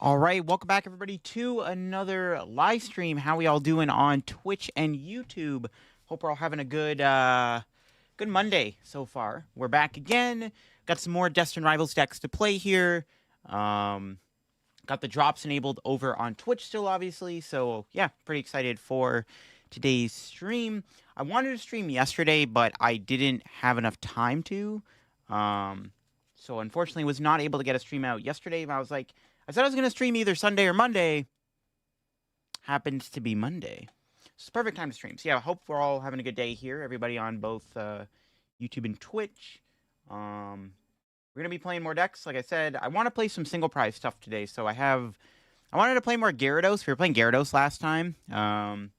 All right, welcome back everybody to another live stream. How we all doing on Twitch and YouTube? Hope we're all having a good Monday so far. We're back again. Got some more Destined Rivals decks to play here. Got the drops enabled over on Twitch still, obviously. So yeah, pretty excited for today's stream. I wanted to stream yesterday, but I didn't have enough time to. So unfortunately was not able to get a stream out yesterday. But I said I was going to stream either Sunday or Monday. Happens to be Monday. It's the perfect time to stream. So yeah, I hope we're all having a good day here. Everybody on both YouTube and Twitch. We're going to be playing more decks. Like I said, I want to play some single prize stuff today. So I wanted to play more Gyarados. We were playing Gyarados last time. Wanted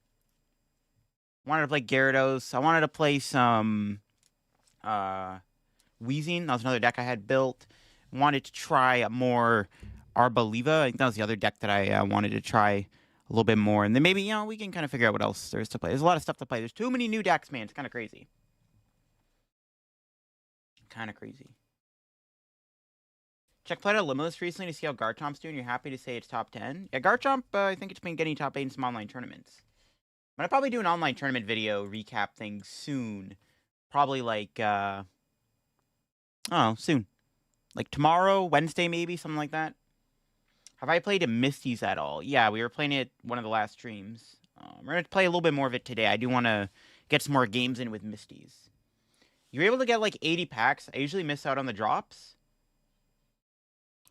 to play Gyarados. I wanted to play some Weezing. That was another deck I had built. Wanted to try more Arboliva. I think that was the other deck that I wanted to try a little bit more. And then maybe, we can kind of figure out what else there is to play. There's a lot of stuff to play. There's too many new decks, man. It's kind of crazy. Check played out Limitless recently to see how Garchomp's doing. You're happy to say it's top 10? Yeah, Garchomp, I think it's been getting top 8 in some online tournaments. I'm going to probably do an online tournament video recap thing soon. Probably like, soon. Like tomorrow, Wednesday maybe, something like that. Have I played Misty's at all? Yeah, we were playing it one of the last streams. We're going to play a little bit more of it today. I do want to get some more games in with Misty's. You're able to get like 80 packs. I usually miss out on the drops.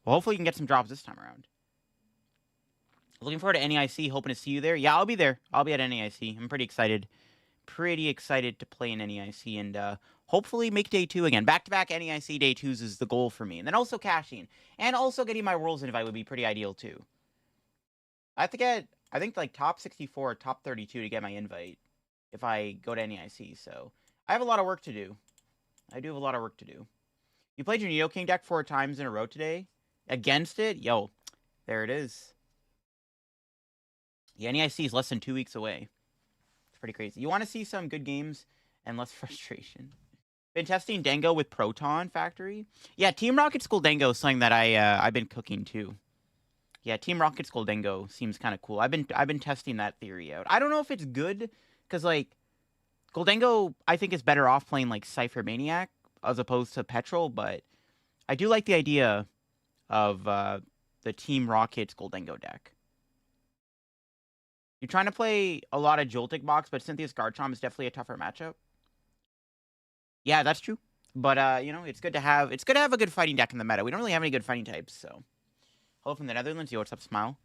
Well, hopefully you can get some drops this time around. Looking forward to NEIC. Hoping to see you there. Yeah, I'll be there. I'll be at NEIC. I'm pretty excited. Pretty excited to play in NEIC and hopefully make day 2 again. Back-to-back NEIC day 2s is the goal for me. And then also cashing. And also getting my Worlds invite would be pretty ideal too. I have to get, I think, like top 64 or top 32 to get my invite if I go to NEIC. So I have a lot of work to do. I do have a lot of work to do. You played your Nidoking deck 4 times in a row today. Against it? Yo, there it is. The NEIC is less than 2 weeks away. It's pretty crazy. You want to see some good games and less frustration. Been testing Dengo with Proton Factory. Yeah, Team Rocket's Gholdengo is something that I've been cooking too. Yeah, Team Rocket's Gholdengo seems kind of cool. I've been testing that theory out. I don't know if it's good because like Gholdengo I think is better off playing like Cypher Maniac as opposed to Petrol, but I do like the idea of the Team Rocket's Gholdengo deck. You're trying to play a lot of Joltik box, but Cynthia's Garchomp is definitely a tougher matchup. Yeah, that's true. But it's good to have a good fighting deck in the meta. We don't really have any good fighting types, so. Hello from the Netherlands. Yo, what's up, Smile?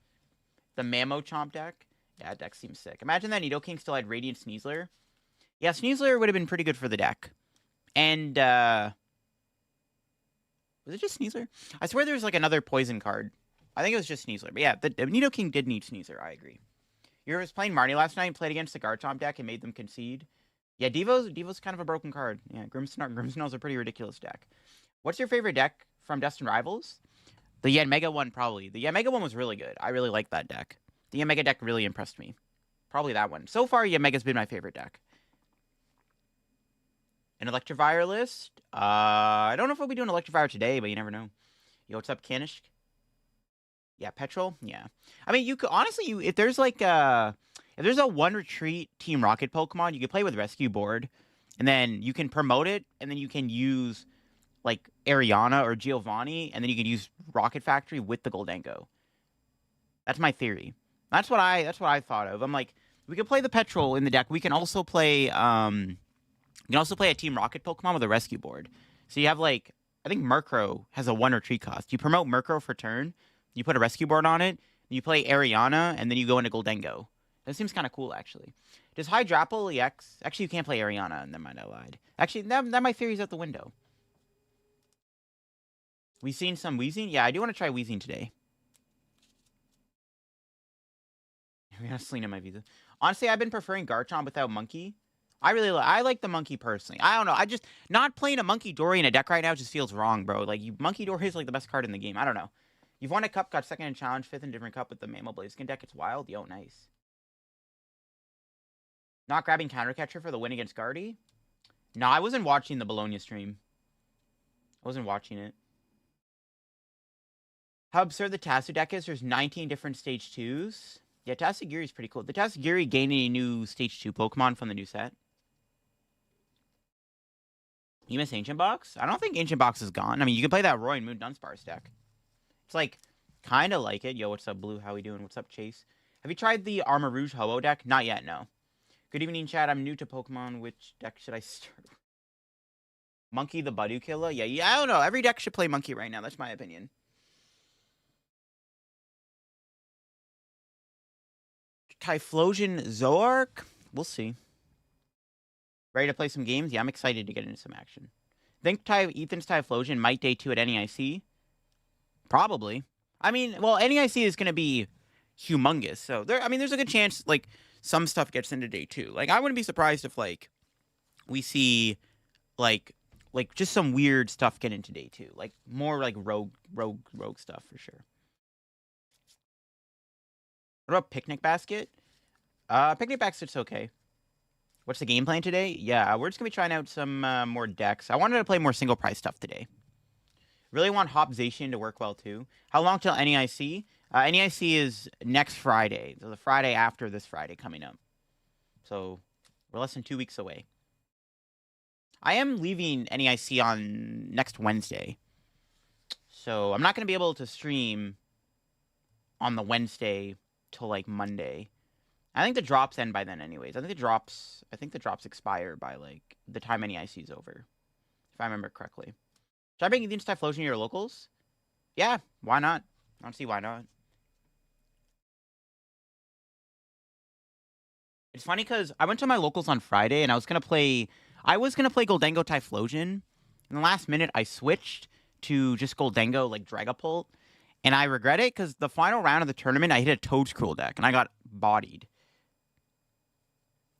The Mammochomp deck. Yeah, that deck seems sick. Imagine that Nidoking still had Radiant Sneasler. Yeah, Sneasler would have been pretty good for the deck. And was it just Sneasler? I swear there was like another poison card. I think it was just Sneasler. But yeah, the Nidoking did need Sneasler. I agree. You were playing Marnie last night and played against the Garchomp deck and made them concede. Yeah, Devo's kind of a broken card. Yeah, Grimmsnarl's a pretty ridiculous deck. What's your favorite deck from Destined Rivals? The Yanmega one, probably. The Yanmega one was really good. I really like that deck. The Yanmega deck really impressed me. Probably that one. So far, Yanmega's been my favorite deck. An Electivire list? I don't know if we'll be doing Electivire today, but you never know. Yo, what's up, Kanishk? Yeah, Petrol? Yeah. I mean, you could, honestly, if there's like if there's a one retreat Team Rocket Pokemon, you could play with Rescue Board, and then you can promote it, and then you can use like Ariana or Giovanni, and then you can use Rocket Factory with the Gholdengo. That's my theory. That's what I thought of. I'm like, we could play the Petrol in the deck. We can also play a Team Rocket Pokemon with a Rescue Board. So you have like, I think Murkrow has a 1 retreat cost. You promote Murkrow for turn, you put a Rescue Board on it, you play Ariana, and then you go into Gholdengo. That seems kind of cool, actually. Does Hydrapple EX... Actually, you can't play Ariana. Never mind, I lied. Actually, that my theory's out the window. We seen some Weezing? Yeah, I do want to try Weezing today. We got Selena my visa. Honestly, I've been preferring Garchomp without Monkey. I like the Monkey personally. I don't know. I just... Not playing a Monkey Dory in a deck right now just feels wrong, bro. Like, Monkey Dory is like the best card in the game. I don't know. You've won a cup, got second in challenge, 5th in different cup with the Mammal Blaziken deck. It's wild. Yo, nice. Not grabbing Counter Catcher for the win against Guardy? No, I wasn't watching the Bologna stream. I wasn't watching it. How absurd the Tasu deck is. There's 19 different stage 2s. Yeah, Tatsugiri is pretty cool. The Tatsugiri gained a new stage 2 Pokemon from the new set. You miss Ancient Box? I don't think Ancient Box is gone. I mean, you can play that Roy and Moon Dunsparce deck. It's like, kind of like it. Yo, what's up, Blue? How we doing? What's up, Chase? Have you tried the Armor Rouge Ho-Oh deck? Not yet, no. Good evening, chat. I'm new to Pokemon. Which deck should I start with? Monkey the Badu Killer? Yeah, I don't know. Every deck should play Monkey right now. That's my opinion. Typhlosion Zoark? We'll see. Ready to play some games? Yeah, I'm excited to get into some action. Think Ethan's Typhlosion might day 2 at NEIC? Probably. I mean, well, NEIC is going to be humongous. So, there's a good chance, like, some stuff gets into day 2. Like, I wouldn't be surprised if, like, we see, like just some weird stuff get into day 2. Like, more, like, rogue stuff, for sure. What about Picnic Basket? Picnic Basket's okay. What's the game plan today? Yeah, we're just going to be trying out some more decks. I wanted to play more single price stuff today. Really want Hopzation to work well, too. How long till NEIC? NEIC is next Friday. So the Friday after this Friday coming up. So we're less than 2 weeks away. I am leaving NEIC on next Wednesday. So I'm not going to be able to stream on the Wednesday till like Monday. I think the drops end by then anyways. I think the drops expire by like the time NEIC is over. If I remember correctly. Should I bring Ethan's Typhlosion to your locals? Yeah, why not? I don't see why not. It's funny because I went to my locals on Friday and I was gonna play Gholdengo Typhlosion. In the last minute I switched to just Gholdengo like Dragapult. And I regret it because the final round of the tournament I hit a Toadscruel deck and I got bodied.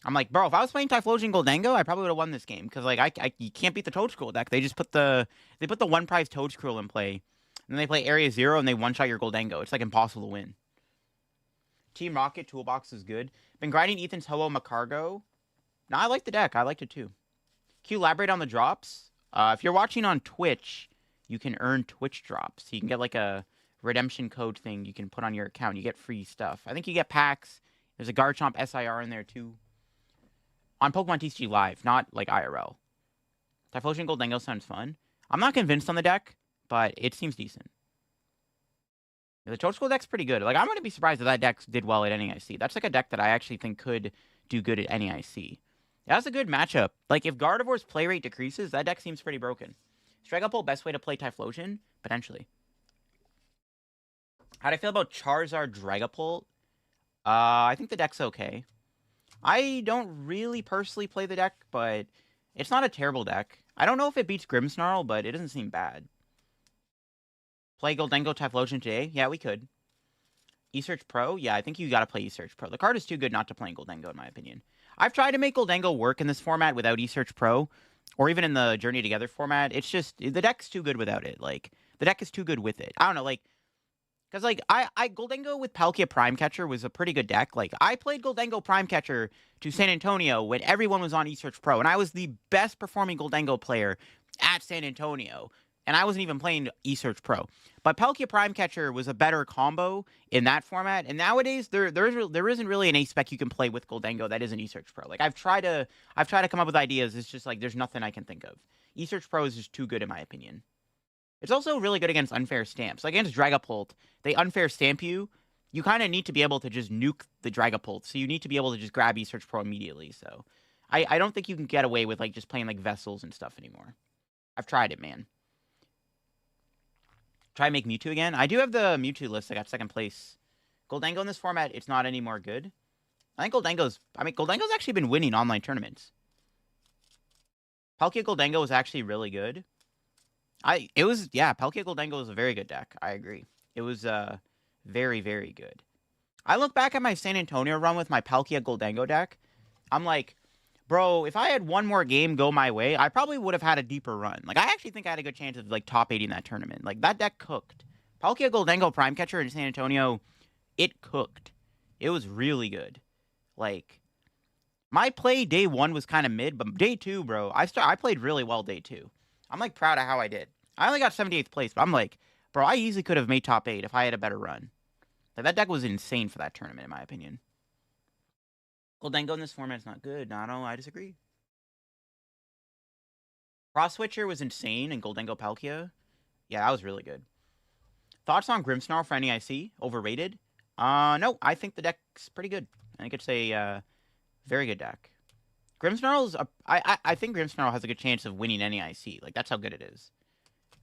I'm like, bro, if I was playing Typhlosion Gholdengo, I probably would have won this game. Because, like, you can't beat the Toadscruel deck. They just put the one prize Toadscruel in play. And then they play Area 0 and they one-shot your Gholdengo. It's, like, impossible to win. Team Rocket Toolbox is good. Been grinding Ethan's Ho-Oh Macargo. No, I like the deck. I liked it, too. Can you elaborate on the drops? If you're watching on Twitch, you can earn Twitch drops. So you can get, like, a redemption code thing you can put on your account. You get free stuff. I think you get packs. There's a Garchomp SIR in there, too. On Pokemon TCG Live, not like IRL. Typhlosion Gholdengo sounds fun. I'm not convinced on the deck, but it seems decent. Yeah, the Toadscruel deck's pretty good. Like, I'm going to be surprised if that deck did well at NEIC. That's like a deck that I actually think could do good at NEIC. That's a good matchup. Like, if Gardevoir's play rate decreases, that deck seems pretty broken. Is Dragapult best way to play Typhlosion? Potentially. How do I feel about Charizard Dragapult? I think the deck's okay. I don't really personally play the deck, but it's not a terrible deck. I don't know if it beats Grimmsnarl, but it doesn't seem bad. Play Gholdengo Typhlosion today? Yeah, we could. eSearch Pro? Yeah, I think you gotta play eSearch Pro. The card is too good not to play Gholdengo, in my opinion. I've tried to make Gholdengo work in this format without eSearch Pro, or even in the Journey Together format. It's just, the deck's too good without it. Like, the deck is too good with it. I don't know, like, because, like, Gholdengo with Palkia Prime Catcher was a pretty good deck. Like, I played Gholdengo Prime Catcher to San Antonio when everyone was on eSearch Pro, and I was the best performing Gholdengo player at San Antonio, and I wasn't even playing eSearch Pro. But Palkia Prime Catcher was a better combo in that format, and nowadays there isn't really an ace spec you can play with Gholdengo that isn't eSearch Pro. Like, I've tried to come up with ideas. It's just like there's nothing I can think of. eSearch Pro is just too good in my opinion. It's also really good against unfair stamps. Like against Dragapult, they unfair stamp you. You kind of need to be able to just nuke the Dragapult. So you need to be able to just grab eSearch Pro immediately. So I don't think you can get away with like just playing like Vessels and stuff anymore. I've tried it, man. Try and make Mewtwo again. I do have the Mewtwo list. I got second place. Gholdengo in this format, it's not any more good. I think Gholdengo's actually been winning online tournaments. Palkia Gholdengo was actually really good. Palkia Gholdengo was a very good deck. I agree. It was very, very good. I look back at my San Antonio run with my Palkia Gholdengo deck. I'm like, bro, if I had one more game go my way, I probably would have had a deeper run. Like, I actually think I had a good chance of, like, top 8ing that tournament. Like, that deck cooked. Palkia Gholdengo Prime Catcher in San Antonio, it cooked. It was really good. Like, my play day 1 was kind of mid, but day 2, bro, I played really well day 2. I'm, like, proud of how I did. I only got 78th place, but I'm like, Bro, I easily could have made top 8 if I had a better run. Like, that deck was insane for that tournament, in my opinion. Gholdengo in this format is not good. No, I disagree. Cross Switcher was insane in Gholdengo Palkia. Yeah, that was really good. Thoughts on Grimmsnarl for NEIC? Overrated? No, I think the deck's pretty good. I think it's a very good deck. I think Grimmsnarl has a good chance of winning NEIC. Like, that's how good it is.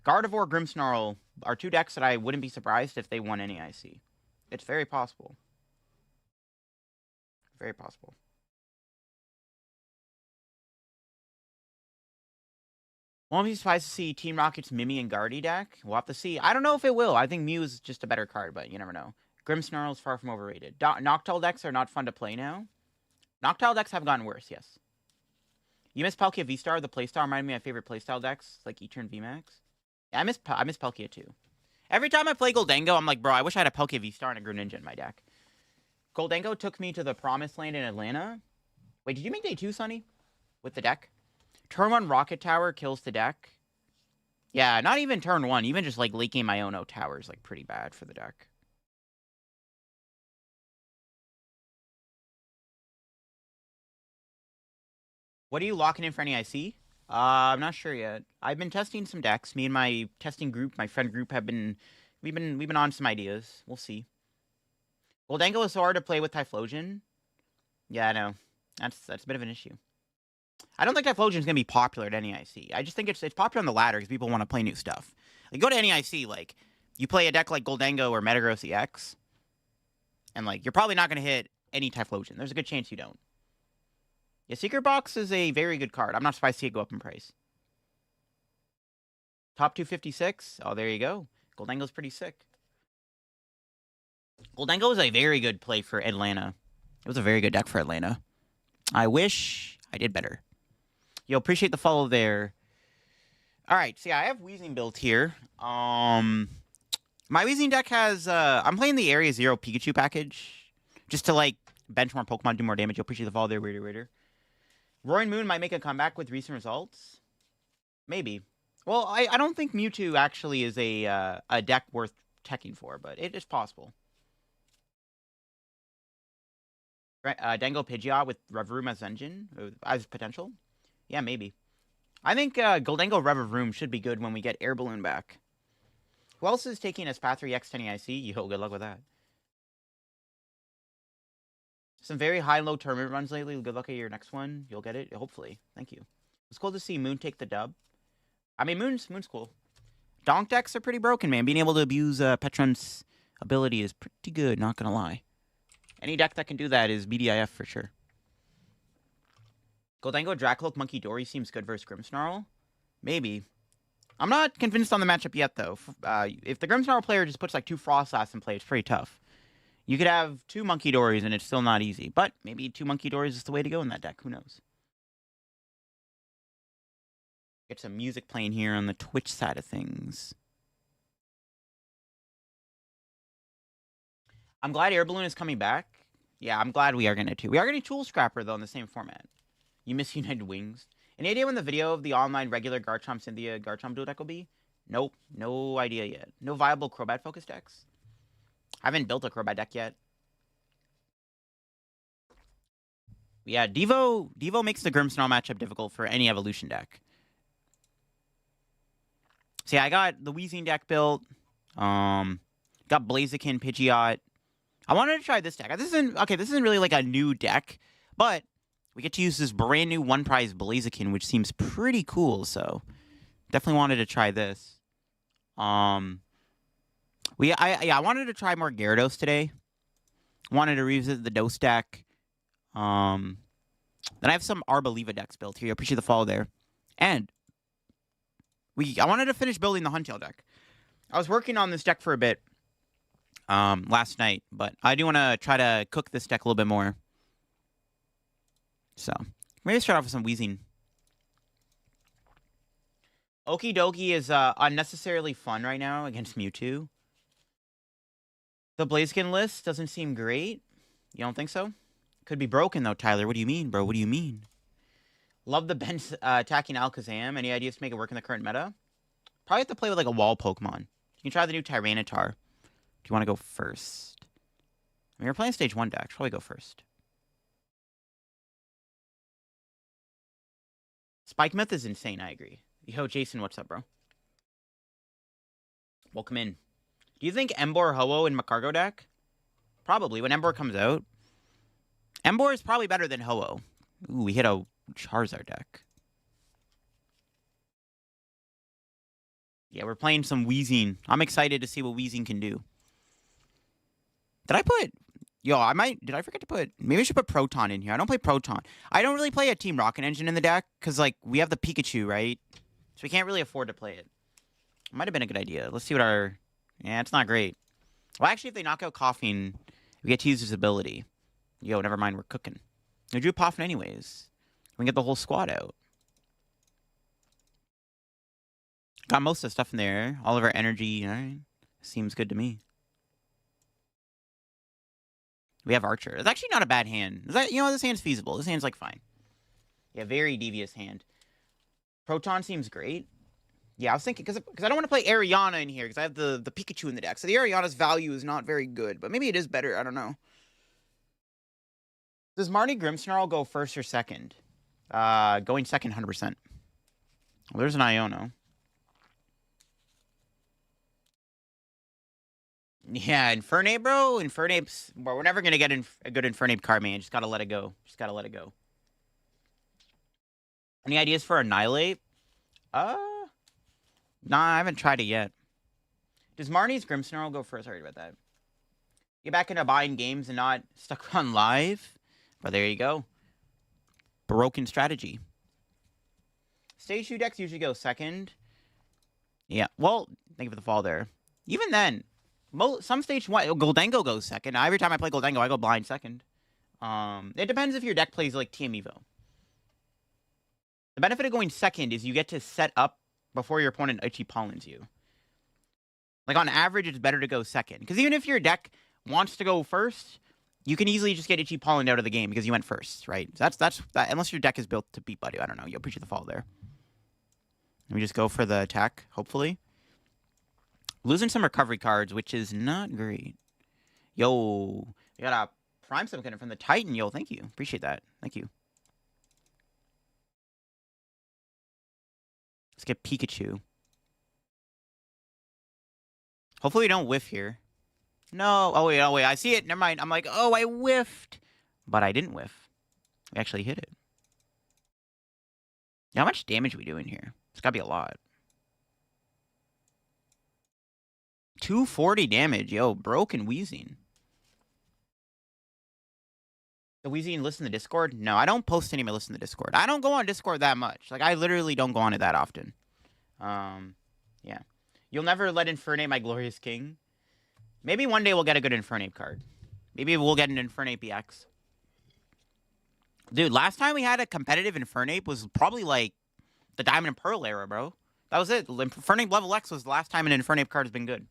Gardevoir, Grimmsnarl are 2 decks that I wouldn't be surprised if they won NEIC. It's very possible. Very possible. Won't be surprised to see Team Rocket's Mimi and Guardy deck. We'll have to see. I don't know if it will. I think Mew is just a better card, but you never know. Grimmsnarl is far from overrated. Noctowl decks are not fun to play now. Noctowl decks have gotten worse, yes. You miss Palkia V-Star? The playstyle reminded me of my favorite playstyle decks, like E-Turn VMAX. Yeah, I miss Palkia too. Every time I play Gholdengo, I'm like, bro, I wish I had a Palkia V-Star and a Greninja in my deck. Gholdengo took me to the Promised Land in Atlanta. Wait, did you make day 2, Sonny? With the deck? Turn 1 Rocket Tower kills the deck. Yeah, not even turn 1. Even just, like, late game Iono Tower is, like, pretty bad for the deck. What are you locking in for NEIC? I'm not sure yet. I've been testing some decks. Me and my testing group, my friend group, we've been on some ideas. We'll see. Gholdengo is so hard to play with Typhlosion. Yeah, I know. That's a bit of an issue. I don't think Typhlosion is going to be popular at NEIC. I just think it's popular on the ladder because people want to play new stuff. Like, go to NEIC, like, you play a deck like Gholdengo or Metagross EX, and, like, you're probably not going to hit any Typhlosion. There's a good chance you don't. Yeah, Secret Box is a very good card. I'm not surprised to see it go up in price. Top 256. Oh, there you go. Gholdengo's pretty sick. Gholdengo is a very good play for Atlanta. It was a very good deck for Atlanta. I wish I did better. Yo, appreciate the follow there. All right, so yeah, I have Weezing built here. My Weezing deck has... I'm playing the Area 0 Pikachu package. Just to, like, bench more Pokemon, do more damage. You'll appreciate the follow there, Waiter. Roaring Moon might make a comeback with recent results. Maybe. Well, I don't think Mewtwo actually is a deck worth teching for, but it is possible. Dango Pidgeot with Revroom as engine, as potential. Yeah, maybe. I think Gholdengo Revroom should be good when we get Air Balloon back. Who else is taking Espathri X10 EIC? Yo, good luck with that. Some very high and low tournament runs lately. Good luck at your next one. You'll get it, hopefully. Thank you. It's cool to see Moon take the dub. I mean, Moon's cool. Donk decks are pretty broken, man. Being able to abuse Petron's ability is pretty good, not gonna lie. Any deck that can do that is BDIF for sure. Gholdengo Dracloak Monkey Dory seems good versus Grimmsnarl. Maybe. I'm not convinced on the matchup yet, though. If the Grimmsnarl player just puts like 2 Frostlass in play, it's pretty tough. You could have 2 Monkey Dories and it's still not easy. But maybe 2 Monkey Dories is the way to go in that deck. Who knows? Get some music playing here on the Twitch side of things. I'm glad Air Balloon is coming back. Yeah, I'm glad we are going to too. We are getting Tool Scrapper, though, in the same format. You miss United Wings. Any idea when the video of the online regular Garchomp Cynthia Garchomp duo deck will be? Nope. No idea yet. No viable Crobat focus decks? I haven't built a Crobat deck yet. Yeah, Devo makes the Grimmsnarl matchup difficult for any evolution deck. So yeah, I got the Weezing deck built. Got Blaziken, Pidgeot. I wanted to try this deck. This isn't really like a new deck, but we get to use this brand new one prize Blaziken, which seems pretty cool. So definitely wanted to try this. I wanted to try more Gyarados today. Wanted to revisit the Dose deck. Then I have some Arboliva decks built here. I appreciate the follow there. And I wanted to finish building the Huntail deck. I was working on this deck for a bit last night, but I do want to try to cook this deck a little bit more. So maybe start off with some Weezing. Okie dokie is unnecessarily fun right now against Mewtwo. The Blaziken list doesn't seem great. You don't think so? Could be broken, though, Tyler. What do you mean, bro? What do you mean? Love the bench attacking Alakazam. Any ideas to make it work in the current meta? Probably have to play with, like, a wall Pokemon. You can try the new Tyranitar. Do you want to go first? I mean, you're playing stage 1 deck. Should probably go first. Spike Myth is insane, I agree. Yo, Jason, what's up, bro? Welcome in. Do you think Emboar, Ho-Oh, and Macargo deck? Probably, when Emboar comes out. Emboar is probably better than Ho-Oh. Ooh, we hit a Charizard deck. Yeah, we're playing some Weezing. I'm excited to see what Weezing can do. Did I put... Yo, I might... Did I forget to put... Maybe I should put Proton in here. I don't play Proton. I don't really play a Team Rocket Engine in the deck, because, like, we have the Pikachu, right? So we can't really afford to play it. Might have been a good idea. Let's see what our... Yeah, it's not great. Well, actually, if they knock out Coughing, we get to use his ability. Yo, never mind, we're cooking. We drew Poffin anyways. We can get the whole squad out. Got most of the stuff in there. All of our energy, alright. Seems good to me. We have Archer. It's actually not a bad hand. Is that, you know, this hand's feasible. This hand's, like, fine. Yeah, very devious hand. Proton seems great. Yeah, I was thinking, because I don't want to play Ariana in here, because I have the Pikachu in the deck. So the Ariana's value is not very good, but maybe it is better. I don't know. Does Marnie Grimmsnarl go first or second? Going second, 100%. Well, there's an Iono. Yeah, Infernape, bro. Infernape's... Well, we're never going to get a good Infernape card, man. Just got to let it go. Just got to let it go. Any ideas for Annihilate? Nah, I haven't tried it yet. Does Marnie's Grimmsnarl go first? Sorry about that. Get back into buying games and not stuck on live. But there you go. Broken strategy. Stage 2 decks usually go second. Yeah, well, thank you for the fall there. Even then, some stage 1, Gholdengo goes second. Now, every time I play Gholdengo, I go blind second. It depends if your deck plays like TM Evo. The benefit of going second is you get to set up before your opponent Itchy Pollens you. Like, on average, it's better to go second. Because even if your deck wants to go first, you can easily just get Itchy Pollen out of the game because you went first, right? So that's that. Unless your deck is built to beat Buddy. I don't know. You appreciate the fall there. Let me just go for the attack, hopefully. Losing some recovery cards, which is not great. Yo, we got a Prime Summon from the Titan. Yo, thank you. Appreciate that. Thank you. Let's get Pikachu. Hopefully we don't whiff here. No. Oh, wait. I see it. Never mind. I'm like, oh, I whiffed. But I didn't whiff. We actually hit it. How much damage are we doing here? It's got to be a lot. 240 damage. Yo, broken Weezing. The Weezing listen to Discord? No, I don't post any of my listen to Discord. I don't go on Discord that much. Like, I literally don't go on it that often. Yeah. You'll never let Infernape my Glorious King. Maybe one day we'll get a good Infernape card. Maybe we'll get an Infernape EX. Dude, last time we had a competitive Infernape was probably, like, the Diamond and Pearl era, bro. That was it. Infernape level X was the last time an Infernape card has been good.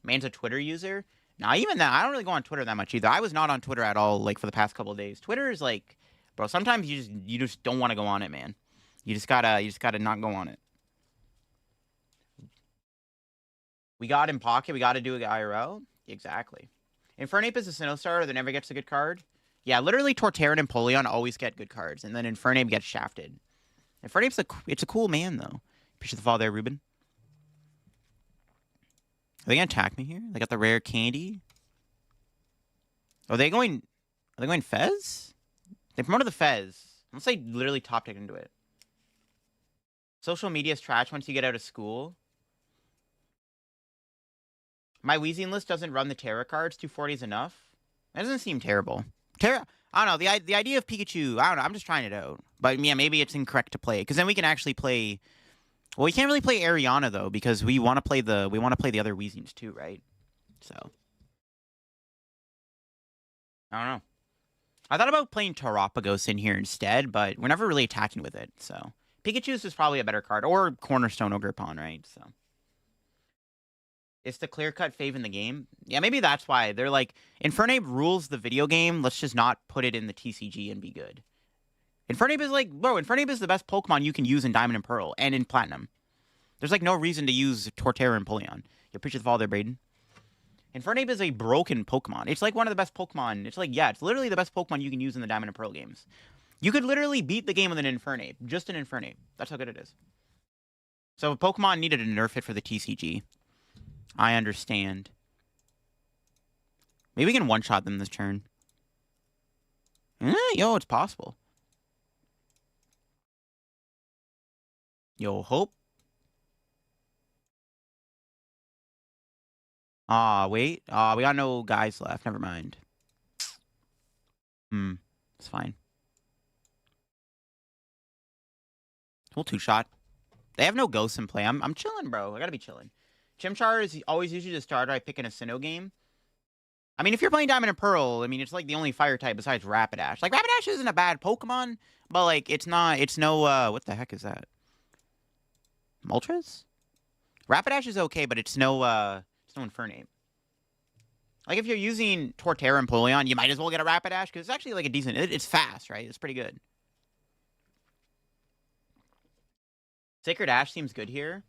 Man's a Twitter user. Now, even that, I don't really go on Twitter that much either. I was not on Twitter at all, like, for the past couple of days. Twitter is like, bro, sometimes you just don't want to go on it, man. You just gotta not go on it. We got in pocket. We got to do it IRL. Exactly. Infernape is a Sinnoh starter that never gets a good card. Yeah, literally Torterra and Empoleon always get good cards, and then Infernape gets shafted. Infernape's it's a cool man, though. Appreciate the fall there, Ruben. Are they gonna attack me here? They got the rare candy. Are they going Fez? They promoted the Fez. Unless they literally top deck into it. Social media is trash once you get out of school. My Weezing list doesn't run the Terra cards. 240 is enough. That doesn't seem terrible. Terra, I don't know. The idea of Pikachu, I don't know. I'm just trying it out. But yeah, maybe it's incorrect to play. Because then we can actually play... Well, we can't really play Ariana, though, because we want to play the other Weezings, too, right? So... I don't know. I thought about playing Terapagos in here instead, but we're never really attacking with it, so... Pikachu's is probably a better card. Or Cornerstone Ogerpon, right? So... It's the clear-cut fave in the game. Yeah, maybe that's why. They're like, Infernape rules the video game. Let's just not put it in the TCG and be good. Infernape is like, bro, Infernape is the best Pokemon you can use in Diamond and Pearl and in Platinum. There's like no reason to use Torterra and Polion. You appreciate the fall there, Braden. Infernape is a broken Pokemon. It's like one of the best Pokemon. It's like, yeah, it's literally the best Pokemon you can use in the Diamond and Pearl games. You could literally beat the game with an Infernape. Just an Infernape. That's how good it is. So if Pokemon needed a nerf hit for the TCG, I understand. Maybe we can one-shot them this turn. Yo, it's possible. Yo, hope. Wait. We got no guys left. Never mind. It's fine. We'll two-shot. They have no ghosts in play. I'm chilling, bro. I gotta be chilling. Chimchar is always usually the starter I pick in a Sinnoh game. I mean, if you're playing Diamond and Pearl, I mean, it's like the only fire type besides Rapidash. Like, Rapidash isn't a bad Pokemon, but, like, it's no, what the heck is that? Moltres? Rapidash is okay, but it's no Infernape. Like, if you're using Torterra and Polion, you might as well get a Rapidash, because it's actually, like, a decent... It's fast, right? It's pretty good. Sacred Ash seems good here.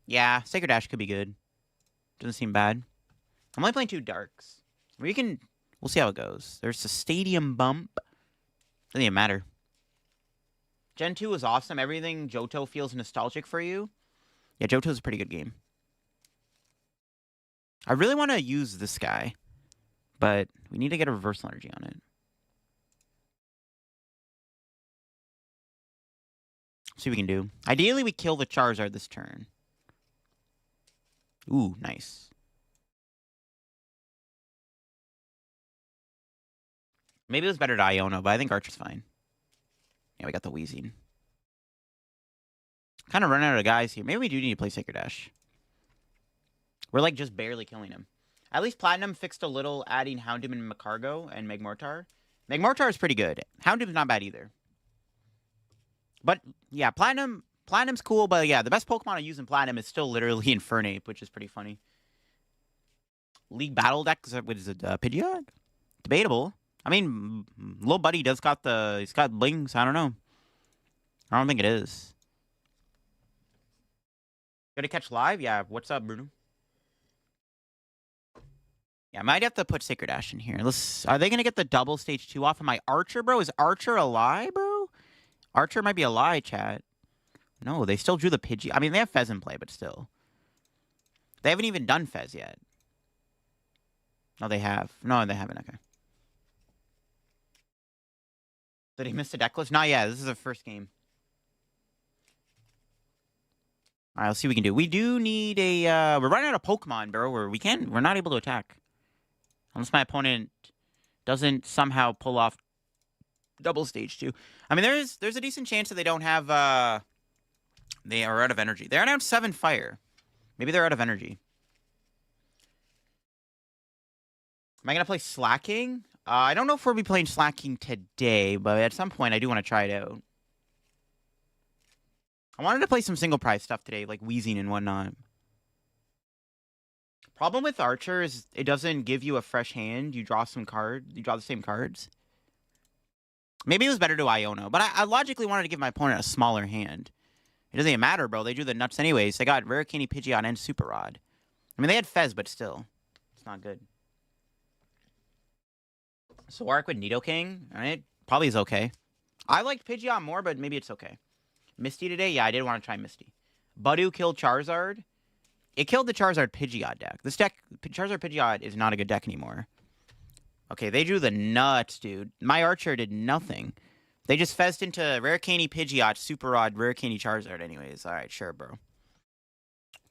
Yeah, Sacred Ash could be good. Doesn't seem bad. I'm only playing 2 Darks. We'll see how it goes. There's a Stadium Bump. Doesn't even matter. Gen 2 is awesome. Everything Johto feels nostalgic for you. Yeah, Johto's a pretty good game. I really want to use this guy, but we need to get a reversal energy on it. See what we can do. Ideally, we kill the Charizard this turn. Ooh, nice. Maybe it was better to Iono, but I think Archer's fine. Yeah, we got the Weezing. Kind of running out of guys here. Maybe we do need to play Sacred Ash. We're, like, just barely killing him. At least Platinum fixed a little, adding Houndoom and Magcargo and Magmortar. Magmortar is pretty good. Houndoom's not bad either. But, yeah, Platinum's cool, but, yeah, the best Pokemon I use in Platinum is still literally Infernape, which is pretty funny. League Battle Deck, what is it, Pidgeot? Debatable. I mean, little buddy he's got Blings, I don't know. I don't think it is. Gonna catch live? Yeah, what's up, Bruno? Yeah, I might have to put Sacred Ash in here. Are they gonna get the double stage 2 off of my Archer, bro? Is Archer a lie, bro? Archer might be a lie, chat. No, they still drew the Pidgey. I mean, they have Fez in play, but still. They haven't even done Fez yet. No, they have. No, they haven't. Okay. Did he miss a deck list? Not yet. This is the first game. All right, let's see what we can do. We do need a... we're running out of Pokemon, bro. We're not able to attack. Unless my opponent doesn't somehow pull off double stage 2. I mean, there's a decent chance that they don't have... they are out of energy. They're down 7 fire. Maybe they're out of energy. Am I going to play Slacking? I don't know if we'll be playing Slacking today, but at some point I do want to try it out. I wanted to play some single prize stuff today, like Weezing and whatnot. Problem with Archer is it doesn't give you a fresh hand. You draw the same cards. Maybe it was better to Iono, but I logically wanted to give my opponent a smaller hand. It doesn't even matter, bro. They drew the nuts anyways. They got Rare Candy, Pidgeot, and Super Rod. I mean, they had Fez, but still. It's not good. So Arc with Nidoking, right? Probably is okay. I liked Pidgeot more, but maybe it's okay. Misty today? Yeah, I did want to try Misty. Budu killed Charizard. It killed the Charizard Pidgeot deck. This deck, Charizard Pidgeot, is not a good deck anymore. Okay, they drew the nuts, dude. My Archer did nothing. They just fezzed into Rare Candy Pidgeot, Super Rod, Rare Candy Charizard anyways. Alright, sure, bro.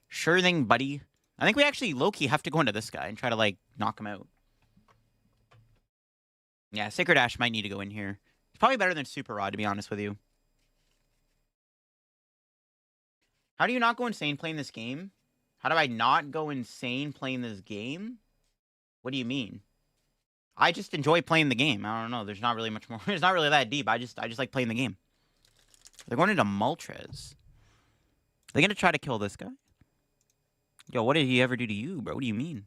Sure thing, buddy. I think we actually, low-key, have to go into this guy and try to, like, knock him out. Yeah, Sacred Ash might need to go in here. It's probably better than Super Rod, to be honest with you. How do you not go insane playing this game? How do I not go insane playing this game? What do you mean? I just enjoy playing the game. I don't know. There's not really much more. It's not really that deep. I just like playing the game. They're going into Moltres. They're going to try to kill this guy? Yo, what did he ever do to you, bro? What do you mean?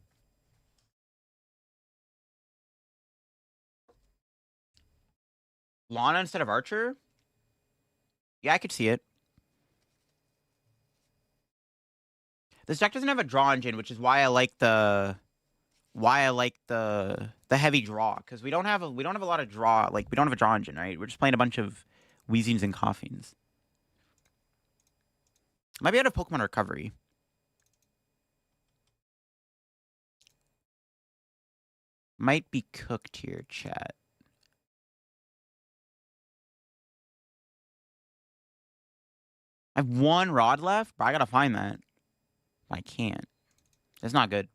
Lana instead of Archer? Yeah, I could see it. This deck doesn't have a draw engine, which is why I like the heavy draw, because we don't have a lot of draw. Like, we don't have a draw engine, right? We're just playing a bunch of Weezings and Coughings. Might be out of Pokemon Recovery. Might be cooked here, chat. I have one rod left, but I gotta find that. I can't. That's not good.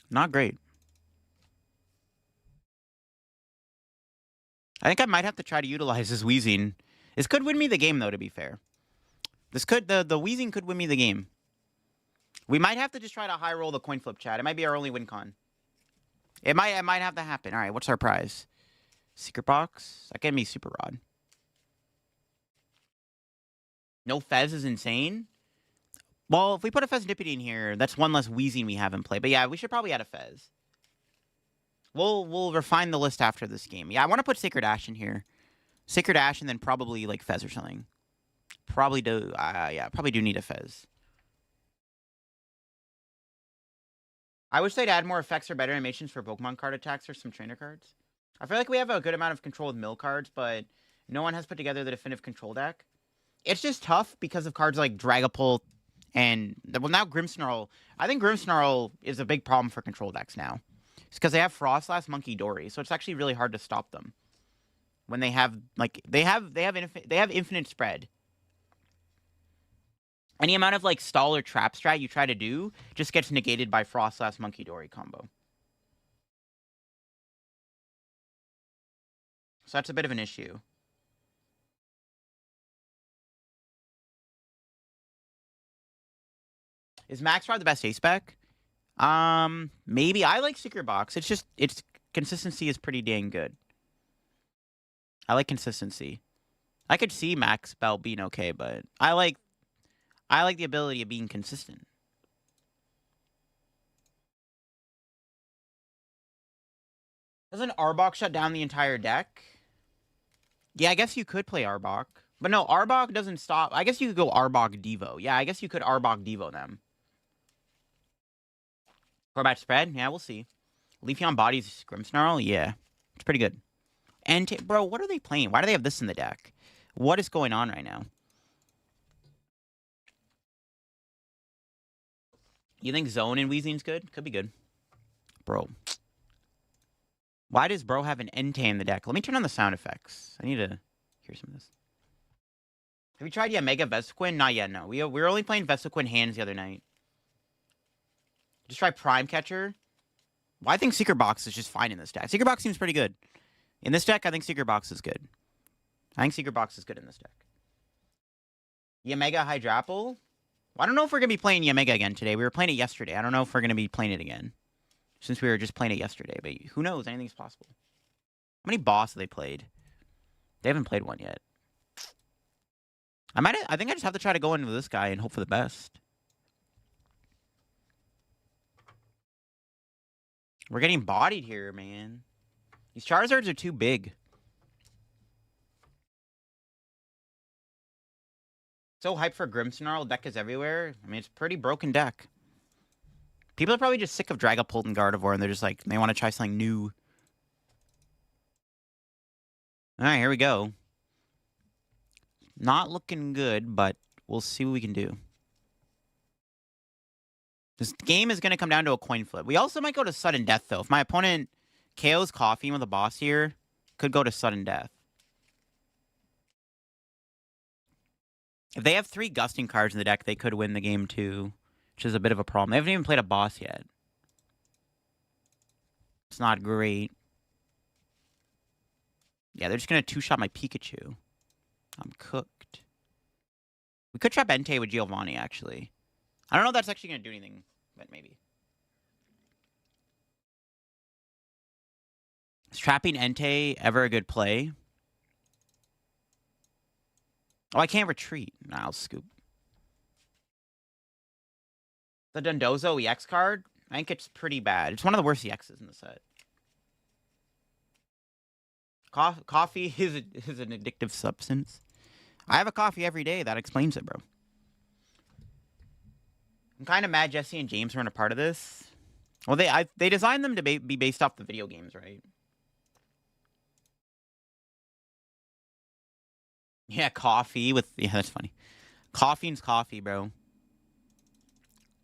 Not great. I think I might have to try to utilize this Weezing. This could win me the game, though, to be fair. This could, the Weezing could win me the game. We might have to just try to high roll the coin flip, chat. It might be our only win con. It might have to happen. All right, what's our prize? Secret box? That gave me Super Rod. No Fez is insane. Well, if we put a Feznippity in here, that's one less Weezing we have in play. But yeah, we should probably add a Fez. We'll refine the list after this game. Yeah, I want to put Sacred Ash in here. Sacred Ash and then probably like Fez or something. Probably do need a Fez. I wish they'd add more effects or better animations for Pokemon card attacks or some trainer cards. I feel like we have a good amount of control with mill cards, but no one has put together the definitive control deck. It's just tough because of cards like Dragapult and, well, now Grimmsnarl. I think Grimmsnarl is a big problem for control decks now. It's because they have Frostlass, Monkey Dory, so it's actually really hard to stop them. When they have, like, they have infinite spread. Any amount of, like, stall or trap strat you try to do just gets negated by Frostlass, Monkey Dory combo. So that's a bit of an issue. Is Max Rod the best ace spec? Maybe. I like Secret Box. It's just, its consistency is pretty dang good. I like consistency. I could see Max Bell being okay, but I like the ability of being consistent. Doesn't Arbok shut down the entire deck? Yeah, I guess you could play Arbok. But no, Arbok doesn't stop. I guess you could go Arbok Devo. Yeah, I guess you could Arbok Devo them. Core spread? Yeah, we'll see. Leafeon Bodies Grimmsnarl? Yeah. It's pretty good. And, bro, what are they playing? Why do they have this in the deck? What is going on right now? You think Zone and Weezing's good? Could be good. Bro. Why does bro have an Entei in the deck? Let me turn on the sound effects. I need to hear some of this. Have you tried Mega Vesequin? Not yet, no. We were only playing Vesequin hands the other night. Just try Prime Catcher. Well, I think Secret Box is just fine in this deck. Secret Box seems pretty good. In this deck, I think Secret Box is good. I think Secret Box is good in this deck. Yamega Hydrapple? Well, I don't know if we're going to be playing Yamega again today. We were playing it yesterday. I don't know if we're going to be playing it again. Since we were just playing it yesterday. But who knows? Anything's possible. How many boss have they played? They haven't played one yet. I think I just have to try to go into this guy and hope for the best. We're getting bodied here, man. These Charizards are too big. So hyped for Grimmsnarl. Deck is everywhere. I mean, it's a pretty broken deck. People are probably just sick of Dragapult and Gardevoir, and they're just like, they want to try something new. Alright, here we go. Not looking good, but we'll see what we can do. This game is going to come down to a coin flip. We also might go to sudden death, though. If my opponent KOs Coffee with a boss here, could go to sudden death. If they have 3 gusting cards in the deck, they could win the game, too. Which is a bit of a problem. They haven't even played a boss yet. It's not great. Yeah, they're just going to 2-shot my Pikachu. I'm cooked. We could trap Entei with Giovanni, actually. I don't know if that's actually going to do anything, but maybe. Is trapping Entei ever a good play? Oh, I can't retreat. Nah, I'll scoop. The Dondozo EX card? I think it's pretty bad. It's one of the worst EXs in the set. Coffee is an addictive substance. I have a coffee every day. That explains it, bro. I'm kind of mad Jesse and James weren't a part of this. Well, they designed them to be based off the video games, right? Yeah, coffee with... Yeah, that's funny. Coffee's coffee, bro.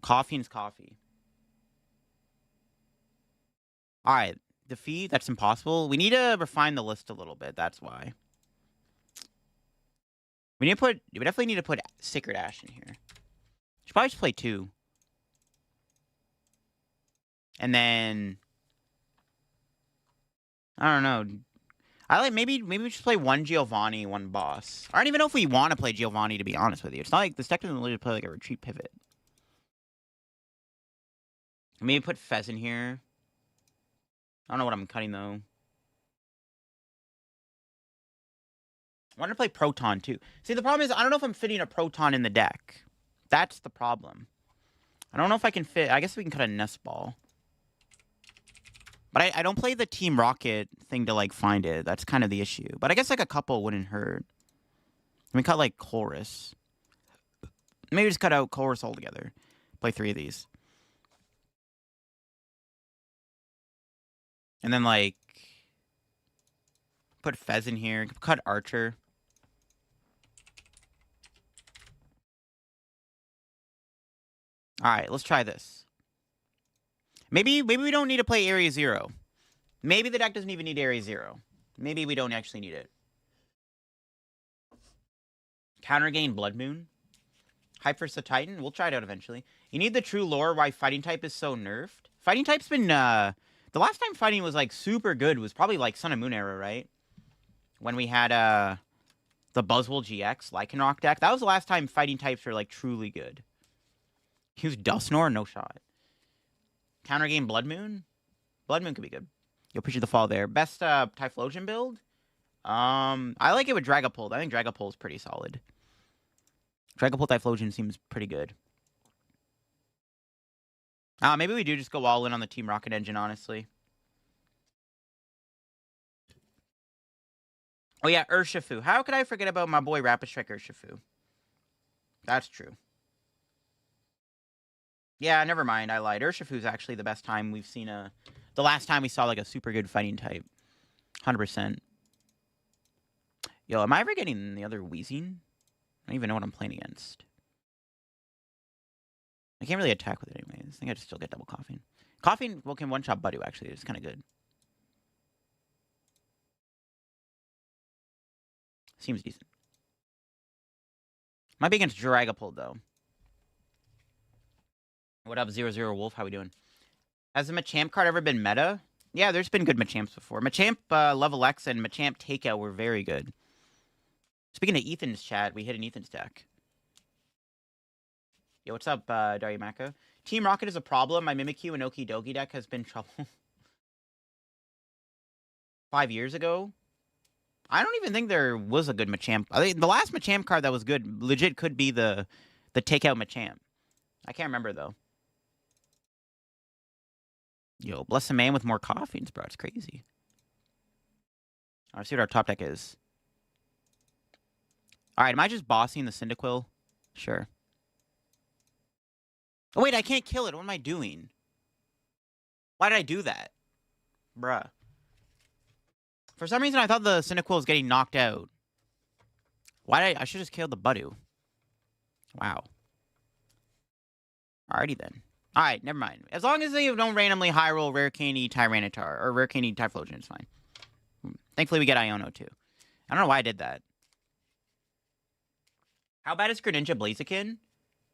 Coffee's coffee. Alright. Defeat? That's impossible. We need to refine the list a little bit. That's why. We definitely need to put Sacred Ash in here. Should probably just play 2. And then... I don't know. Maybe we should play 1 Giovanni, 1 boss. I don't even know if we want to play Giovanni, to be honest with you. It's not like this deck doesn't really play like a retreat pivot. Maybe put Fez in here. I don't know what I'm cutting, though. I want to play Proton, too. See, the problem is, I don't know if I'm fitting a Proton in the deck. That's the problem. I don't know if I can fit... I guess we can cut a Nest Ball. But I don't play the Team Rocket thing to, like, find it. That's kind of the issue. But I guess, like, a couple wouldn't hurt. We cut, like, Chorus. Maybe just cut out Chorus altogether. Play 3 of these. And then, like... Put Fez in here. Cut Archer. Alright, let's try this. Maybe we don't need to play Area 0. Maybe the deck doesn't even need Area 0. Maybe we don't actually need it. Counter gain Blood Moon. Hype for the Titan. We'll try it out eventually. You need the true lore why Fighting type is so nerfed. Fighting type's been, the last time Fighting was, like, super good was probably, like, Sun and Moon era, right? When we had, the Buzzwole GX Lycanroc deck. That was the last time Fighting types were, like, truly good. Use Dusknoir? No shot. Counter game Blood Moon? Blood Moon could be good. You'll appreciate the fall there. Best Typhlosion build? I like it with Dragapult. I think Dragapult is pretty solid. Dragapult Typhlosion seems pretty good. Maybe we do just go all in on the Team Rocket engine, honestly. Oh yeah, Urshifu. How could I forget about my boy Rapid Strike Urshifu? That's true. Yeah, never mind. I lied. Urshifu's actually the best time we've seen the last time we saw, like, a super good fighting type. 100%. Yo, am I ever getting the other Weezing? I don't even know what I'm playing against. I can't really attack with it anyways. I think I just still get double Coughing. Coughing, well, can one-shot Budu, actually. It's kind of good. Seems decent. Might be against Dragapult, though. What up, 00 Wolf? How we doing? Has the Machamp card ever been meta? Yeah, there's been good Machamps before. Machamp Level X and Machamp Takeout were very good. Speaking of Ethan's chat, we hit an Ethan's deck. Yo, what's up, Daryamaka? Team Rocket is a problem. My Mimikyu and Okidogi deck has been trouble. 5 years ago? I don't even think there was a good Machamp. I think the last Machamp card that was good legit could be the Takeout Machamp. I can't remember, though. Yo, bless a man with more coffees, bro. It's crazy. Alright, see what our top deck is. Alright, am I just bossing the Cyndaquil? Sure. Oh, wait, I can't kill it. What am I doing? Why did I do that? Bruh. For some reason, I thought the Cyndaquil was getting knocked out. Why did I should just kill the Budu. Wow. Alrighty, then. Alright, never mind. As long as they don't randomly high roll Rare Candy Tyranitar, or Rare Candy Typhlosion, it's fine. Thankfully, we get Iono, too. I don't know why I did that. How bad is Greninja Blaziken?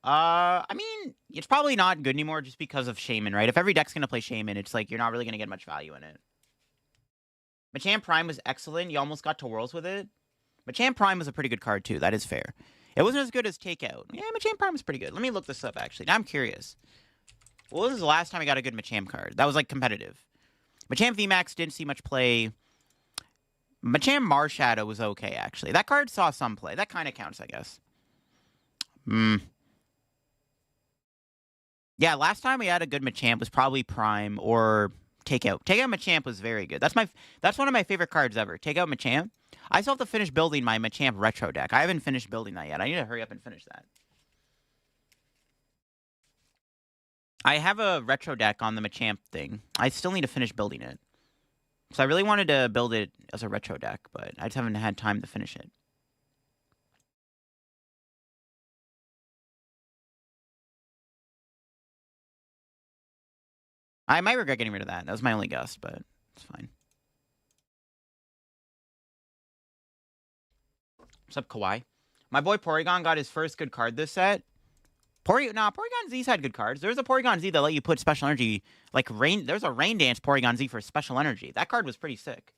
I mean, it's probably not good anymore just because of Shaman, right? If every deck's gonna play Shaman, it's like, you're not really gonna get much value in it. Machamp Prime was excellent. You almost got to Worlds with it. Machamp Prime was a pretty good card, too. That is fair. It wasn't as good as Takeout. Yeah, Machamp Prime was pretty good. Let me look this up, actually. Now I'm curious. What was the last time I got a good Machamp card? That was, like, competitive. Machamp VMAX didn't see much play. Machamp Marshadow was okay, actually. That card saw some play. That kind of counts, I guess. Yeah, last time we had a good Machamp was probably Prime or Take Out Machamp was very good. That's one of my favorite cards ever. Take Out Machamp. I still have to finish building my Machamp retro deck. I haven't finished building that yet. I need to hurry up and finish that. I have a retro deck on the Machamp thing. I still need to finish building it. So I really wanted to build it as a retro deck, but I just haven't had time to finish it. I might regret getting rid of that. That was my only guess, but it's fine. What's up, Kawhi? My boy Porygon got his first good card this set. Porygon Z's had good cards. There's a Porygon Z that let you put special energy, like Rain. There's a Rain Dance Porygon Z for special energy. That card was pretty sick.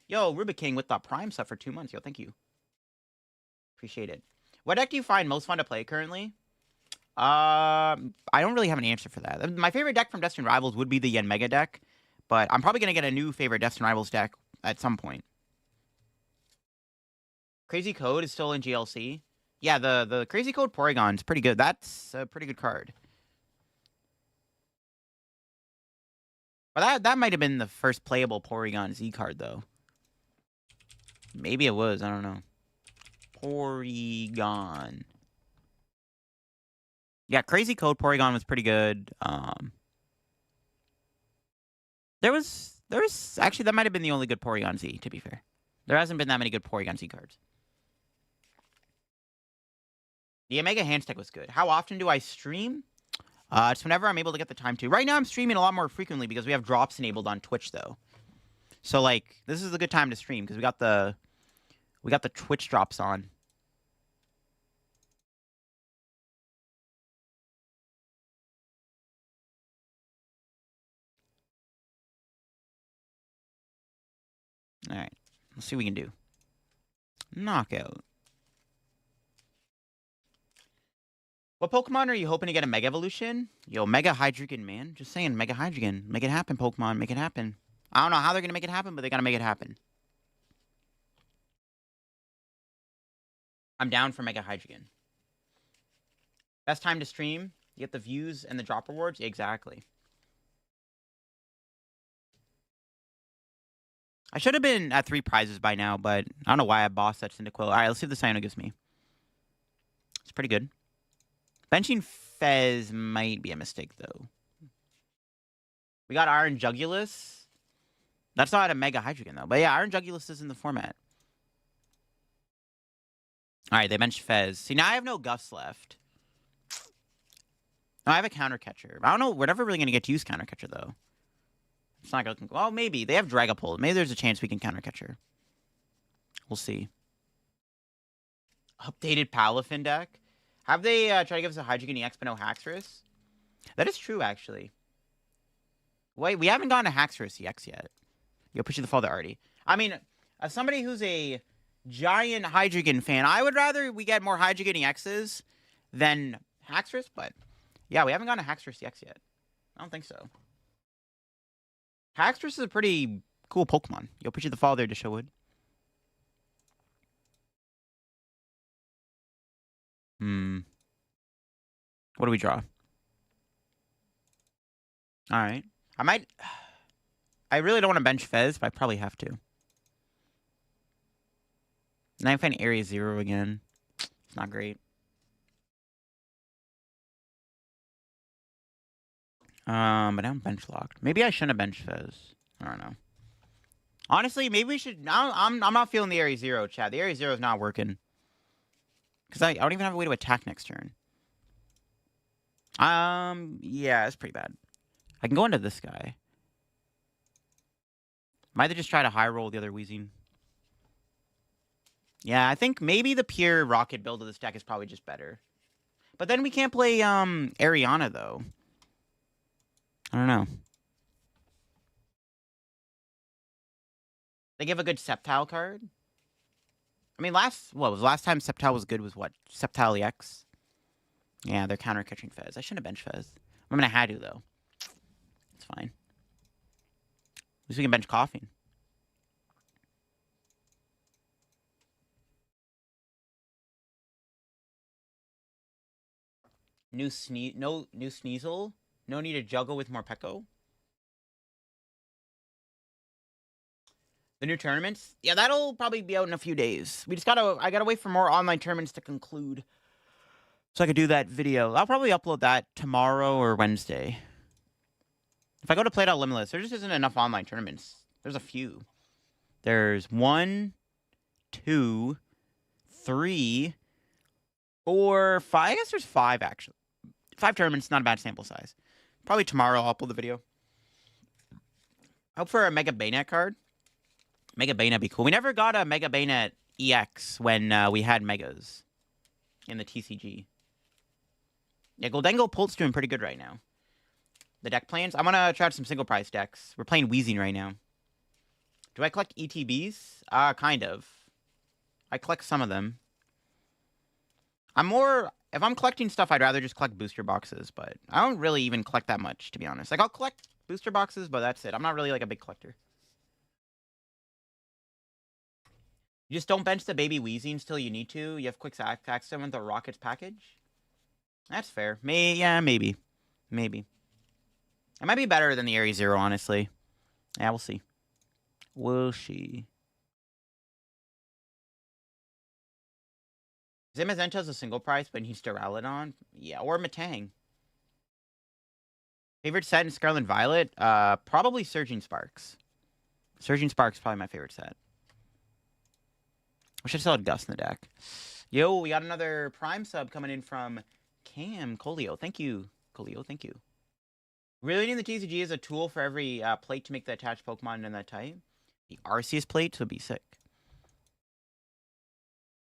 Yo, Rubik King with the Prime stuff for 2 months. Yo, thank you. Appreciate it. What deck do you find most fun to play currently? I don't really have an answer for that. My favorite deck from Destined Rivals would be the Yanmega deck, but I'm probably gonna get a new favorite Destined Rivals deck at some point. Crazy Code is still in GLC. Yeah, the Crazy Code Porygon is pretty good. That's a pretty good card. But that might have been the first playable Porygon Z card, though. Maybe it was. I don't know. Porygon. Yeah, Crazy Code Porygon was pretty good. There was actually, that might have been the only good Porygon Z, to be fair. There hasn't been that many good Porygon Z cards. The Omega Handstick was good. How often do I stream? It's whenever I'm able to get the time to. Right now I'm streaming a lot more frequently because we have drops enabled on Twitch, though. So, like, this is a good time to stream because we got the Twitch drops on. All right, let's see what we can do. Knockout. What Pokemon are you hoping to get a Mega Evolution? Yo, Mega Hydreigon, man. Just saying, Mega Hydreigon. Make it happen, Pokemon. Make it happen. I don't know how they're going to make it happen, but they got to make it happen. I'm down for Mega Hydreigon. Best time to stream? You get the views and the drop rewards? Exactly. I should have been at 3 prizes by now, but I don't know why I bossed that Cyndaquil. All right, let's see if the Cyano gives me. It's pretty good. Benching Fez might be a mistake, though. We got Iron Jugulus. That's not a Mega Hydreigon, though. But yeah, Iron Jugulus is in the format. All right, they benched Fez. See, now I have no Gus left. No, I have a Counter Catcher. I don't know. We're never really going to get to use Counter Catcher, though. It's not going to... Well, maybe. They have Dragapult. Maybe there's a chance we can Counter Catcher. We'll see. Updated Palafin deck. Have they tried to give us a Hydreigon EX but no Haxorus? That is true, actually. Wait, we haven't gotten a Haxorus EX yet. You're pushing the father already. I mean, as somebody who's a giant Hydreigon fan, I would rather we get more Hydreigon EXs than Haxorus, but yeah, we haven't gotten a Haxorus EX yet. I don't think so. Haxorus is a pretty cool Pokemon. You'll appreciate the follow there, Deshowood. What do we draw? Alright. I really don't want to bench Fez, but I probably have to. And I find Area 0 again. It's not great. But I'm bench locked. Maybe I shouldn't have bench Fez. I don't know. Honestly, maybe we should... I'm not feeling the Area 0, chat. The Area 0 is not working. Because I don't even have a way to attack next turn. Yeah, it's pretty bad. I can go into this guy. Might have just try to high roll the other Weezing. Yeah, I think maybe the pure Rocket build of this deck is probably just better. But then we can't play, Ariana, though. I don't know. They give a good Sceptile card. I mean, last time Sceptile was good was what? Sceptile EX? Yeah, they're counter-catching Fez. I shouldn't have bench Fez. I'm gonna have to, though. It's fine. At least we can bench Coughing. No new Sneasel? No need to juggle with Morpeko? The new tournaments? Yeah, that'll probably be out in a few days. I gotta wait for more online tournaments to conclude. So I could do that video. I'll probably upload that tomorrow or Wednesday. If I go to Play.Limitless, there just isn't enough online tournaments. There's a few. There's 1, 2, 3, 4, 5. I guess there's 5, actually. 5 tournaments, not a bad sample size. Probably tomorrow I'll upload the video. I hope for a Mega Bayonet card. Mega Bayonet be cool. We never got a Mega Bayonet EX when we had Megas in the TCG. Yeah, Gholdengo Pult's doing pretty good right now. The deck plans. I'm gonna try out some single price decks. We're playing Weezing right now. Do I collect ETBs? Kind of. I collect some of them. If I'm collecting stuff, I'd rather just collect booster boxes, but I don't really even collect that much, to be honest. Like, I'll collect booster boxes, but that's it. I'm not really, like, a big collector. You just don't bench the baby Weezings till you need to. You have quick access to them with the Rockets package. That's fair. Yeah, maybe. Maybe. It might be better than the Area Zero, honestly. Yeah, we'll see. Will she? Zamazenta's a single price, but he's Duraludon. Yeah, or Matang. Favorite set in Scarlet Violet? Probably Surging Sparks. Surging Sparks probably my favorite set. Wish I still had Gus in the deck. Yo, we got another Prime sub coming in from Cam Colio. Thank you, Colio. Thank you. Really needing the TCG as a tool for every plate to make the attached Pokemon in that type. The Arceus plate would be sick.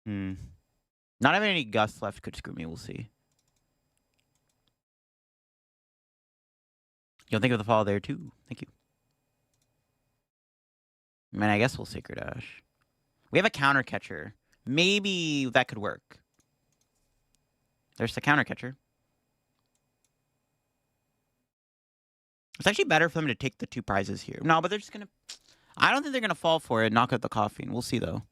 Not having any Gus left could screw me. We'll see. You'll think of the fall there, too. Thank you. I mean, I guess we'll Sacred Ash. We have a counter catcher. Maybe that could work. There's the counter catcher. It's actually better for them to take the 2 prizes here. No, but they're just going to... I don't think they're going to fall for it. Knock out the Coughing. We'll see, though.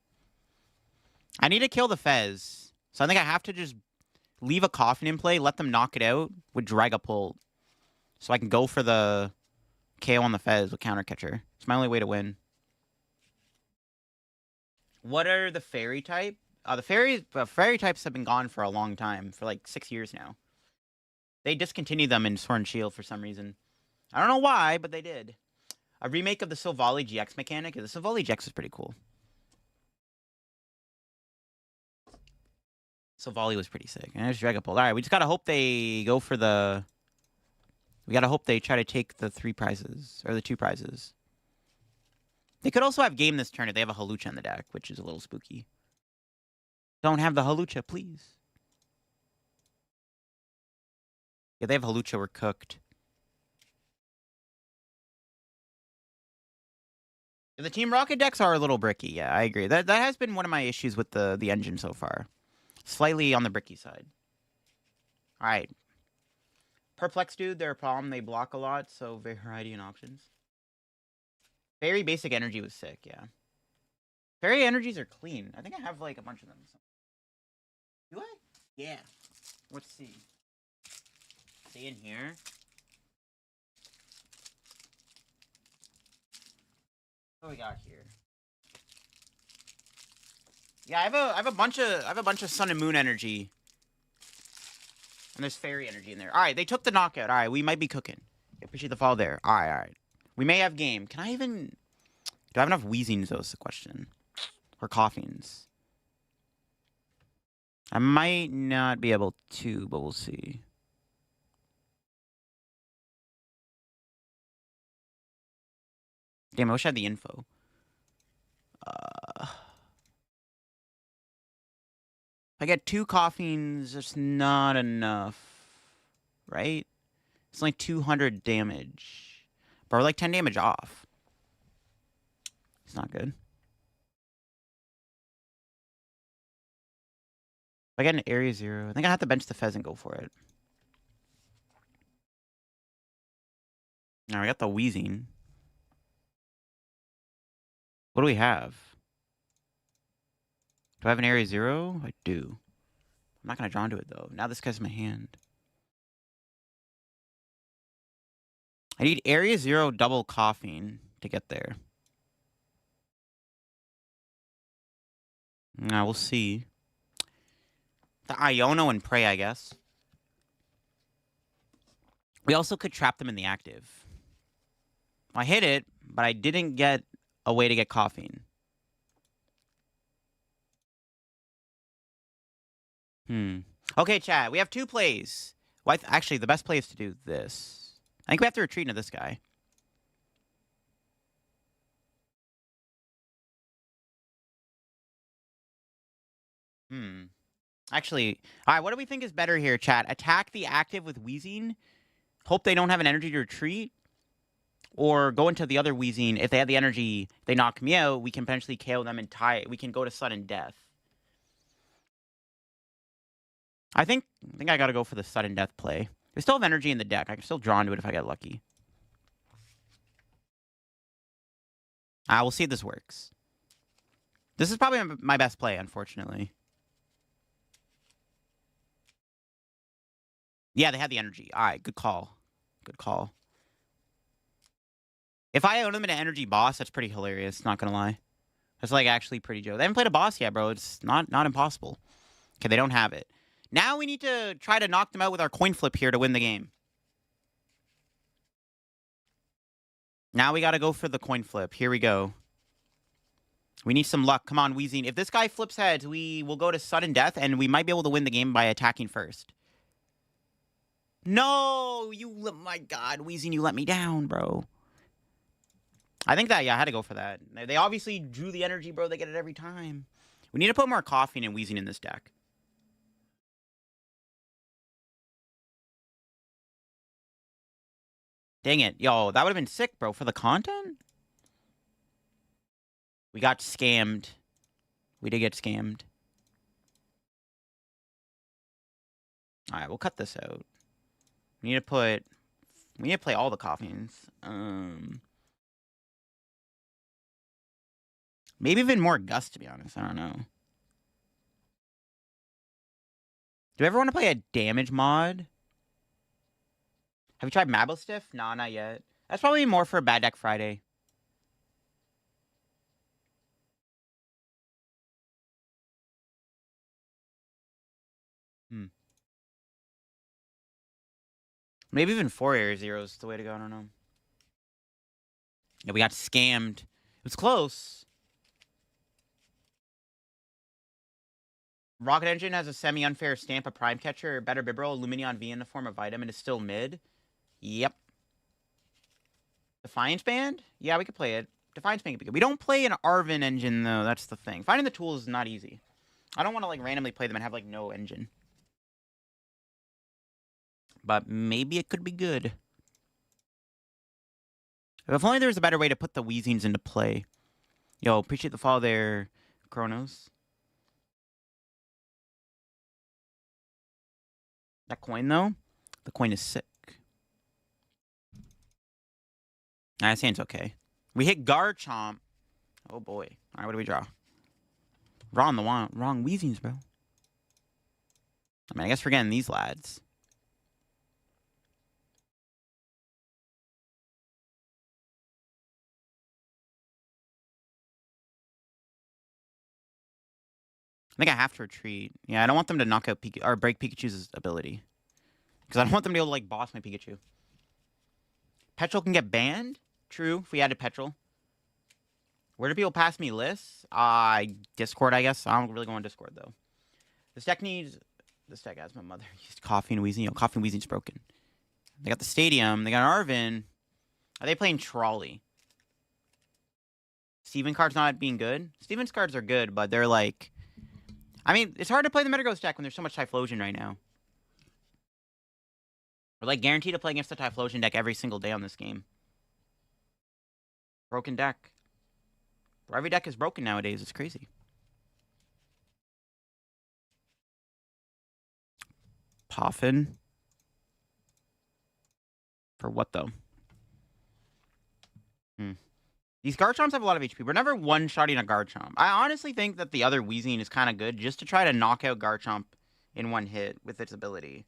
I need to kill the Fez. So I think I have to just leave a Coughing in play, let them knock it out with Dragapult. So I can go for the KO on the Fez with counter catcher. It's my only way to win. What are the fairy type? The fairy types have been gone for a long time, for like 6 years now. They discontinued them in Sword and Shield for some reason. I don't know why, but they did. A remake of the Silvally GX mechanic. The Silvally GX is pretty cool. Silvally was pretty sick. And there's Dragapult. All right, we just gotta hope they go for the... We gotta hope they try to take the 3 prizes, or the 2 prizes. They could also have game this turn if they have a Halucha in the deck, which is a little spooky. Don't have the Halucha, please. If they have Halucha, we're cooked. The Team Rocket decks are a little bricky. Yeah, I agree. That has been one of my issues with the engine so far. Slightly on the bricky side. All right. Perplex Dude, they're a problem. They block a lot, so variety in options. Fairy Basic Energy was sick, yeah. Fairy Energies are clean. I think I have, like, a bunch of them. Do I? Yeah. Let's see. Stay in here. What do we got here? Yeah, I have a bunch of Sun and Moon energy. And there's Fairy energy in there. Alright, they took the knockout. Alright, we might be cooking. Appreciate the follow there. Alright. We may have game. Can I even... Do I have enough Weezings, though, is the question. Or Coughings. I might not be able to, but we'll see. Damn, I wish I had the info. If I get 2 Coughings, it's not enough. Right? It's only 200 damage. But we're like 10 damage off. It's not good. If I get an Area 0, I think I have to bench the Fez and go for it. Now we got the Weezing. What do we have? Do I have an Area 0? I do. I'm not going to draw into it, though. Now this guy's in my hand. I need Area 0 double Coughing to get there. We'll see. The Iono and Prey, I guess. We also could trap them in the active. I hit it, but I didn't get a way to get Coughing. Okay, chat. We have 2 plays. Well, actually, the best play is to do this. I think we have to retreat into this guy. Actually, all right, what do we think is better here, chat? Attack the active with Weezing, hope they don't have an energy to retreat, or go into the other Weezing. If they have the energy, they knock me out, we can potentially KO them and tie it. We can go to sudden death. I think I gotta go for the sudden death play. We still have energy in the deck. I can still draw into it if I get lucky. We'll see if this works. This is probably my best play, unfortunately. Yeah, they had the energy. All right, good call. Good call. If I own them in an energy boss, that's pretty hilarious. Not gonna lie. That's like actually pretty Joe. They haven't played a boss yet, bro. It's not impossible. Okay, they don't have it. Now we need to try to knock them out with our coin flip here to win the game. Now we gotta go for the coin flip. Here we go. We need some luck. Come on, Weezing. If this guy flips heads, we will go to sudden death, and we might be able to win the game by attacking first. No! My God, Weezing, you let me down, bro. I think that, yeah, I had to go for that. They obviously drew the energy, bro. They get it every time. We need to put more Coughing and Weezing in this deck. Dang it. Yo, that would have been sick, bro. For the content? We got scammed. We did get scammed. All right, we'll cut this out. We need to play all the Coughings. Maybe even more Gust, to be honest. I don't know. Do you ever want to play a damage mod? Have you tried Mablestiff? Nah, not yet. That's probably more for a Bad Deck Friday. Maybe even 4 Air Zeros is the way to go. I don't know. Yeah, we got scammed. It was close. Rocket Engine has a semi-unfair stamp, a Prime Catcher, better Bibarel, Lumineon V in the form of Vitamin is still mid. Yep. Defiance Band? Yeah, we could play it. Defiance Band could be good. We don't play an Arven engine, though. That's the thing. Finding the tools is not easy. I don't want to, like, randomly play them and have, like, no engine. But maybe it could be good. If only there was a better way to put the Weezings into play. Yo, appreciate the follow there, Kronos. That coin, though, the coin is sick. That seems okay. We hit Garchomp. Oh, boy. All right, what do we draw? Wrong Weezings, bro. I mean, I guess we're getting these lads. I think I have to retreat. Yeah, I don't want them to knock out or break Pikachu's ability. Because I don't want them to be able to, like, boss my Pikachu. Petrol can get banned? True, if we added Petrol. Where do people pass me lists? Discord, I guess. I don't really go on Discord, though. This deck has my mother used Coughing and Weezing. Yo, Coughing and Weezing's broken. They got the Stadium. They got Arven. Are they playing Trolley? Steven card's not being good? Steven's cards are good, but they're like... I mean, it's hard to play the Metagross deck when there's so much Typhlosion right now. We're, like, guaranteed to play against the Typhlosion deck every single day on this game. Broken deck. Every deck is broken nowadays. It's crazy. Poffin. For what, though? These Garchomps have a lot of HP. We're never one-shotting a Garchomp. I honestly think that the other Weezing is kind of good just to try to knock out Garchomp in one hit with its ability.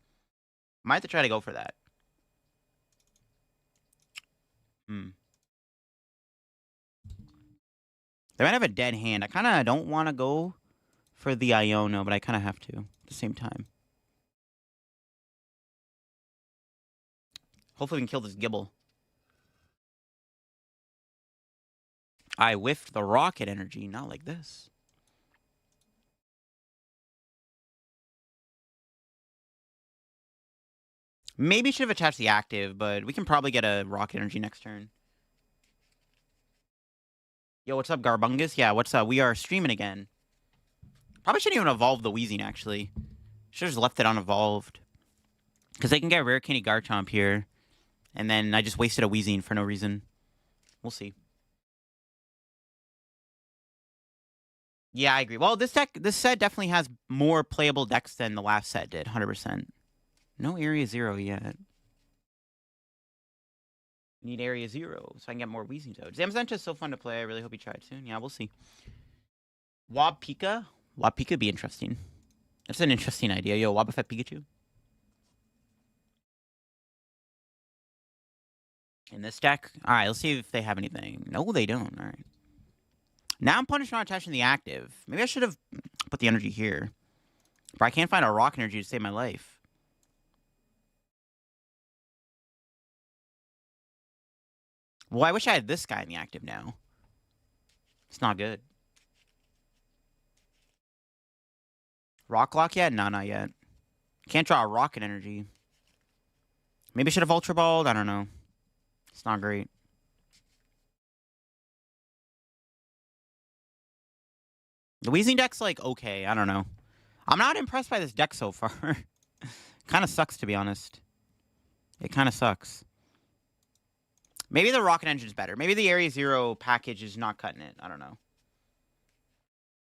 Might have to try to go for that. They might have a dead hand. I kind of don't want to go for the Iono, but I kind of have to at the same time. Hopefully we can kill this Gibble. I whiffed the rocket energy, not like this. Maybe should have attached the active, but we can probably get a rocket energy next turn. Yo, what's up, Garbungus? Yeah, what's up? We are streaming again. Probably shouldn't even evolve the Weezing, actually. Should have just left it unevolved. Because they can get Rare Candy Garchomp here. And then I just wasted a Weezing for no reason. We'll see. Yeah, I agree. Well, this set definitely has more playable decks than the last set did, 100%. No Area 0 yet. Need Area 0 so I can get more Weezing Toads. Zamazenta is so fun to play. I really hope you try it soon. Yeah, we'll see. Wabpika? Wabpika would be interesting. That's an interesting idea. Yo, Wobbuffet Pikachu. In this deck? Alright, let's see if they have anything. No, they don't. Alright. Now I'm punished on attaching the active. Maybe I should have put the energy here. But I can't find a rock energy to save my life. Well, I wish I had this guy in the active now. It's not good. Rock Lock yet? No, not yet. Can't draw a rocket energy. Maybe I should have Ultra Balled? I don't know. It's not great. The Weezing deck's like, okay, I don't know. I'm not impressed by this deck so far. Kind of sucks, to be honest. It kind of sucks. Maybe the Rocket Engine's better. Maybe the Area 0 package is not cutting it. I don't know.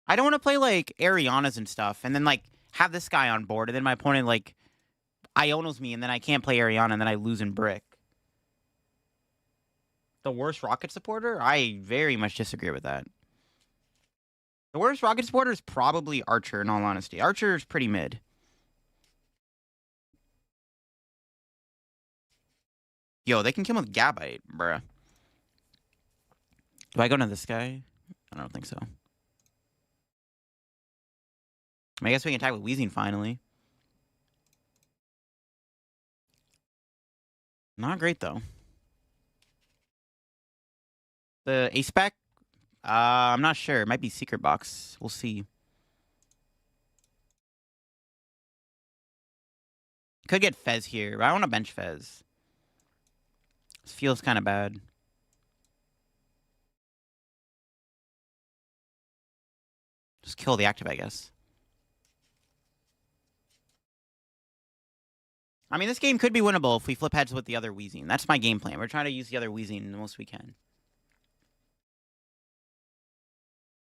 I don't want to play, like, Arianas and stuff, and then, like, have this guy on board, and then my opponent, like, Ionos me, and then I can't play Ariana, and then I lose in Brick. The worst Rocket supporter? I very much disagree with that. The worst Rocket supporter is probably Archer, in all honesty. Archer is pretty mid. Yo, they can kill him with Gabite, bruh. Do I go into this guy? I don't think so. I guess we can attack with Weezing finally. Not great, though. The A-Spec? I'm not sure. It might be Secret Box. We'll see. Could get Fez here, but I want to bench Fez. This feels kind of bad. Just kill the active, I guess. I mean, this game could be winnable if we flip heads with the other Weezing. That's my game plan. We're trying to use the other Weezing the most we can.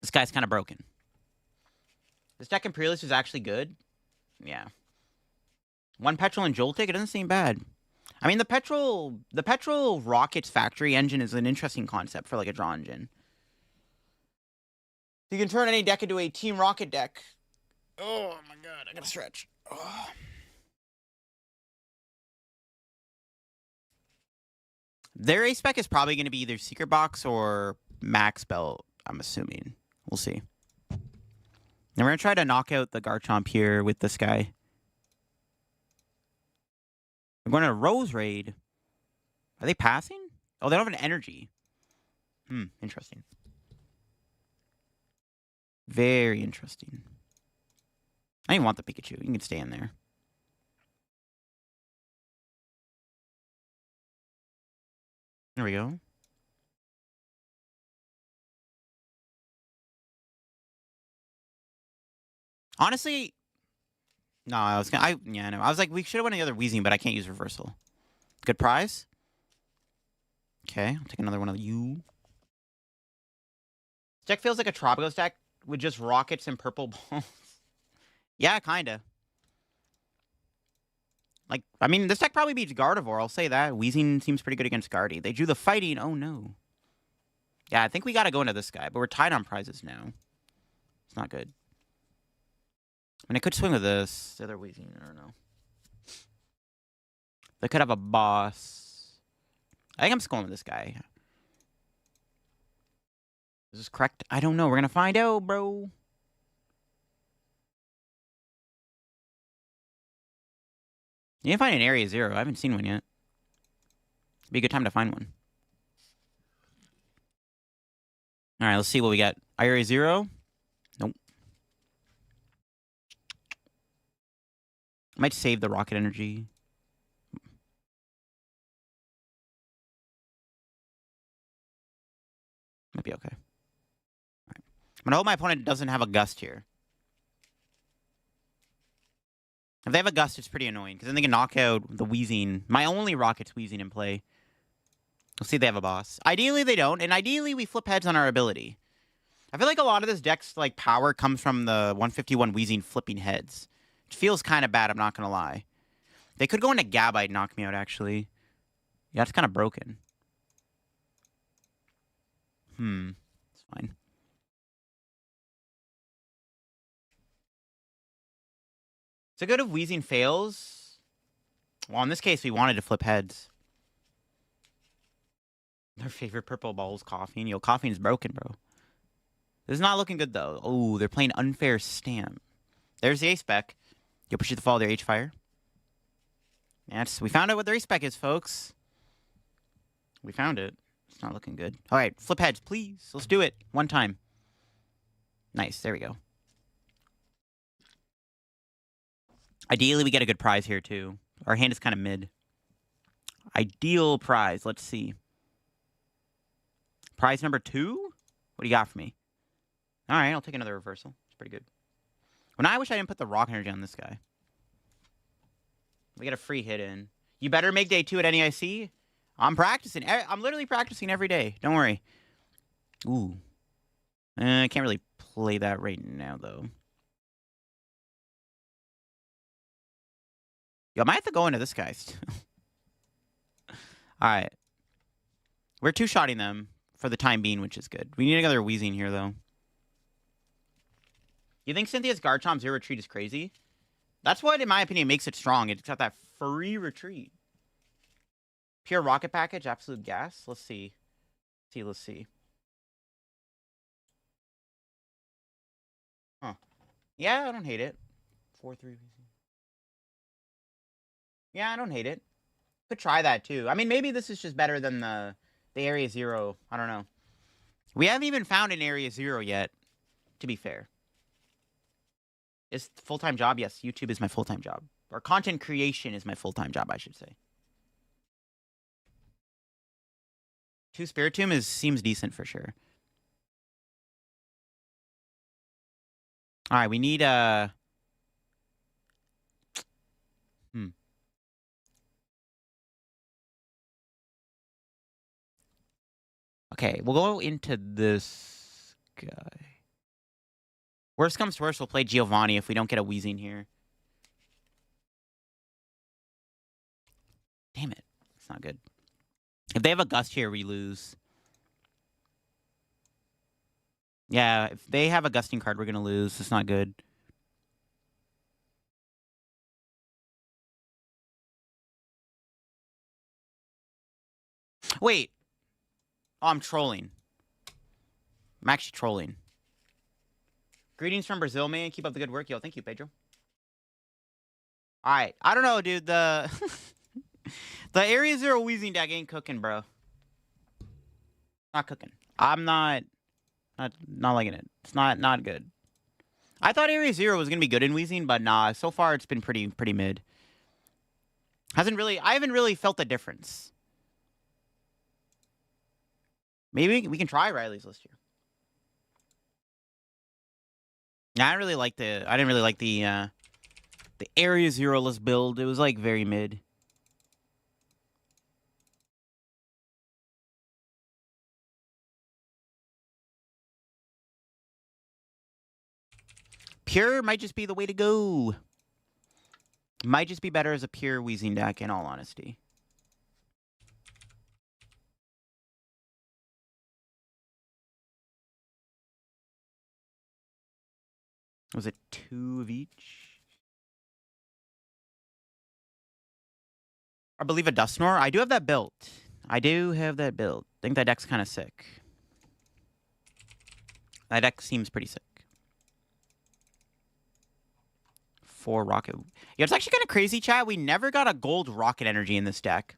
This guy's kind of broken. This deck Imperialist is actually good. Yeah. One Petrol and Joltik, it doesn't seem bad. I mean, the Petrol Rockets factory engine is an interesting concept for, like, a draw engine. You can turn any deck into a Team Rocket deck. Oh, my God. I gotta stretch. Oh. Their A-Spec is probably going to be either Secret Box or Max Belt, I'm assuming. We'll see. And we're going to try to knock out the Garchomp here with this guy. We're going to Rose Raid. Are they passing? Oh, they don't have an energy. Interesting. Very interesting. I don't even want the Pikachu. You can stay in there. There we go. Honestly, no, I was like, we should have won the other Weezing, but I can't use reversal. Good prize. Okay, I'll take another one of you. This deck feels like a Tropicals deck with just rockets and purple balls. Yeah, kinda. Like, I mean, this deck probably beats Gardevoir, I'll say that. Weezing seems pretty good against Guardy. They drew the fighting. Oh, no. Yeah, I think we gotta go into this guy, but we're tied on prizes now. It's not good. I mean, I could swing with this. The other Weezing, I don't know. They could have a boss. I think I'm just going with this guy. Is this correct? I don't know. We're gonna find out, bro. You didn't find an Area Zero. I haven't seen one yet. It'd be a good time to find one. All right, let's see what we got. Area Zero. Nope. I might save the rocket energy. Might be okay. All right. I'm gonna hope my opponent doesn't have a Gust here. If they have a Gust, it's pretty annoying, because then they can knock out the Weezing. My only Rocket's Weezing in play. We'll see if they have a boss. Ideally, they don't, and ideally, we flip heads on our ability. I feel like a lot of this deck's like power comes from the 151 Weezing flipping heads. It feels kind of bad, I'm not going to lie. They could go into Gabite and knock me out, actually. Yeah, it's kind of broken. It's fine. So good if Weezing fails. Well, in this case, we wanted to flip heads. Their favorite purple ball is Coughing. Yo, Coughing is broken, bro. This is not looking good, though. Oh, they're playing Unfair Stamp. There's the A-Spec. You'll push it to follow their H-Fire. Yes, we found out what their A-Spec is, folks. We found it. It's not looking good. All right, flip heads, please. Let's do it. One time. Nice, there we go. Ideally, we get a good prize here, too. Our hand is kind of mid. Ideal prize. Let's see. Prize number 2? What do you got for me? All right, I'll take another reversal. It's pretty good. Well, now I wish I didn't put the rock energy on this guy. We get a free hit in. You better make day 2 at NEIC. I'm practicing. I'm literally practicing every day. Don't worry. Ooh. I can't really play that right now, though. Yo, I might have to go into this guy still. All right. We're two-shotting them for the time being, which is good. We need another Weezing here, though. You think Cynthia's Garchomp Zero Retreat is crazy? That's what, in my opinion, makes it strong. It's got that free retreat. Pure Rocket Package, absolute gas. Let's see. Let's see. Huh. Yeah, I don't hate it. 4-3. Yeah, I don't hate it. Could try that, too. I mean, maybe this is just better than the Area Zero. I don't know. We haven't even found an Area Zero yet, to be fair. Is full-time job? Yes, YouTube is my full-time job. Or content creation is my full-time job, I should say. 2 Spiritomb seems decent for sure. All right, we need Okay, we'll go into this guy. Worst comes to worst, we'll play Giovanni if we don't get a Weezing here. Damn it. It's not good. If they have a Gust here, we lose. Yeah, if they have a Gusting card, we're going to lose. It's not good. Wait. Oh, I'm trolling. I'm actually trolling. Greetings from Brazil, man. Keep up the good work. Yo, thank you, Pedro. All right. I don't know, dude. The Area Zero Weezing deck ain't cooking, bro. Not cooking. I'm not liking it. It's not good. I thought Area Zero was gonna be good in Weezing, but nah. So far, it's been pretty mid. I haven't really felt the difference. Maybe we can try Riley's list here. Yeah, I didn't really like the Area Zero list build. It was like very mid. Pure might just be the way to go. Might just be better as a pure Weezing deck, in all honesty. Was it 2 of each? I believe a Dusknoir. I do have that built. I think that deck's kind of sick. That deck seems pretty sick. 4 Rocket. Yeah, it's actually kind of crazy, chat. We never got a gold Rocket Energy in this deck.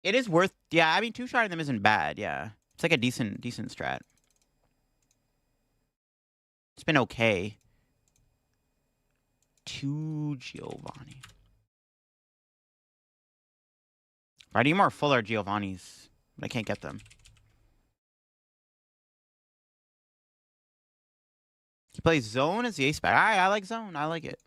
It is worth... Yeah, I mean, 2-shotting them isn't bad, yeah. It's like a decent strat. It's been okay. 2 Giovanni. I need more full art Giovannis, but I can't get them. He plays Zone as the ace back. I like Zone. I like it.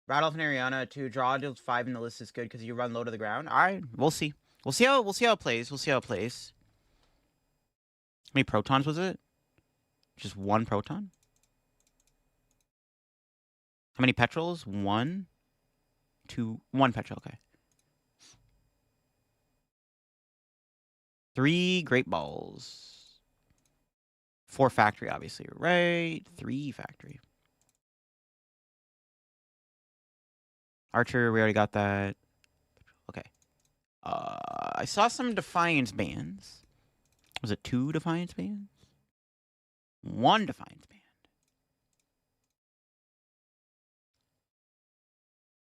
Rattle and Ariana to draw deals 5 in the list is good because you run low to the ground. All right, we'll see. We'll see how it plays. We'll see how it plays. How many protons was it? Just 1 proton. How many petrels? 1, 2, 1 petrol. Okay. 3 great balls. 4 factory, obviously. Right. 3 factory. Archer, we already got that. Okay. I saw some Defiance bands. Was it 2 Defiance bands? 1 Defiance band.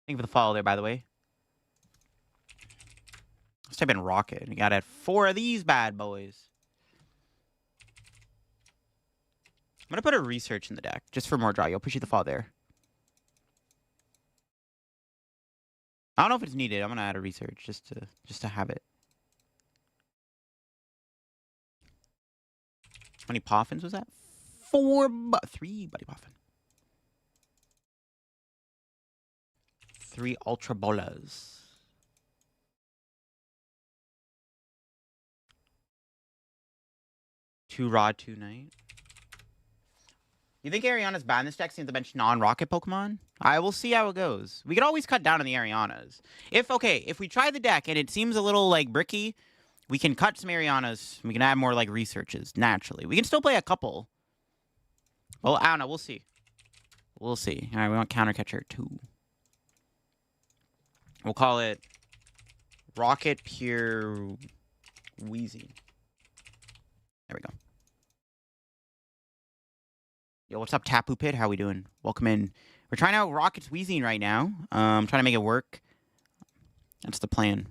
Thank you for the follow there, by the way. Let's type in Rocket. We gotta add 4 of these bad boys. I'm gonna put a research in the deck just for more draw. You'll appreciate the follow there. I don't know if it's needed. I'm gonna add a research just to have it. How many Poffins was that? 3 Buddy Poffin. 3 Ultra Bolas. Two Rod, 2 Knight. You think Ariana's bad in this deck since the bench non-Rocket Pokemon? I will see how it goes. We could always cut down on the Arianas. If we try the deck and it seems a little like bricky, we can cut some Arianas. We can add more like researches naturally. We can still play a couple. Well, I don't know. We'll see. We'll see. All right, we want Counter Catcher 2. We'll call it Rocket Pure Weezing. There we go. Yo, what's up, Tapu Pit? How we doing? Welcome in. We're trying out Rocket's Weezing right now. Trying to make it work. That's the plan.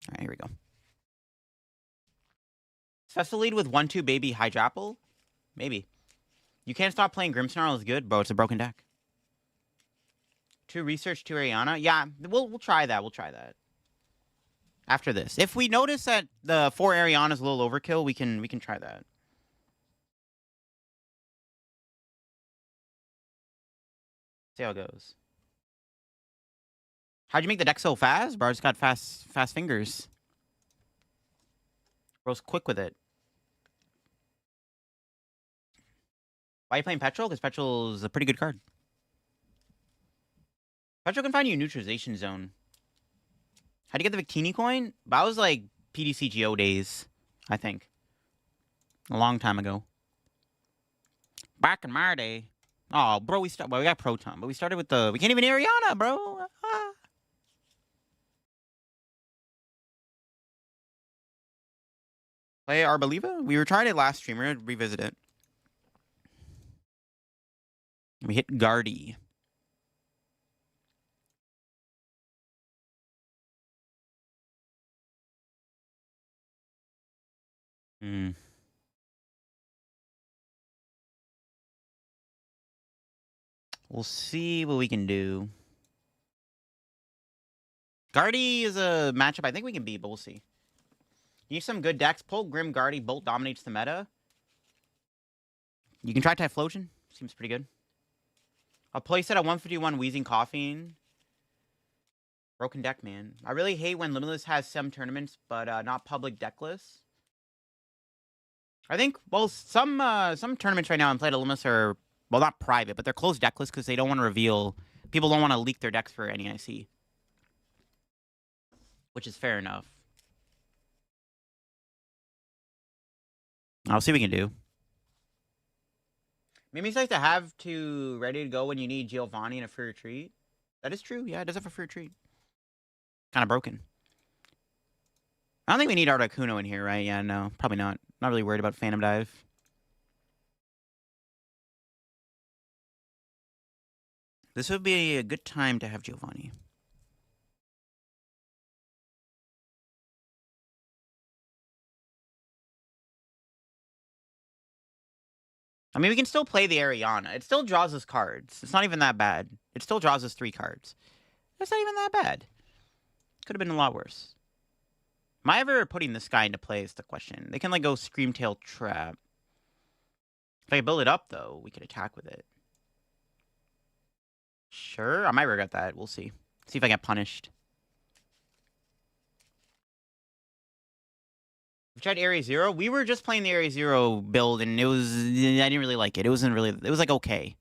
All right, here we go. Successful lead with 1-2 baby Hydrapple? Maybe. You can't stop playing Grimmsnarl is good, bro. It's a broken deck. 2 research, 2 Ariana. Yeah, we'll try that. We'll try that. After this. If we notice that the 4 Ariana is a little overkill, we can try that. See how it goes. How'd you make the deck so fast? Bro, just got fast fingers. Bro's quick with it. Why are you playing Petrol? Because Petrol is a pretty good card. Petrol can find you a neutralization zone. How'd you get the Victini coin? That was like PDCGO days, I think. A long time ago. Back in my day. Oh, bro, we got Proton, but we started with the... We can't even Ariana, bro. Ah. Play Arboliva? We were trying it last stream. We're going to revisit it. We hit Guardy. We'll see what we can do. Guardy is a matchup I think we can beat, but we'll see. You need some good decks. Pult, Grim, Guardy, Bolt dominates the meta. You can try Typhlosion. Seems pretty good. I'll play set at 151 Wheezing Coughing. Broken deck, man. I really hate when Limitless has some tournaments, but not public deck lists. I think, well, some tournaments right now in Play to Limitless are, well, not private, but they're closed deck lists because they don't want to reveal... People don't want to leak their decks for NEIC. Which is fair enough. I'll see what we can do. Mimi's like to have to ready to go when you need Giovanni and a free retreat. That is true. Yeah, it does have a free retreat. Kind of broken. I don't think we need Articuno in here, right? Yeah, no, probably not. Not really worried about Phantom Dive. This would be a good time to have Giovanni. I mean, we can still play the Ariana. It still draws us cards. It's not even that bad. It still draws us 3 cards. That's not even that bad. Could have been a lot worse. Am I ever putting this guy into play is the question. They can, like, go Screamtail Trap. If I build it up, though, we could attack with it. Sure, I might regret that. We'll see. See if I get punished. We tried Area Zero. We were just playing the Area Zero build, and it was... I didn't really like it. It wasn't really... It was, like, okay.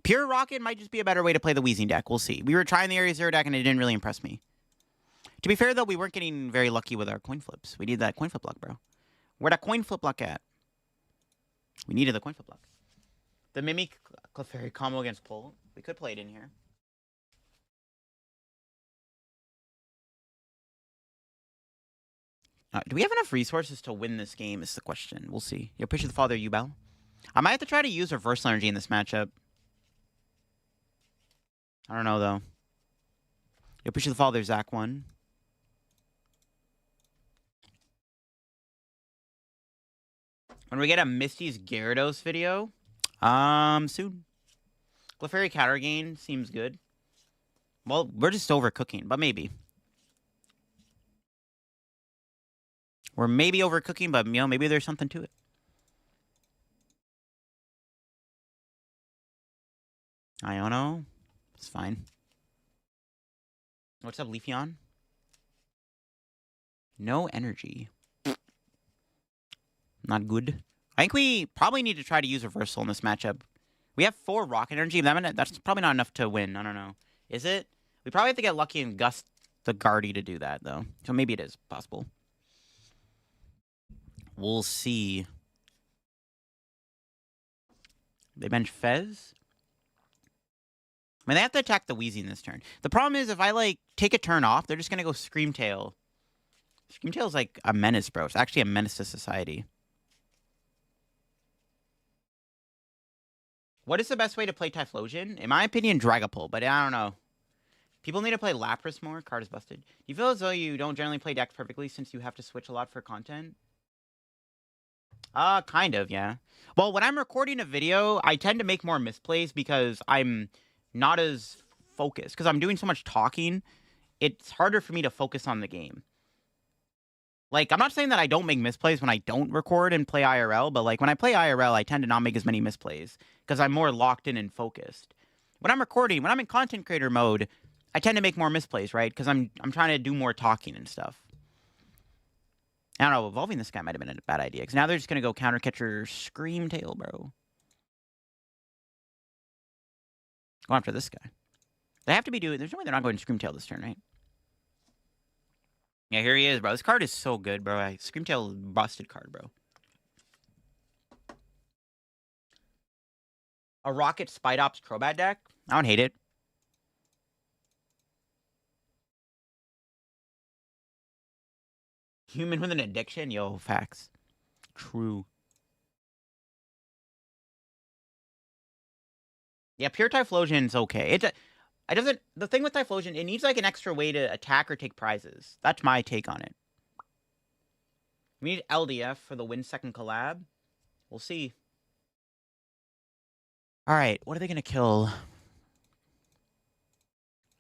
Pure Rocket might just be a better way to play the Weezing deck. We'll see. We were trying the Area Zero deck, and it didn't really impress me. To be fair, though, we weren't getting very lucky with our coin flips. We need that coin flip luck, bro. Where'd that coin flip luck at? We needed the coin flip luck. The Mimic Clefairy combo against Pult. We could play it in here. Do we have enough resources to win this game is the question. We'll see. You appreciate the father, Ubel. I might have to try to use Reversal Energy in this matchup. I don't know, though. You appreciate the father, Zach 1. When we get a Misty's Gyarados video? Soon. Clefairy counter gain seems good. Well, we're just overcooking, but maybe. We're maybe overcooking, but, you know, maybe there's something to it. I don't know. It's fine. What's up, Leafeon? No energy. Not good. I think we probably need to try to use Reversal in this matchup. We have 4 Rocket Energy. That's probably not enough to win. I don't know. Is it? We probably have to get lucky and gust the Guardy to do that, though. So maybe it is possible. We'll see. They bench Fez. I mean, they have to attack the Weezing this turn. The problem is, if I, like, take a turn off, they're just going to go Screamtail. Screamtail's like a menace, bro. It's actually a menace to society. What is the best way to play Typhlosion? In my opinion, Dragapult, but I don't know. People need to play Lapras more. Card is busted. Do you feel as though you don't generally play decks perfectly since you have to switch a lot for content? Kind of, yeah. Well, when I'm recording a video, I tend to make more misplays because I'm not as focused. Because I'm doing so much talking, it's harder for me to focus on the game. Like, I'm not saying that I don't make misplays when I don't record and play IRL, but, like, when I play IRL, I tend to not make as many misplays because I'm more locked in and focused. When I'm recording, when I'm in content creator mode, I tend to make more misplays, right? Because I'm trying to do more talking and stuff. I don't know, evolving this guy might have been a bad idea, because now they're just going to go counter catcher Screamtail, bro. Go after this guy. They have to be doing... There's no way they're not going Screamtail this turn, right? Yeah, here he is, bro. This card is so good, bro. Screamtail busted card, bro. A Rocket Spidops Crobat deck? I don't hate it. Human with an addiction? Yo, facts. True. Yeah, pure Typhlosion's okay. It doesn't... The thing with Typhlosion, it needs, like, an extra way to attack or take prizes. That's my take on it. We need LDF for the win second collab. We'll see. Alright, what are they going to kill?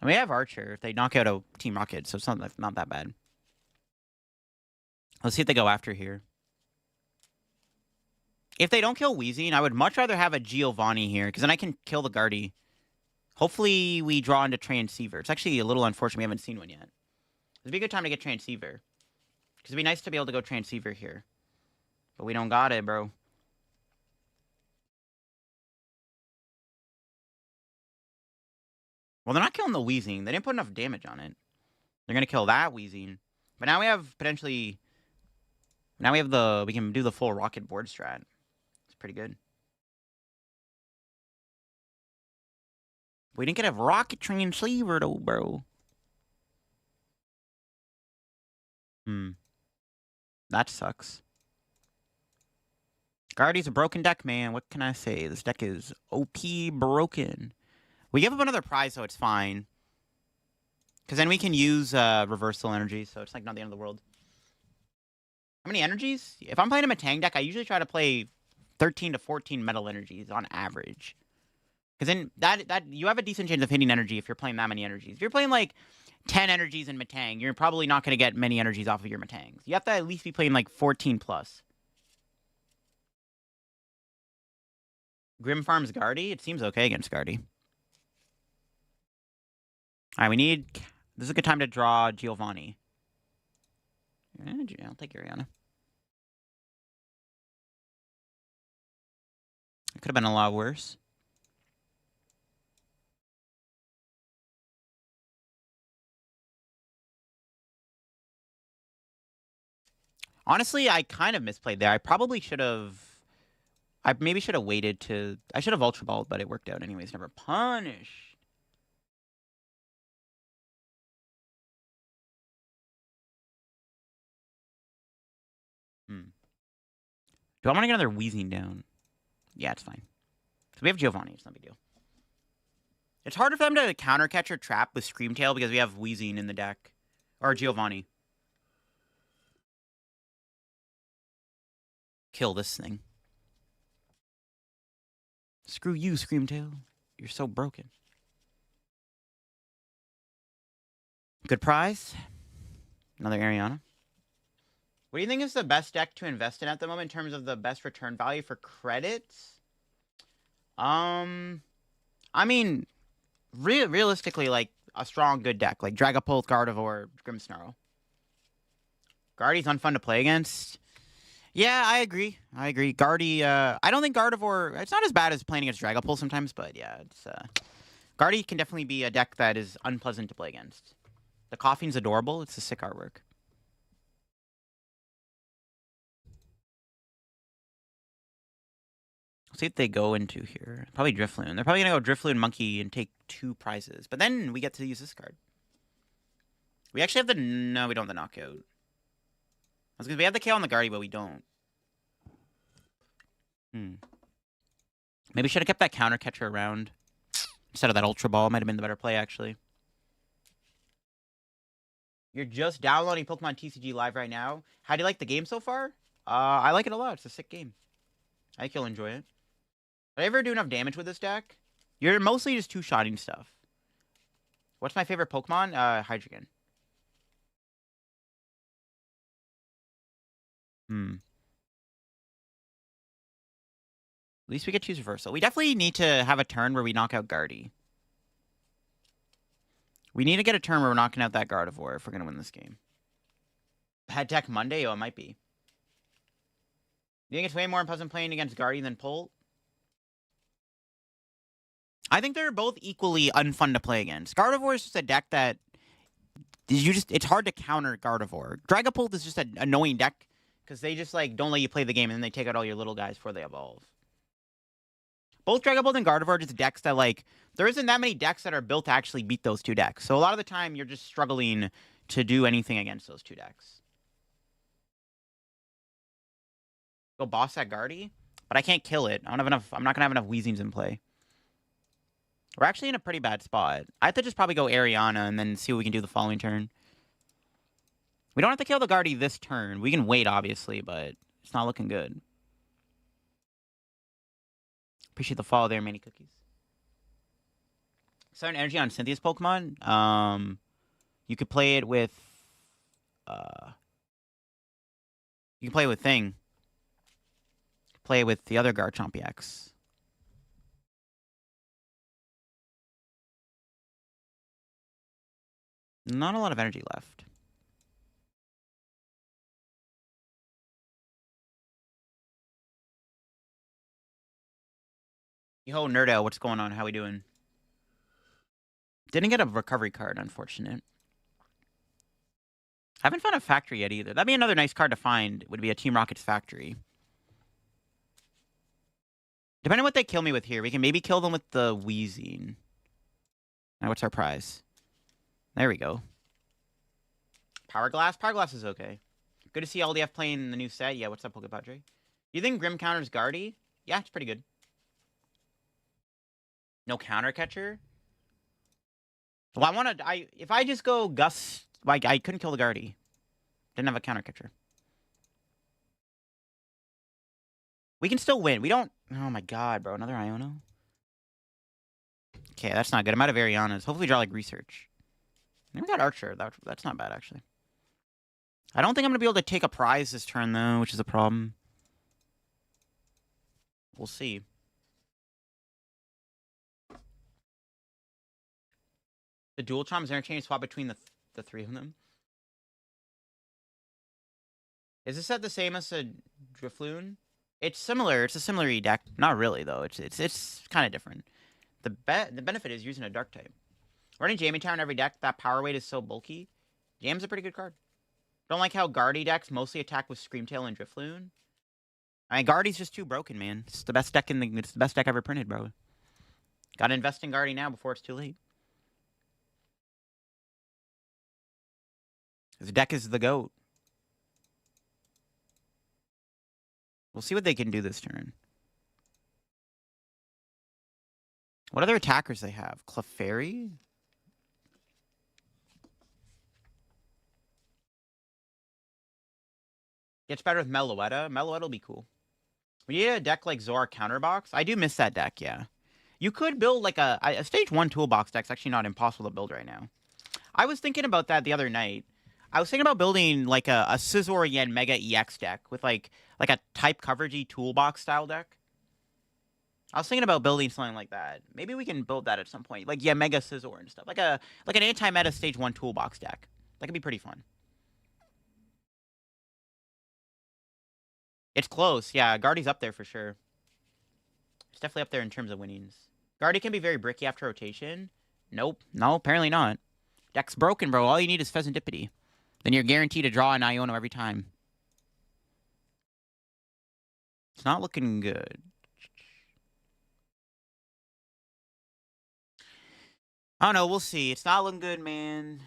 I mean, I have Archer if they knock out a Team Rocket, so it's not that bad. Let's see if they go after here. If they don't kill Weezing, I would much rather have a Giovanni here, because then I can kill the Guardy. Hopefully we draw into Transceiver. It's actually a little unfortunate we haven't seen one yet. It'd be a good time to get Transceiver. Because it'd be nice to be able to go Transceiver here. But we don't got it, bro. Well, they're not killing the Weezing. They didn't put enough damage on it. They're going to kill that Weezing. But now we have potentially... Now we have the... We can do the full Rocket board strat. It's pretty good. We didn't get a Rocket Train Sleever, though, bro. That sucks. Guardy's a broken deck, man. What can I say? This deck is OP broken. We give up another prize, so it's fine. Because then we can use reversal energy, so it's like not the end of the world. How many energies? If I'm playing a Matang deck, I usually try to play 13 to 14 metal energies on average. Because then that you have a decent chance of hitting energy if you're playing that many energies. If you're playing like 10 energies in Matang, you're probably not going to get many energies off of your Matangs. You have to at least be playing like 14 plus. Grim Farm's Guardy? It seems okay against Guardy. Alright, we need... This is a good time to draw Giovanni. I'll take Ariana. It could have been a lot worse. Honestly, I kind of misplayed there. I probably should have... I maybe should have waited to... I should have Ultra Balled, but it worked out anyways. Never punish. Do I want to get another Weezing down? Yeah, it's fine. So we have Giovanni. It's not a big deal. It's harder for them to counter catch or trap with Screamtail because we have Weezing in the deck. Or Giovanni. Kill this thing. Screw you, Screamtail. You're so broken. Good prize. Another Ariana. What do you think is the best deck to invest in at the moment in terms of the best return value for credits? I mean, realistically, like, a strong, good deck. Like Dragapult, Gardevoir, Grimmsnarl. Guardy's unfun to play against. Yeah, I agree. Guardy, I don't think Gardevoir... It's not as bad as playing against Dragapult sometimes, but yeah, it's... Guardy can definitely be a deck that is unpleasant to play against. The Coughing's adorable. It's a sick artwork. Let's see what they go into here. Probably Drifloon. They're probably going to go Drifloon, Monkey, and take 2 prizes. But then we get to use this card. We actually have the... No, we don't have the knockout. Because we have the KO on the Guardy, but we don't. Maybe should have kept that counter catcher around. Instead of that Ultra Ball. Might have been the better play, actually. You're just downloading Pokemon TCG Live right now. How do you like the game so far? I like it a lot. It's a sick game. I think you'll enjoy it. Did I ever do enough damage with this deck? You're mostly just two-shotting stuff. What's my favorite Pokemon? Hydreigon. At least we get to choose reversal. We definitely need to have a turn where we knock out Guardy. We need to get a turn where we're knocking out that Gardevoir if we're going to win this game. Bad deck Monday? Oh, it might be. You think it's way more unpleasant playing against Guardy than Pult? I think they're both equally unfun to play against. Gardevoir is just a deck that... It's hard to counter Gardevoir. Dragapult is just an annoying deck because they just like don't let you play the game and then they take out all your little guys before they evolve. Both Dragapult and Gardevoir are just decks that, like, there isn't that many decks that are built to actually beat those two decks. So a lot of the time, you're just struggling to do anything against those two decks. Go boss that Guardy, but I can't kill it. I don't have enough. I'm not gonna have enough Weezings in play. We're actually in a pretty bad spot. I have to just probably go Ariana and then see what we can do the following turn. We don't have to kill the Guardy this turn. We can wait, obviously, but it's not looking good. Appreciate the follow there, Manny Cookies. Certain energy on Cynthia's Pokemon. You could play it with... you can play it with Thing. Play it with the other Garchomp EX. Not a lot of energy left. Yo, Nerdo, what's going on? How we doing? Didn't get a recovery card, unfortunate. Haven't found a factory yet either. That'd be another nice card to find. Would be a Team Rocket's factory. Depending on what they kill me with here, we can maybe kill them with the Weezing. Now, what's our prize? There we go. Power Glass? Power Glass is okay. Good to see LDF playing the new set. Yeah, what's up, Pokepadre? You think Grim counters Guardy? Yeah, it's pretty good. No counter catcher? Well, if I just go Gus, like, I couldn't kill the Guardy. Didn't have a counter catcher. We can still win. We don't... Oh my god, bro. Another Iono? Okay, that's not good. I'm out of Arianas. Hopefully we draw, like, Research. And we got Archer. That's not bad, actually. I don't think I'm going to be able to take a prize this turn, though, which is a problem. We'll see. The dual charms interchange swap between the three of them. Is this set the same as a Drifloon? It's similar. It's a similar E deck. Not really, though. It's kind of different. The benefit is using a Dark type. Running Jamie Tower in every deck, that power weight is so bulky. Jam's a pretty good card. Don't like how Guardy decks mostly attack with Screamtail and Drifloon. I mean, Guardy's just too broken, man. It's the best deck it's the best deck ever printed, bro. Gotta invest in Guardy now before it's too late. This deck is the GOAT. We'll see what they can do this turn. What other attackers they have? Clefairy? Gets better with Meloetta. Meloetta will be cool. We need a deck like Zora Counterbox. I do miss that deck, yeah. You could build like a stage 1 toolbox deck's actually not impossible to build right now. I was thinking about that the other night. I was thinking about building like a Scizor Yen Mega EX deck with like a type coveragey toolbox style deck. I was thinking about building something like that. Maybe we can build that at some point. Like, yeah, Mega Scizor and stuff. Like an anti-meta stage 1 toolbox deck. That could be pretty fun. It's close. Yeah, Guardy's up there for sure. It's definitely up there in terms of winnings. Guardy can be very bricky after rotation. Nope. No, apparently not. Deck's broken, bro. All you need is Pheasantipity. Then you're guaranteed to draw an Iono every time. It's not looking good. I don't know. We'll see. It's not looking good, man.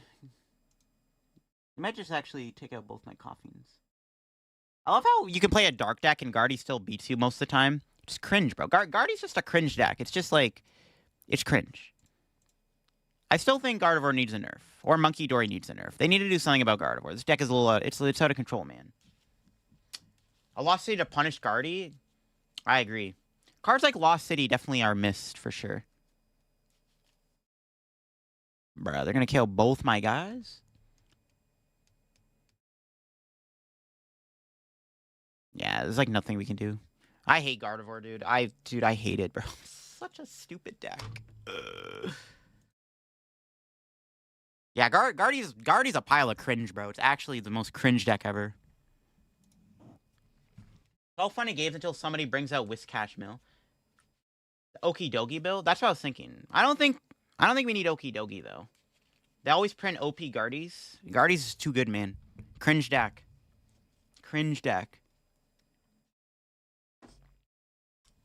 I might just actually take out both my coffees. I love how you can play a dark deck and Guardy still beats you most of the time. It's cringe, bro. Guardy's just a cringe deck. It's just like... It's cringe. I still think Gardevoir needs a nerf. Or Monkey Dory needs a nerf. They need to do something about Gardevoir. This deck is a little... It's out of control, man. A Lost City to punish Guardy? I agree. Cards like Lost City definitely are missed, for sure. Bruh, they're gonna kill both my guys? Yeah, there's like nothing we can do. I hate Gardevoir, dude. I hate it, bro. Such a stupid deck. Yeah, Guardy's a pile of cringe, bro. It's actually the most cringe deck ever. It's all fun and games until somebody brings out Whiscash Mill. The Okie Dokie build? That's what I was thinking. I don't think we need Okie Dokie, though. They always print OP Guardies. Guardies is too good, man. Cringe deck. Cringe deck.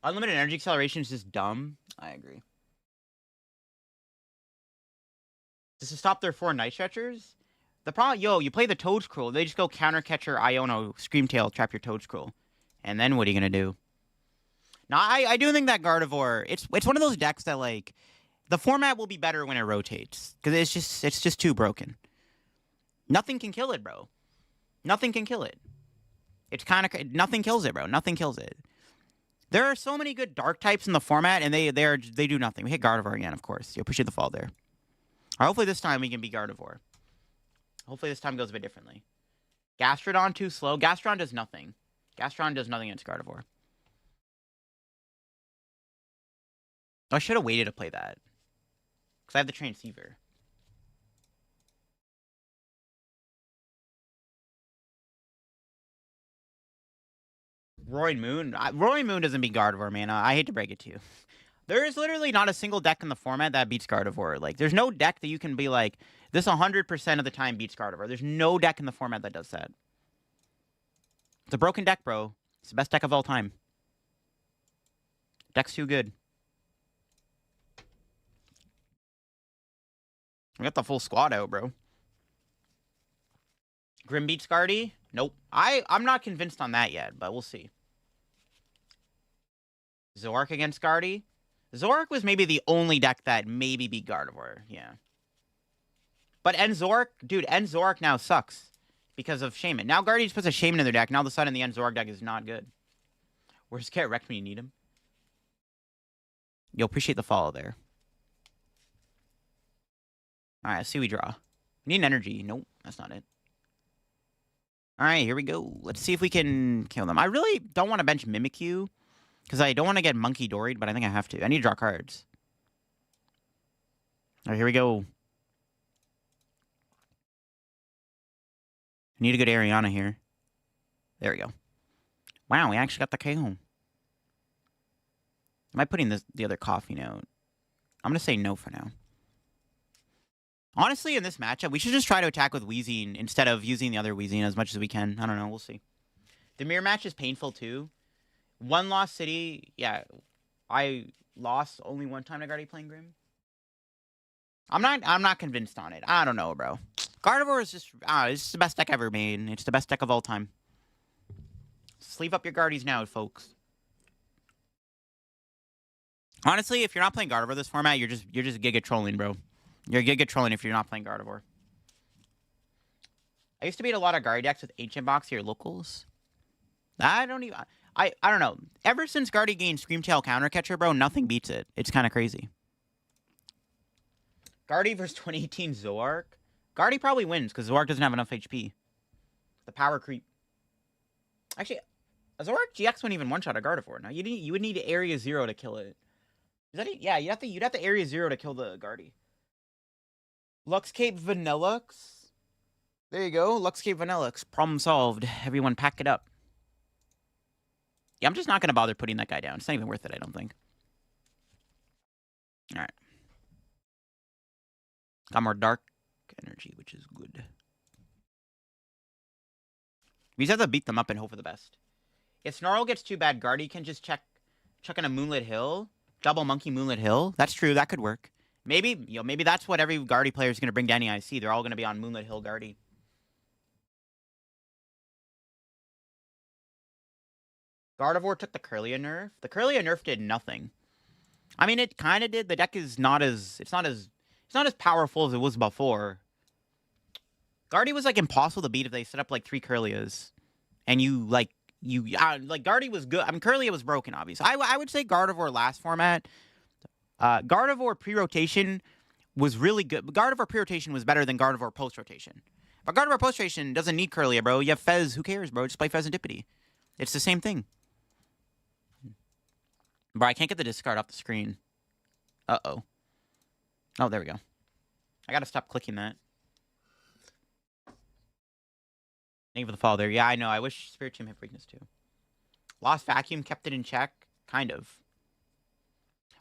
Unlimited energy acceleration is just dumb. I agree. Just to stop their 4 Night Stretchers? The problem, you play the Toadscroll. They just go Counter Catcher, Iono, Screamtail, trap your Toadscroll. And then what are you going to do? Now, I do think that Gardevoir, it's one of those decks that, like, the format will be better when it rotates. Because it's just too broken. Nothing can kill it, bro. Nothing can kill it. It's kind of... Nothing kills it, bro. Nothing kills it. There are so many good dark types in the format, and they do nothing. We hit Gardevoir again, of course. You appreciate the fall there. Or hopefully this time we can beat Gardevoir. Hopefully this time goes a bit differently. Gastrodon too slow. Gastrodon does nothing. Gastrodon does nothing against Gardevoir. I should have waited to play that. Because I have the Transceiver. Roaring Moon? Roaring Moon doesn't beat Gardevoir, man. I hate to break it to you. There is literally not a single deck in the format that beats Gardevoir. Like, there's no deck that you can be like, this 100% of the time beats Gardevoir. There's no deck in the format that does that. It's a broken deck, bro. It's the best deck of all time. Deck's too good. We got the full squad out, bro. Grim beats Guardy? Nope. I'm not convinced on that yet, but we'll see. Zoroark against Guardy? Zoroark was maybe the only deck that maybe beat Gardevoir, yeah. But End Zoroark, dude, End Zoroark now sucks because of Shaman. Now Guardy just puts a Shaman in their deck. Now all of a sudden the End Zoroark deck is not good. Where's Carrot Wreck when you need him? You'll appreciate the follow there. Alright, let's see what we draw. We need an energy. Nope, that's not it. Alright, here we go. Let's see if we can kill them. I really don't want to bench Mimikyu because I don't want to get Monkey Doried, but I think I have to. I need to draw cards. Alright, here we go. I need a good Ariana here. There we go. Wow, we actually got the KO. Am I putting the other coffee note? I'm going to say no for now. Honestly, in this matchup, we should just try to attack with Weezing instead of using the other Weezing as much as we can. I don't know. We'll see. The mirror match is painful, too. One lost city. Yeah, I lost only one time to Guardy playing Grim. I'm not convinced on it. I don't know, bro. Gardevoir is just... it's the best deck ever made. It's the best deck of all time. Sleeve up your Guardies now, folks. Honestly, if you're not playing Gardevoir this format, you're just Giga trolling, bro. You're Giga trolling if you're not playing Gardevoir. I used to beat a lot of Guardy decks with Ancient Box here, locals. I don't even... I don't know. Ever since Guardy gained Screamtail Countercatcher, bro, nothing beats it. It's kind of crazy. Guardy versus 2018 Zoroark. Guardy probably wins because Zoroark doesn't have enough HP. The power creep. Actually, a Zoroark GX wouldn't even one-shot a Gardevoir. Now you would need Area 0 to kill it. Is that it? Yeah, you'd have to Area 0 to kill the Guardy. Luxcape Vanillux. There you go. Luxcape Vanillux. Problem solved. Everyone pack it up. Yeah, I'm just not going to bother putting that guy down. It's not even worth it, I don't think. Alright. Got more dark energy, which is good. We just have to beat them up and hope for the best. If Snarl gets too bad, Guardy can just chuck in a Moonlit Hill. Double Monkey Moonlit Hill. That's true. That could work. Maybe, maybe that's what every Guardy player is going to bring to any IC. They're all going to be on Moonlit Hill Guardy. Gardevoir took the Kirlia nerf. The Kirlia nerf did nothing. I mean, it kind of did. The deck is not as... It's not as powerful as it was before. Guardy was, like, impossible to beat if they set up, like, 3 Kirlias. And like, Guardy was good. I mean, Kirlia was broken, obviously. I would say Gardevoir last format... Gardevoir pre-rotation was really good. Gardevoir pre-rotation was better than Gardevoir post-rotation. But Gardevoir post-rotation doesn't need Kirlia, bro. You have Fez. Who cares, bro? Just play Fez and Dippity. It's the same thing. Bro, I can't get the discard off the screen. Uh-oh. Oh, there we go. I gotta stop clicking that. Thank you for the follow there. Yeah, I know. I wish Spirit Team had weakness too. Lost Vacuum kept it in check. Kind of.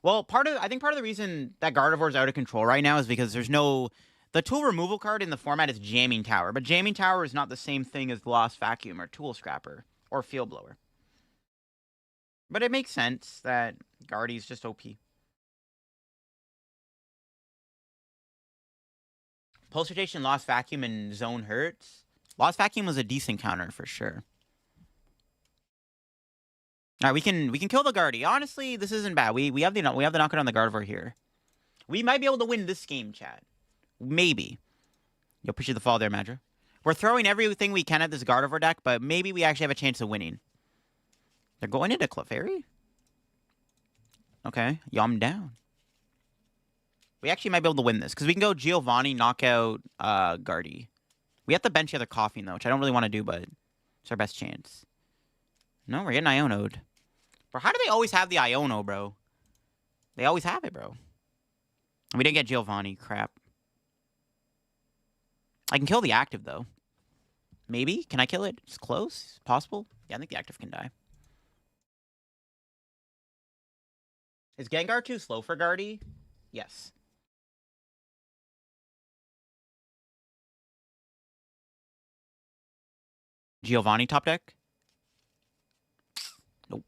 Well, I think part of the reason that Gardevoir is out of control right now is because there's no... The tool removal card in the format is Jamming Tower, but Jamming Tower is not the same thing as Lost Vacuum or Tool Scrapper or Field Blower. But it makes sense that Guardy's just OP. Pulse Rotation, Lost Vacuum, and Zone hurts. Lost Vacuum was a decent counter for sure. All right, we can kill the Guardy. Honestly, this isn't bad. We have the knockout on the Gardevoir here. We might be able to win this game, chat. Maybe. You'll appreciate the fall there, Madra. We're throwing everything we can at this Gardevoir deck, but maybe we actually have a chance of winning. They're going into Clefairy? Okay, Yum down. We actually might be able to win this, because we can go Giovanni, knock out Guardy. We have to bench the other Coughing, though, which I don't really want to do, but it's our best chance. No, we're getting Iono'd. Bro, how do they always have the Iono, bro? They always have it, bro. We didn't get Giovanni. Crap. I can kill the active, though. Maybe? Can I kill it? It's close. Possible? Yeah, I think the active can die. Is Gengar too slow for Guardy? Yes. Giovanni top deck? Nope.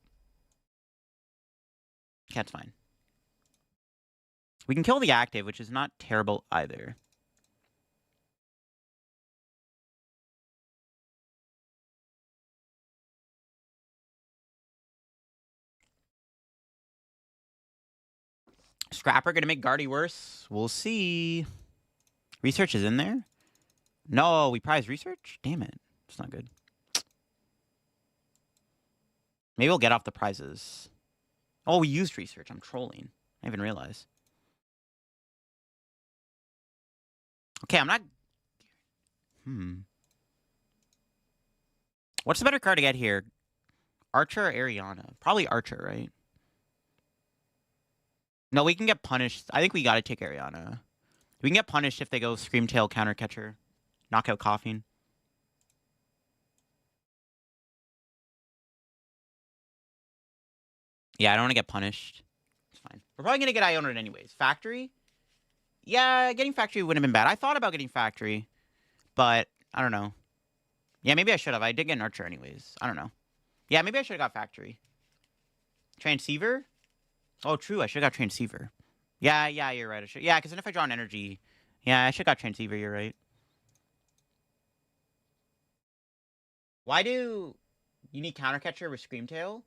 That's fine. We can kill the active, which is not terrible either. Scrapper gonna make Guardy worse? We'll see. Research is in there? No, we prize research? Damn it. It's not good. Maybe we'll get off the prizes. Oh, we used research. I'm trolling. I didn't even realize. Okay, I'm not... What's the better card to get here? Archer or Ariana? Probably Archer, right? No, we can get punished. I think we gotta take Ariana. We can get punished if they go Screamtail, Countercatcher, Knockout Coughing. Yeah, I don't want to get punished. It's fine. We're probably gonna get Ionoed anyways. Factory? Yeah, getting Factory wouldn't have been bad. I thought about getting Factory, but I don't know. Yeah, maybe I should have. I did get an Archer anyways. I don't know. Yeah, maybe I should have got Factory. Transceiver? Oh, true. I should have got Transceiver. Yeah, you're right. I should. Yeah, because then if I draw an energy... Yeah, I should have got Transceiver. You're right. Why do you need Countercatcher with Screamtail?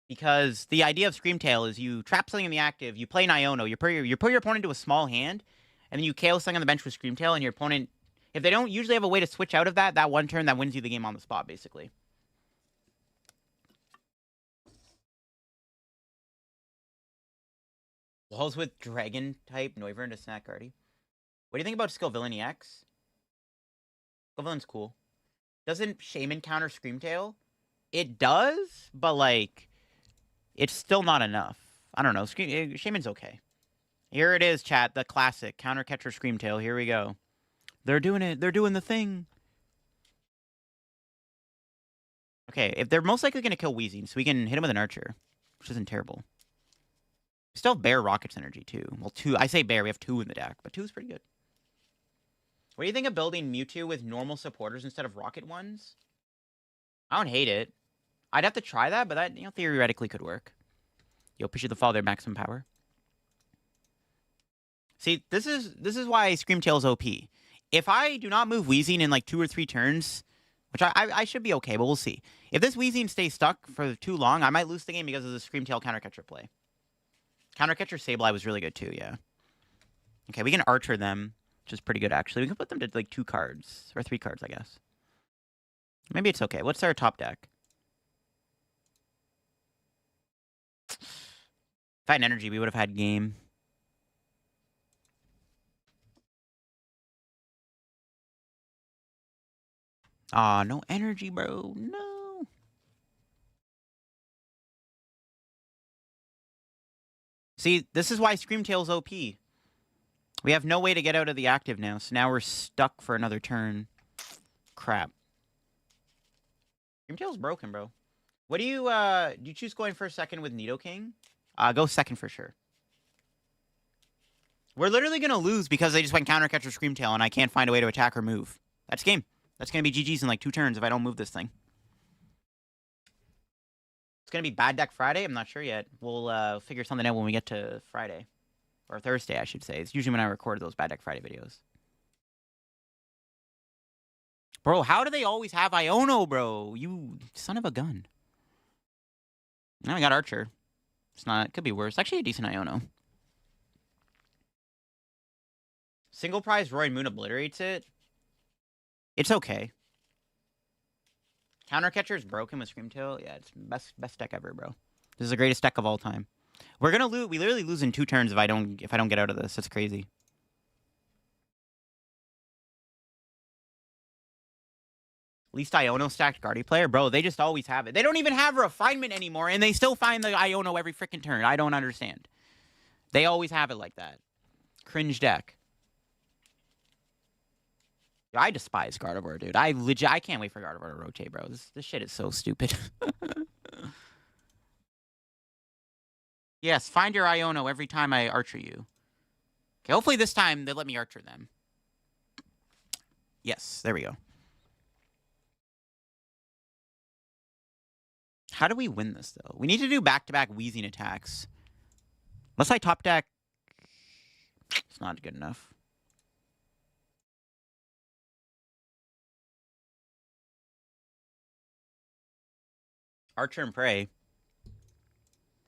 Because the idea of Screamtail is you trap something in the active, you play an Iono, you put your opponent to a small hand, and then you KO something on the bench with Screamtail, and your opponent... If they don't usually have a way to switch out of that one turn, that wins you the game on the spot, basically. Walls with Dragon type, Noivern to Snack Guardy. What do you think about Skill Villain EX? Skill Villain's cool. Doesn't Shaman counter Screamtail? It does, but like, it's still not enough. I don't know. Shaman's okay. Here it is, chat. The classic Countercatcher Screamtail. Here we go. They're doing it. They're doing the thing. Okay, if they're most likely going to kill Weezing, so we can hit him with an Archer, which isn't terrible. We still have Bear Rocket's energy, too. Well, 2. I say Bear. We have 2 in the deck, but 2 is pretty good. What do you think of building Mewtwo with normal supporters instead of Rocket ones? I don't hate it. I'd have to try that, but that, theoretically could work. Yo, push you the fall there, maximum power. See, this is why Screamtail's OP. If I do not move Weezing in like 2 or 3 turns, which I should be okay, but we'll see. If this Weezing stays stuck for too long, I might lose the game because of the Screamtail Countercatcher play. Countercatcher Sableye was really good too, yeah. Okay, we can Archer them, which is pretty good actually. We can put them to like 2 cards, or 3 cards, I guess. Maybe it's okay. What's our top deck? If I had energy, we would have had game. Aw, no energy, bro. No. See, this is why Screamtail's OP. We have no way to get out of the active now, so now we're stuck for another turn. Crap. Screamtail's broken, bro. What do you choose going first, second with Nidoking? Go second for sure. We're literally gonna lose because they just went Countercatcher Screamtail and I can't find a way to attack or move. That's game. That's gonna be GG's in like 2 turns if I don't move this thing. It's gonna be Bad Deck Friday? I'm not sure yet. We'll figure something out when we get to Friday. Or Thursday, I should say. It's usually when I record those Bad Deck Friday videos. Bro, how do they always have Iono, bro? You son of a gun. Now I got Archer. It's not... It could be worse. Actually, a decent Iono. Single prize Roy Moon obliterates it. It's okay. Countercatcher is broken with Screamtail. Yeah, it's best deck ever, bro. This is the greatest deck of all time. We're gonna lose. We literally lose in 2 turns if I don't get out of this. That's crazy. Least Iono stacked Guardy player, bro. They just always have it. They don't even have refinement anymore, and they still find the Iono every freaking turn. I don't understand. They always have it like that. Cringe deck. I despise Gardevoir, dude. I can't wait for Gardevoir to rotate, bro. This shit is so stupid. Yes, find your Iono every time I Archer you. Okay, hopefully this time they let me Archer them. Yes, there we go. How do we win this, though? We need to do back-to-back Weezing attacks. Unless I top deck... It's not good enough. Archer and Prey.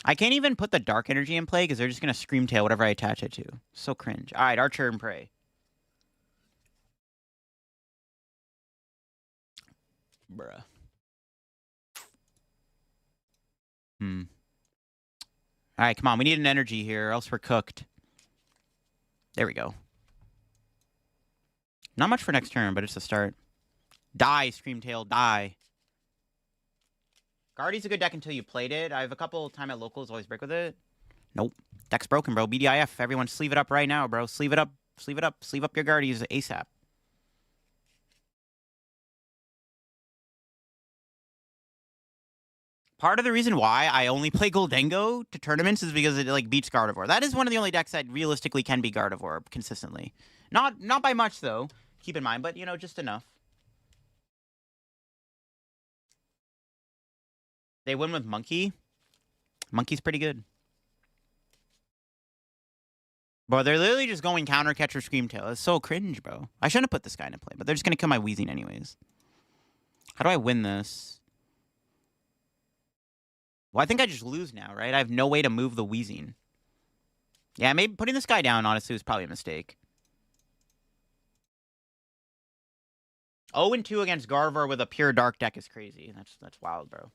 I can't even put the Dark Energy in play because they're just going to Scream Tail whatever I attach it to. So cringe. All right, Archer and Prey. Bruh. All right, come on. We need an energy here, or else we're cooked. There we go. Not much for next turn, but it's a start. Die, Screamtail, die. Guardy's a good deck until you played it. I have a couple time at locals, always break with it. Nope. Deck's broken, bro. BDIF. Everyone sleeve it up right now, bro. Sleeve it up. Sleeve it up. Sleeve up your Guardies ASAP. Part of the reason why I only play Gholdengo to tournaments is because it like beats Gardevoir. That is one of the only decks that realistically can beat Gardevoir consistently. Not by much though. Keep in mind, but you know, just enough. They win with Monkey. Monkey's pretty good. Bro, they're literally just going counter catcher Screamtail. It's so cringe, bro. I shouldn't have put this guy into play, but they're just gonna kill my Weezing anyways. How do I win this? Well, I think I just lose now, right? I have no way to move the Weezing. Yeah, maybe putting this guy down, honestly, was probably a mistake. 0-2 against Gardevoir with a pure dark deck is crazy. That's wild, bro.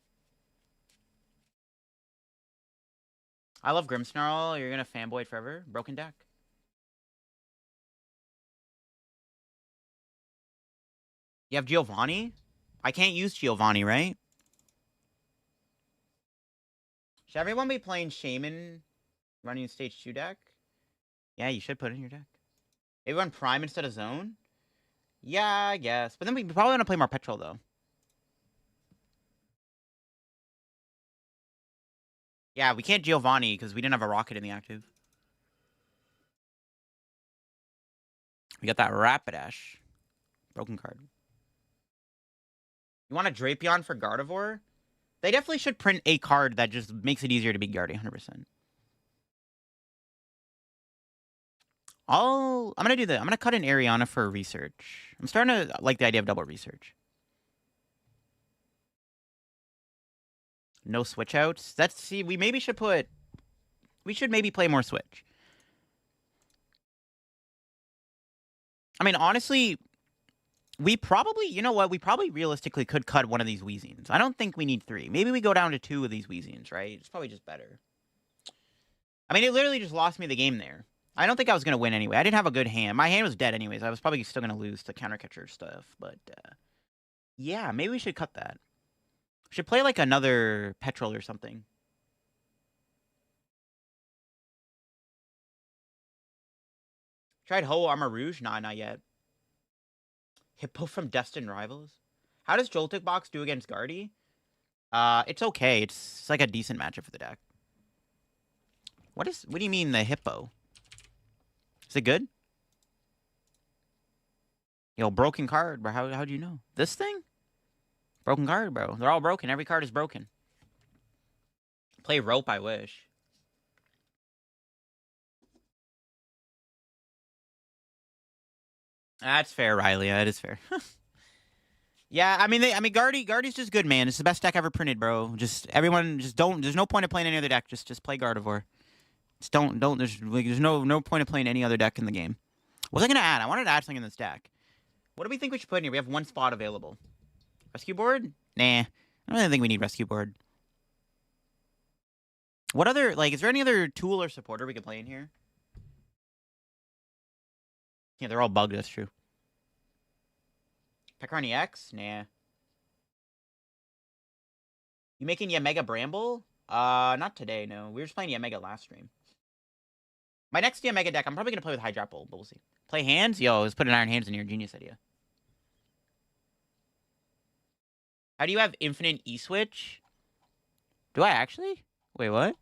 I love Grimmsnarl. You're going to fanboy it forever. Broken deck. You have Giovanni? I can't use Giovanni, right? Should everyone be playing Shaman running stage 2 deck? Yeah, you should put it in your deck. Maybe run Prime instead of Zone? Yeah, I guess. But then we probably want to play more Petrol, though. Yeah, we can't Giovanni because we didn't have a Rocket in the active. We got that Rapidash. Broken card. You want a Drapion for Gardevoir? They definitely should print a card that just makes it easier to beat Guardy, 100%. I'm going to do that. I'm going to cut an Ariana for research. I'm starting to like the idea of double research. No switch outs. See, we maybe should put... We should maybe play more switch. I mean, honestly... We probably, you know what? We probably realistically could cut one of these Weezings. I don't think we need 3. Maybe we go down to 2 of these Weezings, right? It's probably just better. I mean, it literally just lost me the game there. I don't think I was going to win anyway. I didn't have a good hand. My hand was dead anyways. I was probably still going to lose to counter catcher stuff. But, yeah, maybe we should cut that. We should play, like, another Petrol or something. Tried Ho Armor Rouge? Nah, not yet. Hippo from Destined Rivals. How does Joltik Box do against Guardy? It's okay. It's like a decent matchup for the deck. What do you mean the Hippo? Is it good? Yo, broken card, bro. How do you know? This thing? Broken card, bro. They're all broken. Every card is broken. Play Rope, I wish. That's fair, Riley. That is fair. Yeah, I mean, Guardy's just good, man. It's the best deck ever printed, bro. Everyone, don't. There's no point of playing any other deck. Just play Gardevoir. Just don't. There's no point of playing any other deck in the game. What was I gonna add? I wanted to add something in this deck. What do we think we should put in here? We have 1 spot available. Rescue board? Nah, I don't really think we need rescue board. What other, like, is there any other tool or supporter we could play in here? Yeah, they're all bugged, that's true. Pekaroni X? Nah. You making Yamega Bramble? Not today, no. We were just playing Yamega last stream. My next Yamega deck, I'm probably going to play with Hydrapple, but we'll see. Play hands? Yo, let's put an Iron Hands in here. Genius idea. How do you have infinite E-Switch? Do I actually? Wait, what?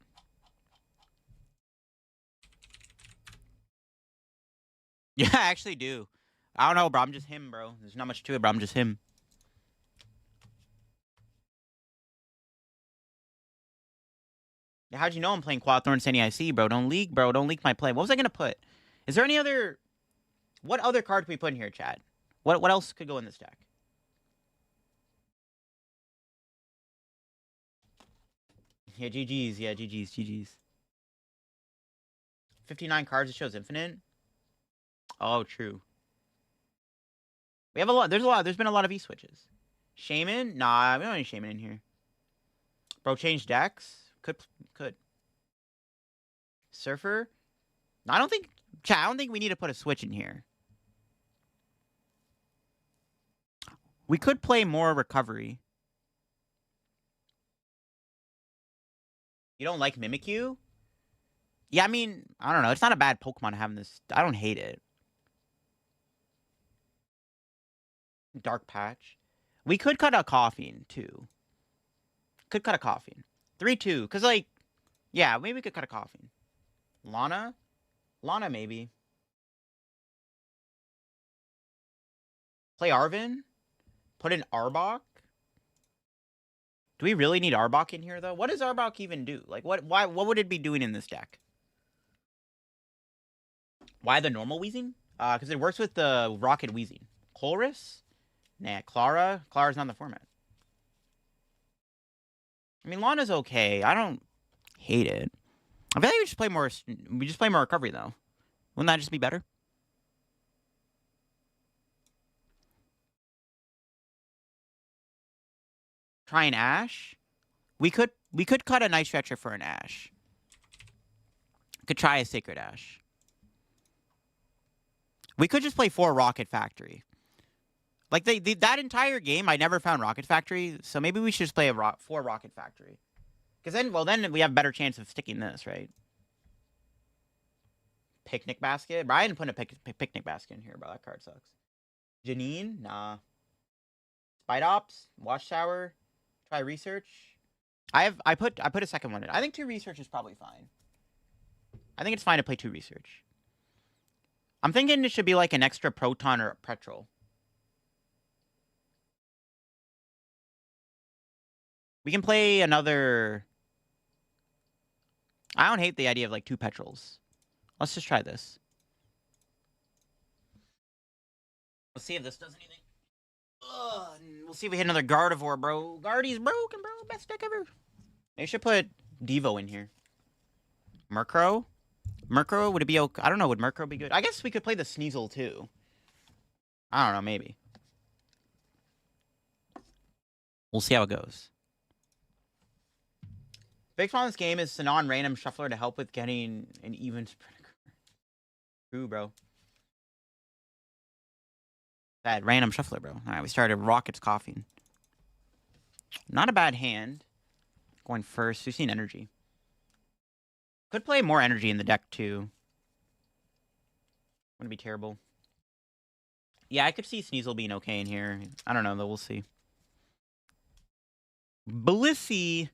Yeah, I actually do. I don't know, bro. I'm just him, bro. There's not much to it, bro. I'm just him. How'd you know I'm playing Quathorn Sandy IC, bro? Don't leak, bro. Don't leak my play. What was I going to put? Is there any other... What other card can we put in here, chat? What else could go in this deck? Yeah, GG's. Yeah, GG's. GG's. 59 cards. It shows infinite. Oh, true. We have a lot. There's been a lot of E-switches. Shaman? Nah, we don't have any Shaman in here. Bro, change decks? Could. Surfer? No, I don't think... Chat, I don't think we need to put a switch in here. We could play more Recovery. You don't like Mimikyu? Yeah, I mean, I don't know. It's not a bad Pokemon having this. I don't hate it. Dark Patch. We could cut a Coughing, too. Could cut a Coughing. 3-2. Because, like, yeah, maybe we could cut a Coughing. Lana? Lana, maybe. Play Arvin? Put in Arbok? Do we really need Arbok in here, though? What does Arbok even do? Like, what would it be doing in this deck? Why the normal Weezing? Because it works with the Rocket Weezing. Colress? Nah, Clara? Clara's not in the format. I mean, Lana's okay. I don't hate it. I feel like we just play more Recovery, though. Wouldn't that just be better? Try an Ash? We could cut a Night Stretcher for an Ash. Could try a Sacred Ash. We could just play 4 Rocket Factory. Like, that entire game, I never found Rocket Factory, so maybe we should just play 4 Rocket Factory. Because then we have a better chance of sticking this, right? Picnic Basket? Bro, I didn't put a Picnic Basket in here, bro. That card sucks. Janine? Nah. Spite Ops? Watchtower? Try Research? I put a second one in. I think 2 Research is probably fine. I think it's fine to play 2 Research. I'm thinking it should be like an extra Proton or a Petrol. We can play another... I don't hate the idea of like 2 Petrols. Let's just try this. Let's see if this does anything. Ugh, we'll see if we hit another Gardevoir, bro. Guardy's broken, bro. Best deck ever. They should put Devo in here. Murkrow? Murkrow, would it be okay? I don't know. Would Murkrow be good? I guess we could play the Sneasel, too. I don't know. Maybe. We'll see how it goes. Big fun of this game is a non-random shuffler to help with getting an even spread. True, bro. That random shuffler, bro. Alright, we started Rocket's Coughing. Not a bad hand. Going first. We've seen energy. Could play more energy in the deck, too. Wouldn't be terrible. Yeah, I could see Sneasel being okay in here. I don't know, though. We'll see. Blissey.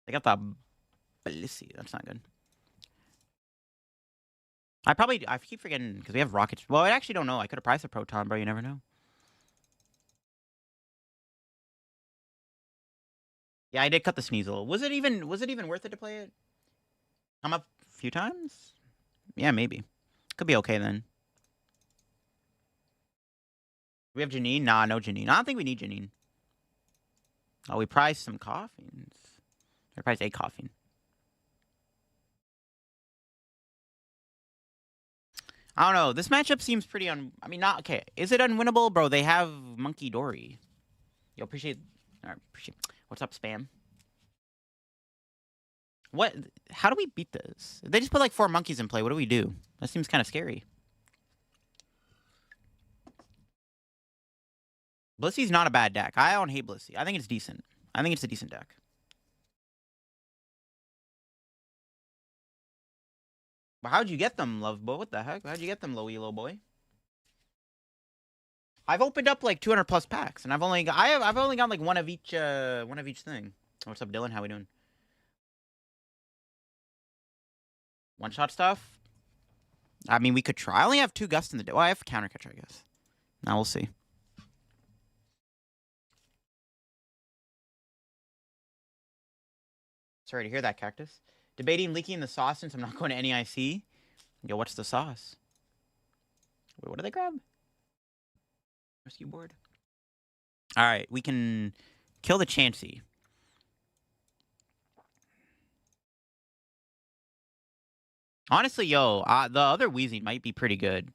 They got the Blissey. That's not good. I keep forgetting, because we have Rockets. Well, I actually don't know. I could have priced a Proton, bro. You never know. Yeah, I did cut the Sneasel. Was it even worth it to play it? Come up a few times? Yeah, maybe. Could be okay then. Do we have Janine? Nah, no Janine. I don't think we need Janine. Oh, we priced some Coughings. We priced a Coughing. I don't know. This matchup seems pretty I mean, not... Okay. Is it unwinnable? Bro, they have Monkey Dory. Yo, appreciate... Alright, appreciate... What's up, Spam? What? How do we beat this? They just put like 4 monkeys in play. What do we do? That seems kind of scary. Blissey's not a bad deck. I don't hate Blissey. I think it's decent. I think it's a decent deck. But how'd you get them, love boy? What the heck? How'd you get them, low boy? I've opened up like 200 plus packs, and I've only got like one of each thing. What's up, Dylan? How we doing? One shot stuff. I mean, we could try. I only have 2 gusts in the day. Well, I have counter catcher, I guess. Now we'll see. Sorry to hear that, Cactus. Debating leaking the sauce since I'm not going to NEIC. Yo, what's the sauce? Wait, what do they grab? Rescue board. All right, we can kill the Chansey. Honestly, yo, the other Weezing might be pretty good.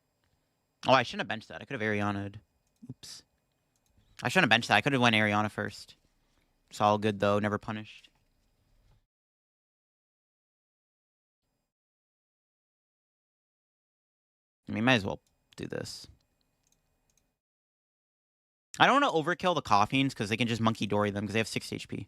Oh, I shouldn't have benched that. I could have Ariana'd. Oops. I shouldn't have benched that. I could have went Ariana first. It's all good, though. Never punished. I mean, might as well do this. I don't want to overkill the Coffeens because they can just Monkey Dory them because they have 6 HP.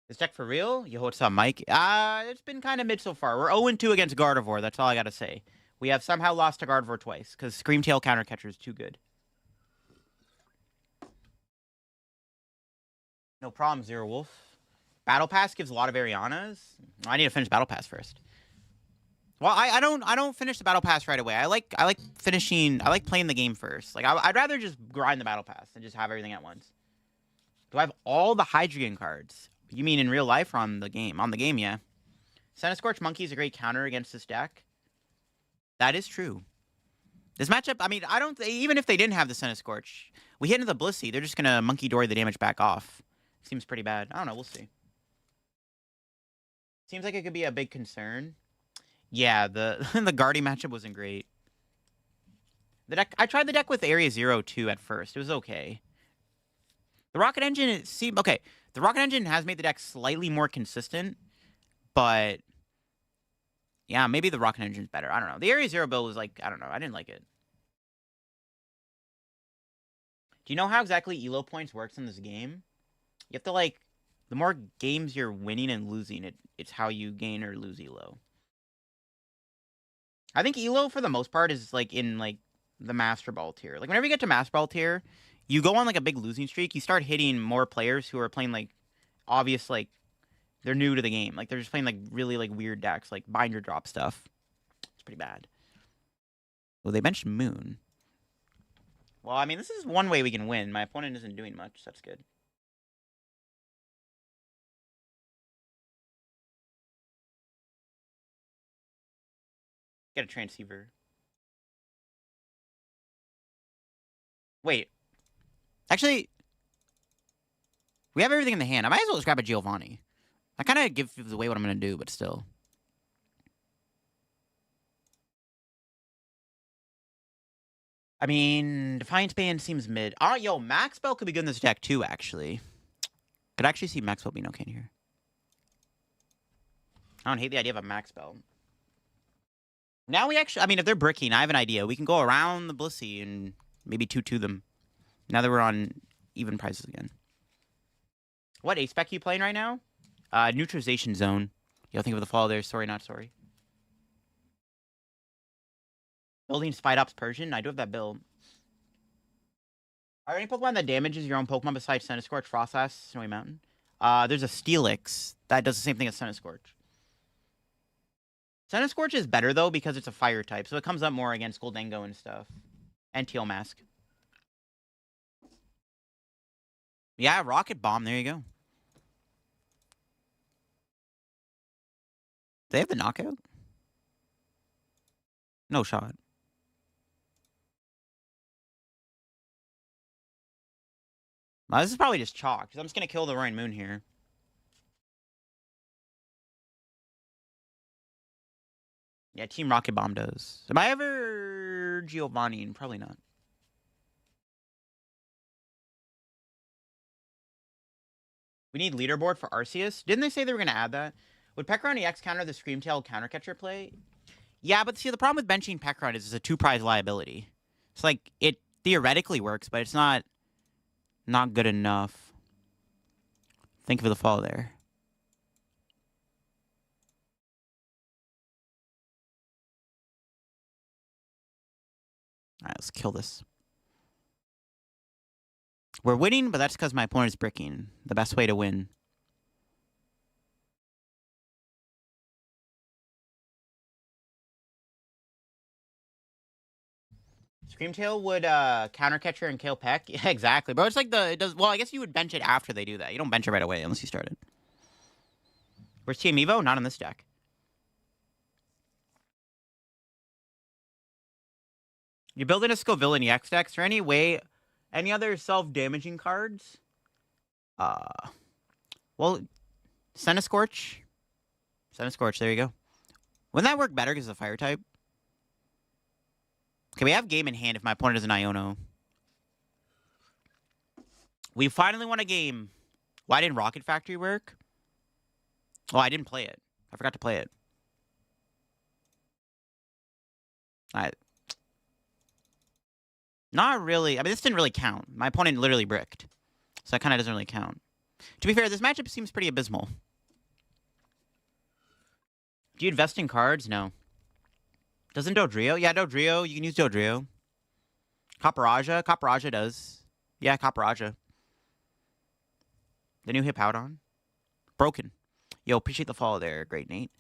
This deck for real? Yo, what's up, Mike? It's been kind of mid so far. We're 0-2 against Gardevoir. That's all I got to say. We have somehow lost to Gardevoir twice because Screamtail Countercatcher is too good. No problem, Zero Wolf. Battle Pass gives a lot of Arianas. I need to finish Battle Pass first. Well, I don't finish the Battle Pass right away. I like playing the game first. Like I'd rather just grind the Battle Pass than just have everything at once. Do I have all the Hydreigon cards? You mean in real life or on the game? On the game, yeah. Centiskorch Monkey is a great counter against this deck. That is true. This matchup, I mean, even if they didn't have the Centiskorch, we hit into the Blissey, they're just gonna Monkey Dory the damage back off. Seems pretty bad. I don't know, we'll see. Seems like it could be a big concern. Yeah, the the Guardy matchup wasn't great. The deck, I tried the deck with Area 0-2 at first. It was okay. The Rocket Engine, it seemed okay. The Rocket Engine has made the deck slightly more consistent, but yeah, maybe the Rocket Engine's better. I don't know. The Area 0 build was like, I don't know. I didn't like it. Do you know how exactly ELO points works in this game? You have to, like, the more games you're winning and losing, it's how you gain or lose ELO. I think ELO, for the most part, is, like, in, like, the Master Ball tier. Like, whenever you get to Master Ball tier, you go on, like, a big losing streak, you start hitting more players who are playing, like, obvious, like, they're new to the game. Like, they're just playing, like, really, like, weird decks, like, binder drop stuff. It's pretty bad. Well, they benched Moon. Well, I mean, this is one way we can win. My opponent isn't doing much, so that's good. Get a transceiver. Wait. Actually, we have everything in the hand. I might as well just grab a Giovanni. I kind of gives away what I'm going to do, but still. I mean, Defiance Band seems mid. Oh, yo, Max Bell could be good in this deck too, actually. Could actually see Max Bell being okay in here. I don't hate the idea of a Max Bell. Now we actually, I mean, if they're bricking, I have an idea. We can go around the Blissey and maybe 2-2 them. Now that we're on even prices again. What A-Spec you playing right now? Neutralization Zone. Yo, think of the fall there. Sorry, not sorry. Building Spite Ops Persian. I do have that build. Are there any Pokemon that damages your own Pokemon besides Centiskorch, Frostlass, Snowy Mountain? There's a Steelix that does the same thing as Centiskorch. Centiskorch is better, though, because it's a fire type, so it comes up more against Gholdengo and stuff. And Teal Mask. Yeah, Rocket Bomb. There you go. They have the knockout? No shot. This is probably just chalk, because I'm just going to kill the Roaring Moon here. Yeah, Team Rocket Bomb does. Am I ever Giovanni? Probably not. We need leaderboard for Arceus. Didn't they say they were going to add that? Would Pekron EX counter the Screamtail countercatcher play? Yeah, but see, the problem with benching Pekron is it's a 2-prize liability. It's like, it theoretically works, but it's not good enough. Think of the fall there. Alright, let's kill this. We're winning, but that's because my opponent is bricking. The best way to win. Screamtail would countercatcher and kill Peck. Yeah, exactly. But it's like it does. Well, I guess you would bench it after they do that. You don't bench it right away unless you start it. Where's Team Evo? Not on this deck. You're building a Scoville in EX deck. Is there any other self-damaging cards? Well, Scorch. Scorch, there you go. Wouldn't that work better because it's a fire type? Okay, we have game in hand if my opponent is an Iono. We finally won a game. Why didn't Rocket Factory work? Oh, I didn't play it. I forgot to play it. Not really. I mean, this didn't really count. My opponent literally bricked. So that kind of doesn't really count. To be fair, this matchup seems pretty abysmal. Do you invest in cards? No. Doesn't Dodrio? Yeah, Dodrio. You can use Dodrio. Copperajah? Copperajah does. Yeah, Copperajah. The new Hippowdon. Broken. Yo, appreciate the follow there. Great, Nate.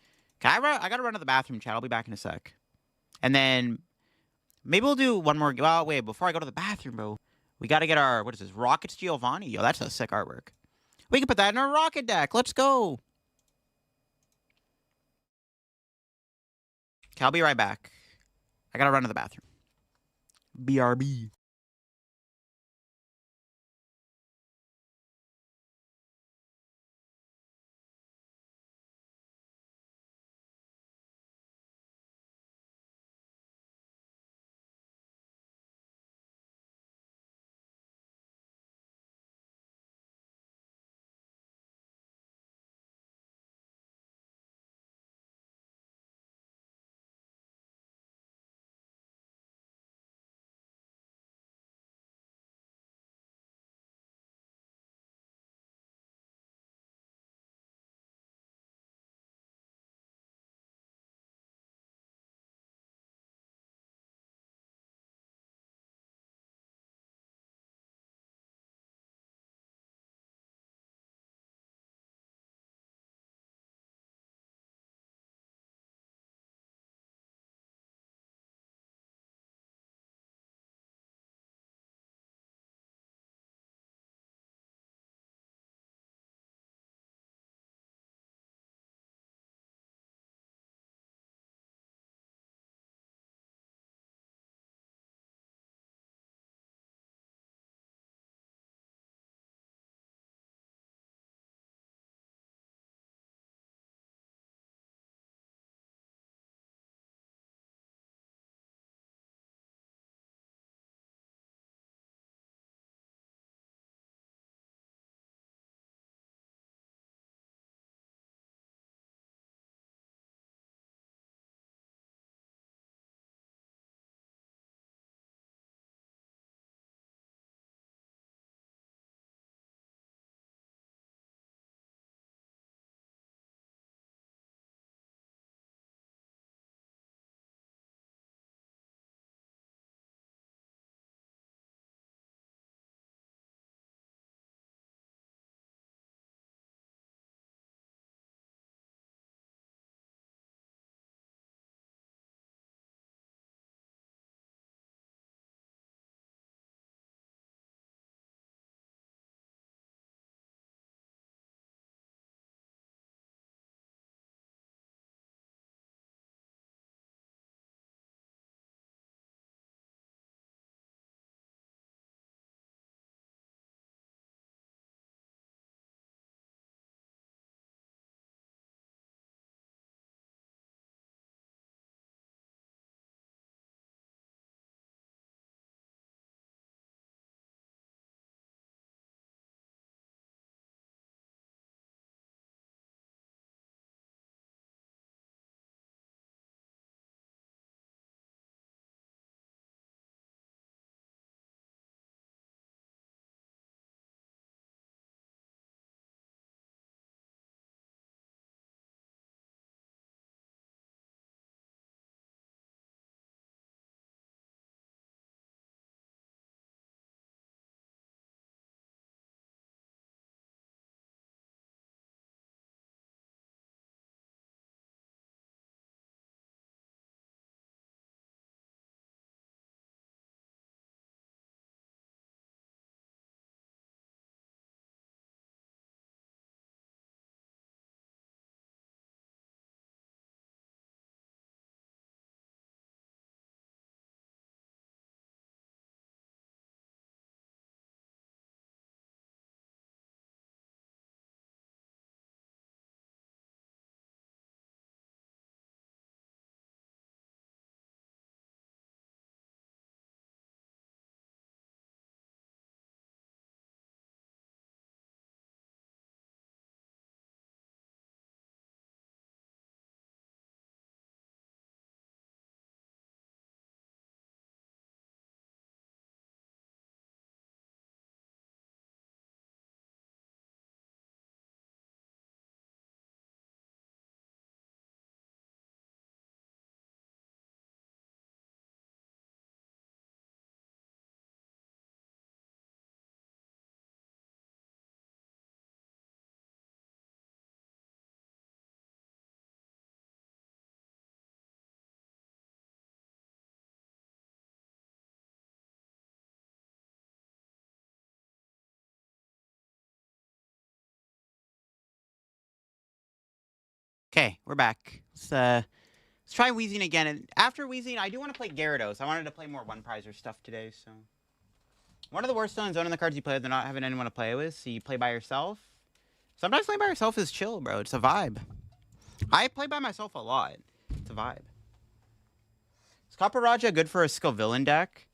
Okay, I gotta run to the bathroom, chat. I'll be back in a sec. And then maybe we'll do one more. Well, wait, before I go to the bathroom, bro, we gotta get our, what is this? Rockets Giovanni? Yo, that's a sick artwork. We can put that in our Rocket deck. Let's go. Okay, I'll be right back. I gotta run to the bathroom. BRB. Okay, we're back. Let's try Weezing again. And after Weezing, I do want to play Gyarados. I wanted to play more one-prizer stuff today, so... One of the worst zoning the cards you play with, they're not having anyone to play with, so you play by yourself. Sometimes playing by yourself is chill, bro. It's a vibe. I play by myself a lot. It's a vibe. Is Copper Raja good for a Scovillain deck?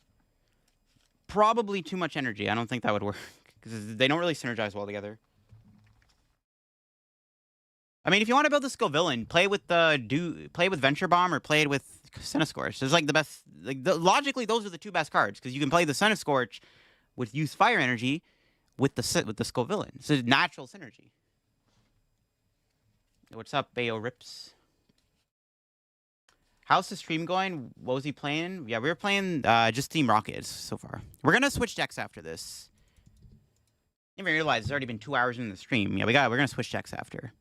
Probably too much energy. I don't think that would work, because they don't really synergize well together. I mean, if you want to build a Scovillain, play with Venture Bomb or play it with Centiskorch. It's like the best. Logically, those are the two best cards because you can play the Centiskorch with use Fire Energy with the Scovillain. It's a natural synergy. What's up, Bayo Rips? How's the stream going? What was he playing? Yeah, we were playing just Team Rockets so far. We're gonna switch decks after this. Didn't even realize it's already been 2 hours into the stream. Yeah, we're gonna switch decks after.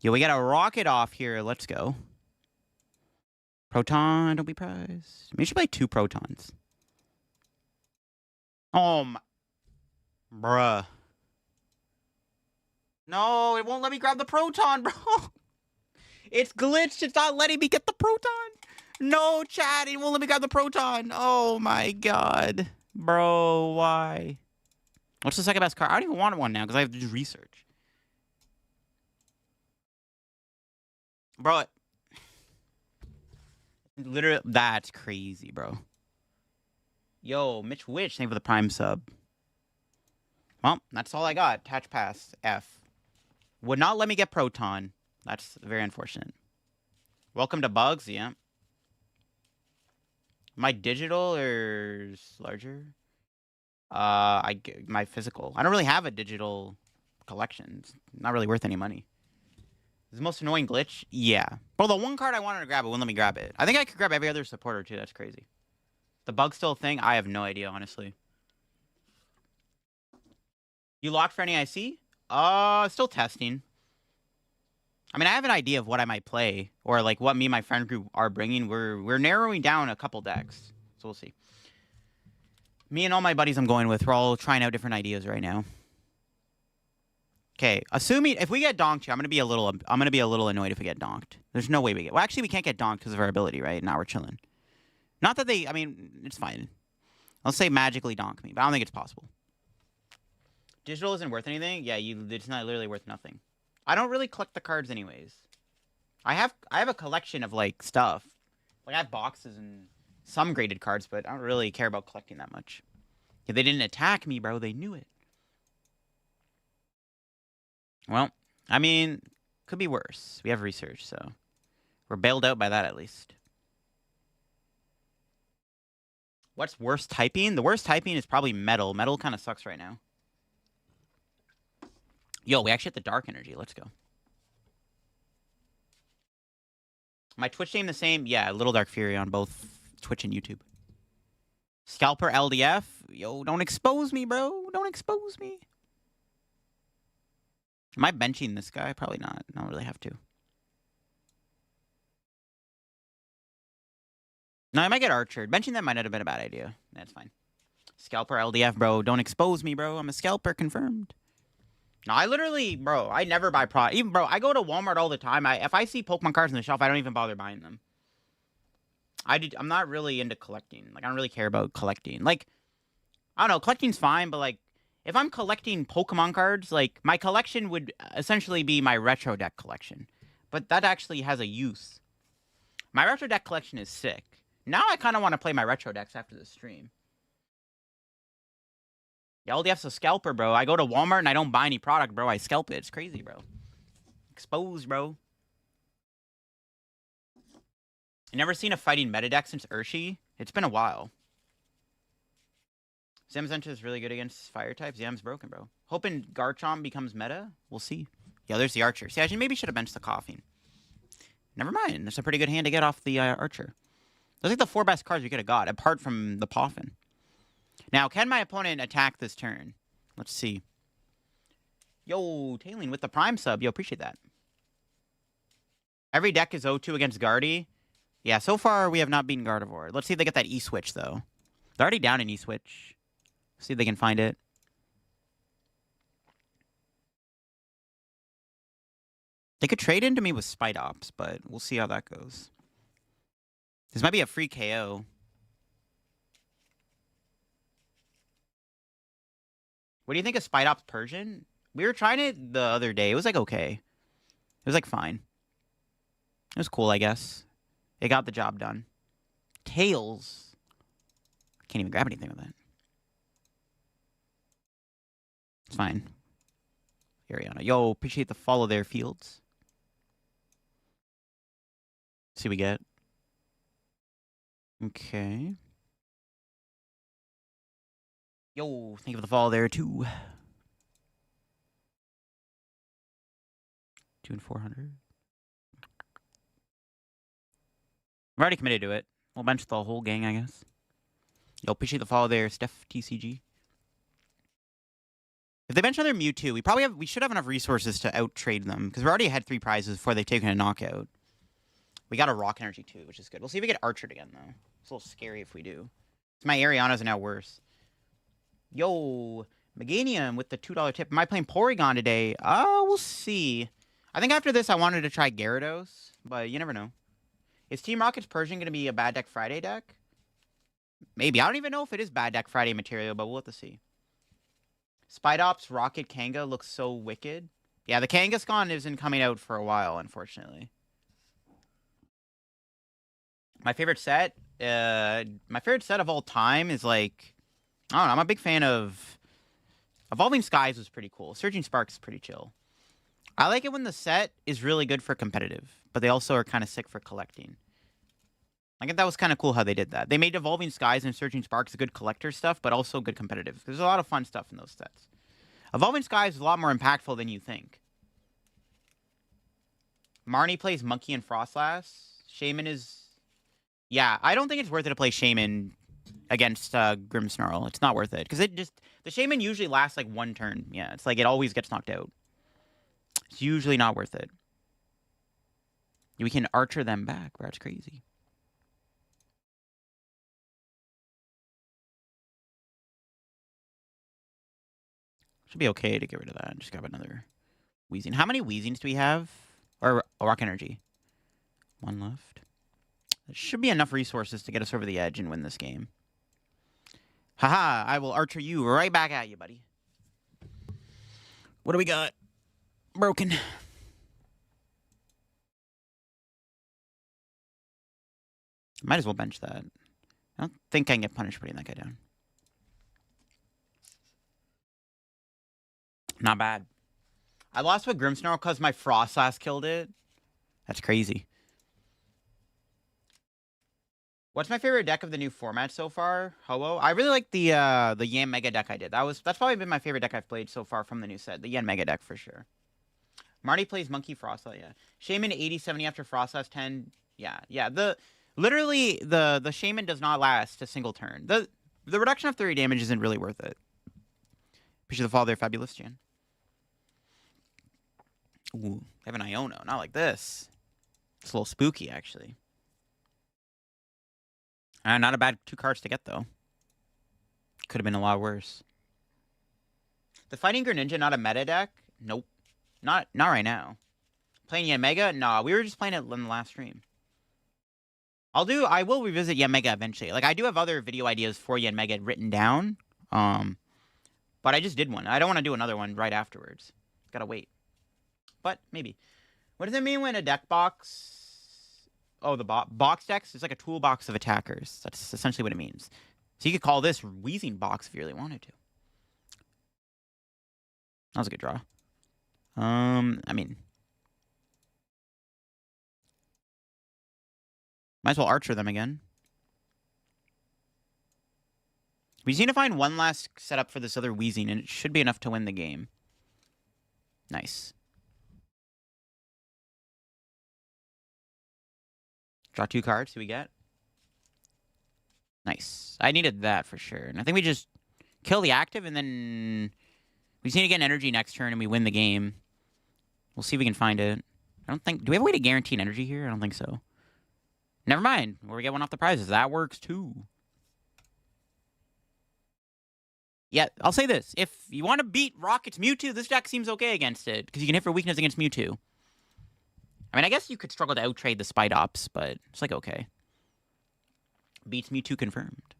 Yo, we got a rocket off here. Let's go. Proton, don't be prized. Maybe we should play 2 protons. Oh my... Bruh. No, it won't let me grab the proton, bro. It's glitched. It's not letting me get the proton. No, chat. It won't let me grab the proton. Oh my god. Bro, why? What's the second best card? I don't even want one now because I have to do research. Bro, literally, that's crazy, bro. Yo, Mitch Witch, thank you for the Prime sub. Well, that's all I got. Attach pass, F. Would not let me get Proton. That's very unfortunate. Welcome to Bugs, yeah. My digital or larger? My physical. I don't really have a digital collection. It's not really worth any money. Is the most annoying glitch? Yeah. Bro, the one card I wanted to grab, it wouldn't let me grab it. I think I could grab every other supporter, too. That's crazy. The bug still a thing? I have no idea, honestly. You locked for any IC? Still testing. I mean, I have an idea of what I might play. Or, like, what me and my friend group are bringing. We're narrowing down a couple decks. So we'll see. Me and all my buddies I'm going with, we're all trying out different ideas right now. Okay, assuming if we get donked here, I'm gonna be a little annoyed if we get donked. There's no way we get. Well, actually, we can't get donked because of our ability, right? Now we're chilling. Not that they. I mean, it's fine. I'll say magically donk me, but I don't think it's possible. Digital isn't worth anything. Yeah, it's not literally worth nothing. I don't really collect the cards anyways. I have a collection of like stuff. Like I have boxes and some graded cards, but I don't really care about collecting that much. Yeah, they didn't attack me, bro. They knew it. Well, I mean, could be worse. We have research, so we're bailed out by that at least. What's worst typing? The worst typing is probably metal. Metal kind of sucks right now. Yo, we actually hit the dark energy. Let's go. My Twitch name the same? Yeah, LittleDarkFury on both Twitch and YouTube. Scalper LDF? Yo, don't expose me, bro. Don't expose me. Am I benching this guy? Probably not. I don't really have to. No, I might get archered. Benching that might not have been a bad idea. That's fine. Scalper LDF, bro. Don't expose me, bro. I'm a scalper, confirmed. No, I literally, bro, I never buy product. Even, bro, I go to Walmart all the time. If I see Pokemon cards on the shelf, I don't even bother buying them. I'm not really into collecting. Like, I don't really care about collecting. Like, I don't know. Collecting's fine, but, like, if I'm collecting Pokemon cards, like, my collection would essentially be my retro deck collection. But that actually has a use. My retro deck collection is sick. Now I kind of want to play my retro decks after the stream. Yeah, LDF's a scalper, bro. I go to Walmart and I don't buy any product, bro. I scalp it. It's crazy, bro. Exposed, bro. You never seen a fighting meta deck since Urshi? It's been a while. Zamzenta is really good against fire types. Zam's broken, bro. Hoping Garchomp becomes meta. We'll see. Yeah, there's the Archer. See, I maybe should have benched the Coughing. Never mind. That's a pretty good hand to get off the Archer. Those are like the 4 best cards we could have got, apart from the Poffin. Now, can my opponent attack this turn? Let's see. Yo, Tailing with the Prime sub. Yo, appreciate that. Every deck is 0-2 against Guardy. Yeah, so far we have not beaten Gardevoir. Let's see if they get that E-Switch, though. They're already down in E-Switch. See if they can find it. They could trade into me with Spite Ops, but we'll see how that goes. This might be a free KO. What do you think of Spite Ops Persian? We were trying it the other day. It was like okay. It was like fine. It was cool, I guess. It got the job done. Tails. I can't even grab anything with that. It's fine. Ariana. Yo, appreciate the follow there, Fields. See what we get. Okay. Yo, thank you for the follow there, too. 2 and 400. I'm already committed to it. We'll bench the whole gang, I guess. Yo, appreciate the follow there, Steph TCG. If they bench another Mewtwo, we should have enough resources to out-trade them, because we already had 3 prizes before they've taken a knockout. We got a Rock Energy, too, which is good. We'll see if we get Archered again, though. It's a little scary if we do. My Arianas are now worse. Yo, Meganium with the $2 tip. Am I playing Porygon today? We'll see. I think after this, I wanted to try Gyarados, but you never know. Is Team Rocket's Persian going to be a Bad Deck Friday deck? Maybe. I don't even know if it is Bad Deck Friday material, but we'll have to see. Spite Ops Rocket Kanga looks so wicked. Yeah, the Kangaskhan isn't coming out for a while, unfortunately. My favorite set of all time is like, I don't know, I'm a big fan of Evolving Skies was pretty cool. Surging Sparks is pretty chill. I like it when the set is really good for competitive, but they also are kind of sick for collecting. I think that was kind of cool how they did that. They made Evolving Skies and Surging Sparks good collector stuff, but also good competitive. There's a lot of fun stuff in those sets. Evolving Skies is a lot more impactful than you think. Marnie plays Monkey and Frostlass. Shaman is... Yeah, I don't think it's worth it to play Shaman against Grimmsnarl. It's not worth it. Because the Shaman usually lasts like 1 turn. Yeah, it's like it always gets knocked out. It's usually not worth it. We can Archer them back, bro. It's crazy. Should be okay to get rid of that. Just grab another Weezing. How many Weezings do we have? Or Rock Energy? 1 left. There should be enough resources to get us over the edge and win this game. Haha, I will Archer you right back at you, buddy. What do we got? Broken. Might as well bench that. I don't think I can get punished putting that guy down. Not bad. I lost with Grimmsnarl because my Frostlass killed it. That's crazy. What's my favorite deck of the new format so far? Ho-Oh? I really like the Yan Mega deck I did. That's probably been my favorite deck I've played so far from the new set. The Yan Mega deck for sure. Marty plays Monkey Frostlass, yeah. Shaman 80-70 after Frostlass 10. Yeah. Literally the Shaman does not last a single turn. The reduction of 30 damage isn't really worth it. Appreciate the follow there, Fabulous Jan. Ooh, I have an Iono. Not like this. It's a little spooky, actually. Not a bad 2 cards to get, though. Could have been a lot worse. The Fighting Greninja not a meta deck? Nope. Not right now. Playing Yanmega? Nah, we were just playing it in the last stream. I will revisit Yanmega eventually. Like, I do have other video ideas for Yanmega written down. But I just did one. I don't want to do another one right afterwards. Gotta wait. But, maybe. What does it mean when a deck box... Oh, the box decks? It's like a toolbox of attackers. That's essentially what it means. So you could call this Weezing Box if you really wanted to. That was a good draw. I mean... Might as well Archer them again. We just need to find one last setup for this other Weezing, and it should be enough to win the game. Nice. Draw 2 cards. See what we get. Nice. I needed that for sure. And I think we just kill the active, and then we just need to get an energy next turn, and we win the game. We'll see if we can find it. I don't think... Do we have a way to guarantee an energy here? I don't think so. Never mind. We get one off the prizes. That works, too. Yeah, I'll say this. If you want to beat Rocket's Mewtwo, this deck seems okay against it, because you can hit for weakness against Mewtwo. I mean, I guess you could struggle to outtrade the Spite Ops, but it's like, okay. Beats Mewtwo confirmed.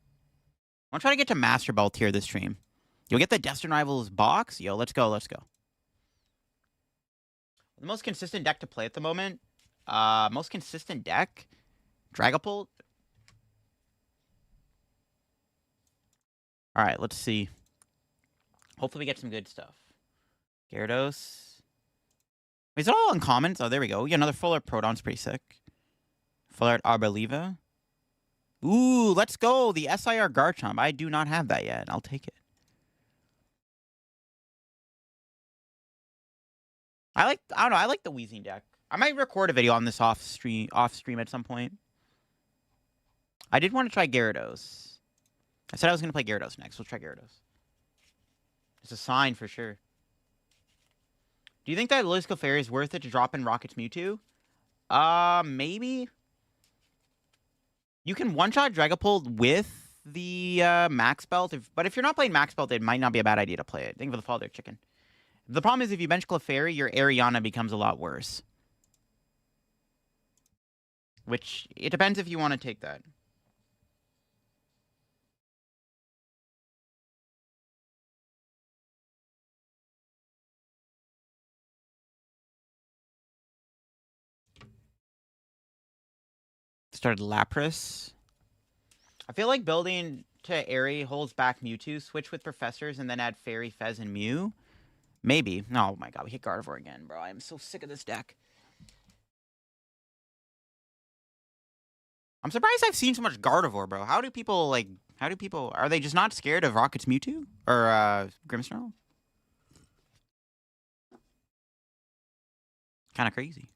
I'm trying to get to Master Ball tier this stream. You'll get the Destined Rivals box. Yo, let's go, let's go. The most consistent deck to play at the moment. Most consistent deck. Dragapult. Alright, let's see. Hopefully we get some good stuff. Gyarados. Is it all uncommons? Oh, there we go. Yeah, another Full Art Proton's pretty sick. Full Art Arboliva. Ooh, let's go. The SIR Garchomp. I do not have that yet. I'll take it. I don't know, I like the Weezing deck. I might record a video on this off stream at some point. I did want to try Gyarados. I said I was going to play Gyarados next. We'll try Gyarados. It's a sign for sure. Do you think that LittleDarkFury is worth it to drop in Rocket's Mewtwo? Maybe. You can one-shot Dragapult with the Max Belt, but if you're not playing Max Belt, it might not be a bad idea to play it. Think of the fall there, chicken. The problem is if you bench Clefairy, your Ariana becomes a lot worse. Which, it depends if you want to take that. Started Lapras. I feel like building to Airy holds back Mewtwo, switch with Professors, and then add Fairy, Fez, and Mew. Maybe. Oh my god, we hit Gardevoir again, bro. I'm so sick of this deck. I'm surprised I've seen so much Gardevoir, bro. How do people, are they just not scared of Rocket's Mewtwo? Or, Grimmsnarl? Kind of crazy.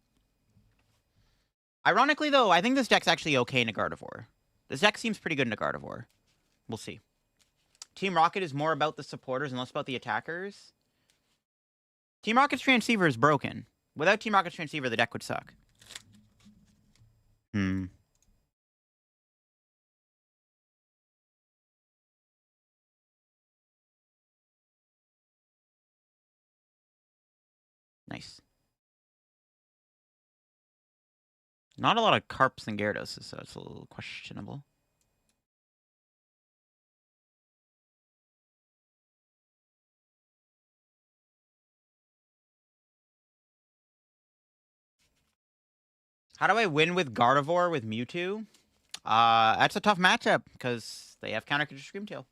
Ironically, though, I think this deck's actually okay in a Gardevoir. This deck seems pretty good in a Gardevoir. We'll see. Team Rocket is more about the supporters and less about the attackers. Team Rocket's Transceiver is broken. Without Team Rocket's Transceiver, the deck would suck. Nice. Not a lot of Carps and Gyarados, so it's a little questionable. How do I win with Gardevoir with Mewtwo? That's a tough matchup, because they have counter Screamtail.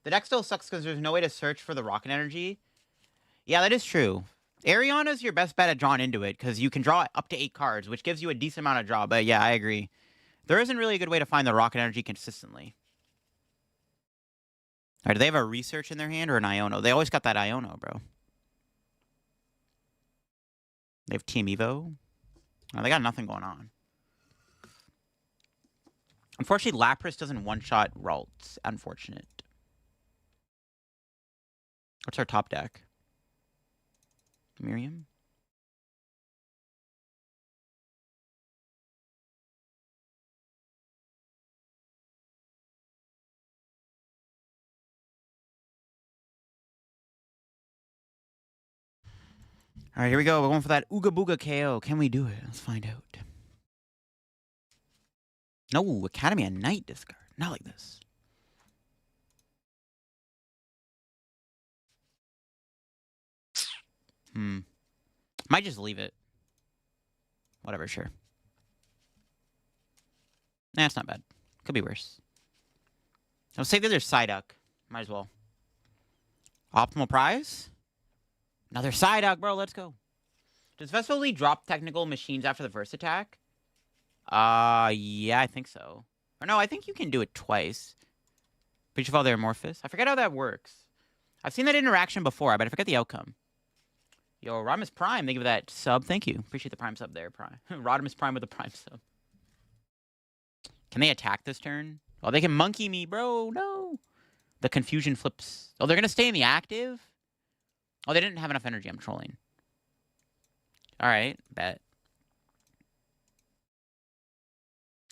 The deck still sucks because there's no way to search for the Rocket Energy. Yeah, that is true. Ariana's your best bet at drawing into it, because you can draw up to 8 cards, which gives you a decent amount of draw. But yeah, I agree. There isn't really a good way to find the Rocket Energy consistently. Alright, do they have a Research in their hand or an Iono? They always got that Iono, bro. They have Team Evo. Oh, they got nothing going on. Unfortunately, Lapras doesn't one-shot Ralts. Unfortunate. What's our top deck? Miriam? Alright, here we go. We're going for that Ooga Booga KO. Can we do it? Let's find out. No, Academy at Night discard. Not like this. Might just leave it. Whatever, sure. Nah, it's not bad. Could be worse. I'll say that there's Psyduck. Might as well. Optimal prize? Another Psyduck, bro. Let's go. Does Festival League drop technical machines after the first attack? Yeah, I think so. Or no, I think you can do it twice. Breach of all their Amorphous. I forget how that works. I've seen that interaction before, but I forget the outcome. Yo, Rodimus Prime, thank you for that sub. Thank you. Appreciate the Prime sub there, Prime. Rodimus Prime with the Prime sub. Can they attack this turn? Oh, they can monkey me, bro. No. The confusion flips. Oh, they're going to stay in the active? Oh, they didn't have enough energy. I'm trolling. All right, bet.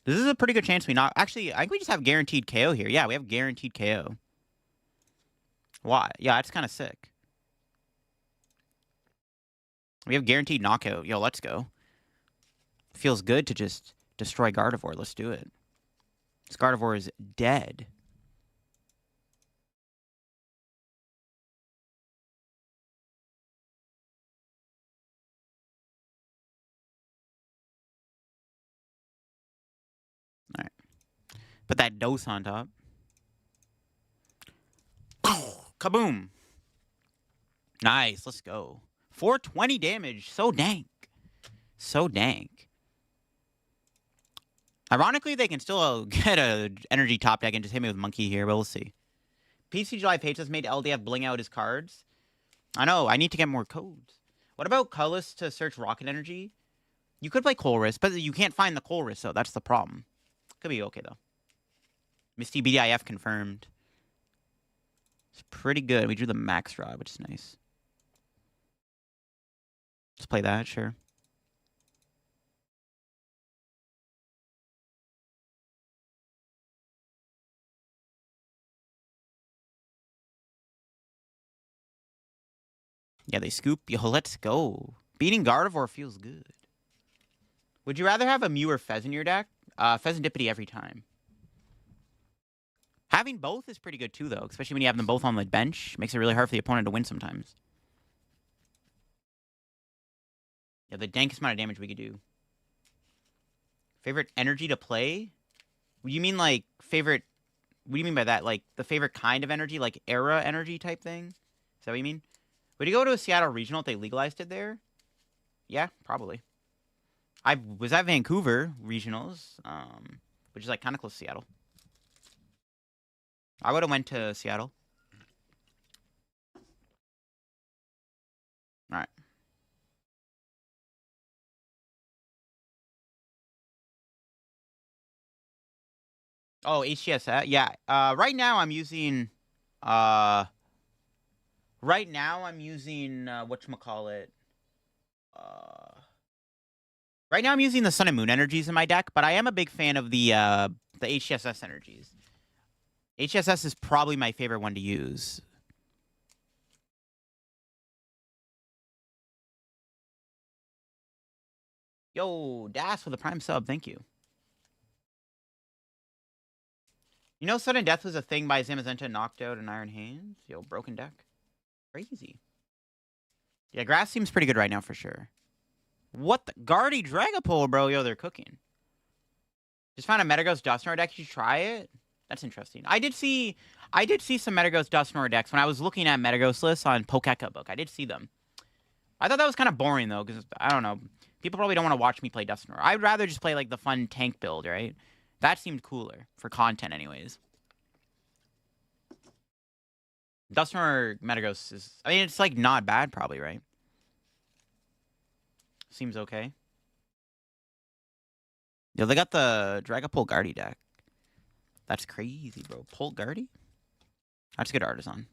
This is a pretty good chance we not... Actually, I think we just have guaranteed KO here. Yeah, we have guaranteed KO. Why? Yeah, that's kind of sick. We have guaranteed knockout. Yo, let's go. Feels good to just destroy Gardevoir. Let's do it. This Gardevoir is dead. All right. Put that dose on top. Kaboom. Nice. Let's go. 420 damage. So dank. So dank. Ironically, they can still get a energy top deck and just hit me with Monkey here, but we'll see. PCG Live Pages has made LDF bling out his cards. I know. I need to get more codes. What about colorless to search Rocket Energy? You could play Colress, but you can't find the Colress, so that's the problem. Could be okay, though. Misty BDIF confirmed. It's pretty good. We drew the Max Draw, which is nice. Let's play that, sure. Yeah, they scoop. Yo, let's go. Beating Gardevoir feels good. Would you rather have a Mew or Fez in your deck? Pheasantipity every time. Having both is pretty good too, though, especially when you have them both on the bench. Makes it really hard for the opponent to win sometimes. Yeah, the dankest amount of damage we could do. Favorite energy to play? You mean like favorite... What do you mean by that? Like the favorite kind of energy? Like era energy type thing? Is that what you mean? Would you go to a Seattle regional if they legalized it there? Yeah, probably. I was at Vancouver regionals, which is like kind of close to Seattle. I would have went to Seattle. All right. Oh, HTS. Yeah. Right now I'm using whatchamacallit. Right now I'm using the Sun and Moon energies in my deck, but I am a big fan of the HTSS energies. HTSS is probably my favorite one to use. Yo, Das with a Prime sub, thank you. You know Sudden Death was a thing by Zamazenta knocked out in Iron Hands? Yo, broken deck. Crazy. Yeah, grass seems pretty good right now for sure. What the? Guardy Dragapult, bro. Yo, they're cooking. Just found a Metagross Dusknoir deck. You should try it. That's interesting. I did see some Metagross Dusknoir decks when I was looking at Metagross lists on Pokeka Book. I did see them. I thought that was kind of boring, though, because, I don't know. People probably don't want to watch me play Dusknoir. I'd rather just play, like, the fun tank build, right? That seemed cooler for content, anyways. Dusknoir Metagross is... I mean, it's, like, not bad, probably, right? Seems okay. Yo, they got the Dragapult Guardy deck. That's crazy, bro. Pult Guardy? That's good Artisan.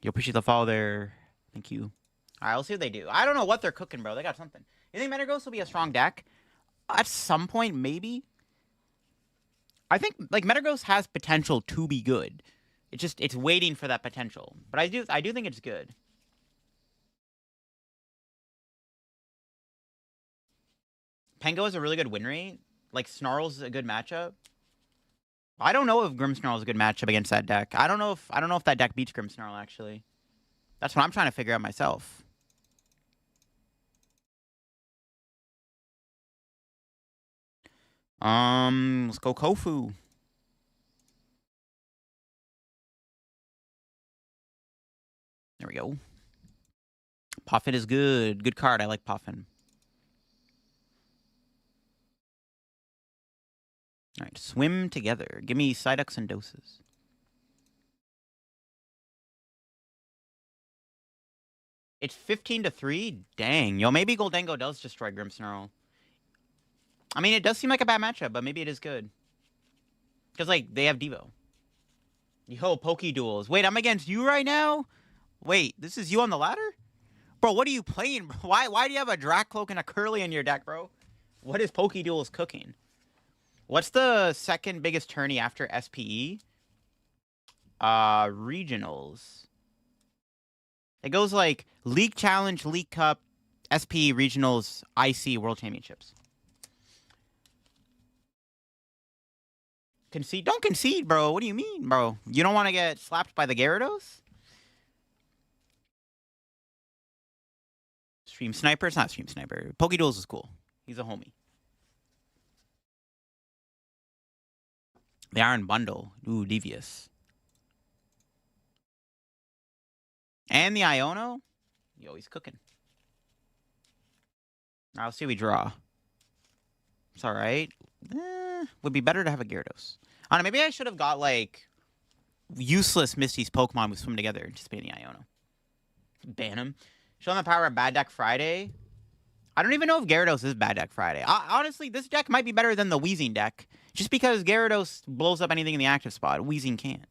Yo, appreciate the follow there. Thank you. Alright, we'll see what they do. I don't know what they're cooking, bro. They got something. You think Metagross will be a strong deck? At some point, maybe. I think, like, Metagross has potential to be good. It's waiting for that potential. But I do think it's good. Pengo has a really good win rate. Like, Snarl's a good matchup. I don't know if Grimmsnarl is a good matchup against that deck. I don't know if that deck beats Grimmsnarl, actually. That's what I'm trying to figure out myself. Let's go Kofu. There we go. Puffin is good. Good card. I like Puffin. All right, swim together. Give me Psyducks and doses. It's 15-3? Dang. Yo, maybe Gholdengo does destroy Grimmsnarl. I mean, it does seem like a bad matchup, but maybe it is good. Because, like, they have Devo. Yo, Poke Duels. Wait, I'm against you right now? Wait, this is you on the ladder? Bro, what are you playing, bro? Why do you have a Dracloak and a Curly in your deck, bro? What is Poke Duels cooking? What's the second biggest tourney after SPE? Regionals. It goes like League Challenge, League Cup, SP Regionals, IC World Championships. Concede? Don't concede, bro. What do you mean, bro? You don't want to get slapped by the Gyarados? Stream Sniper? It's not Stream Sniper. Pokeduels is cool. He's a homie. The Iron Bundle. Ooh, devious. And the Iono? Yo, he's cooking. All right, let's see what we draw. It's all right. Would be better to have a Gyarados. I don't know, maybe I should have got, like, useless Misty's Pokemon with swim together and just ban the Iono. Ban him. Show them the power of Bad Deck Friday. I don't even know if Gyarados is Bad Deck Friday. Honestly, this deck might be better than the Weezing deck. Just because Gyarados blows up anything in the active spot. Weezing can't.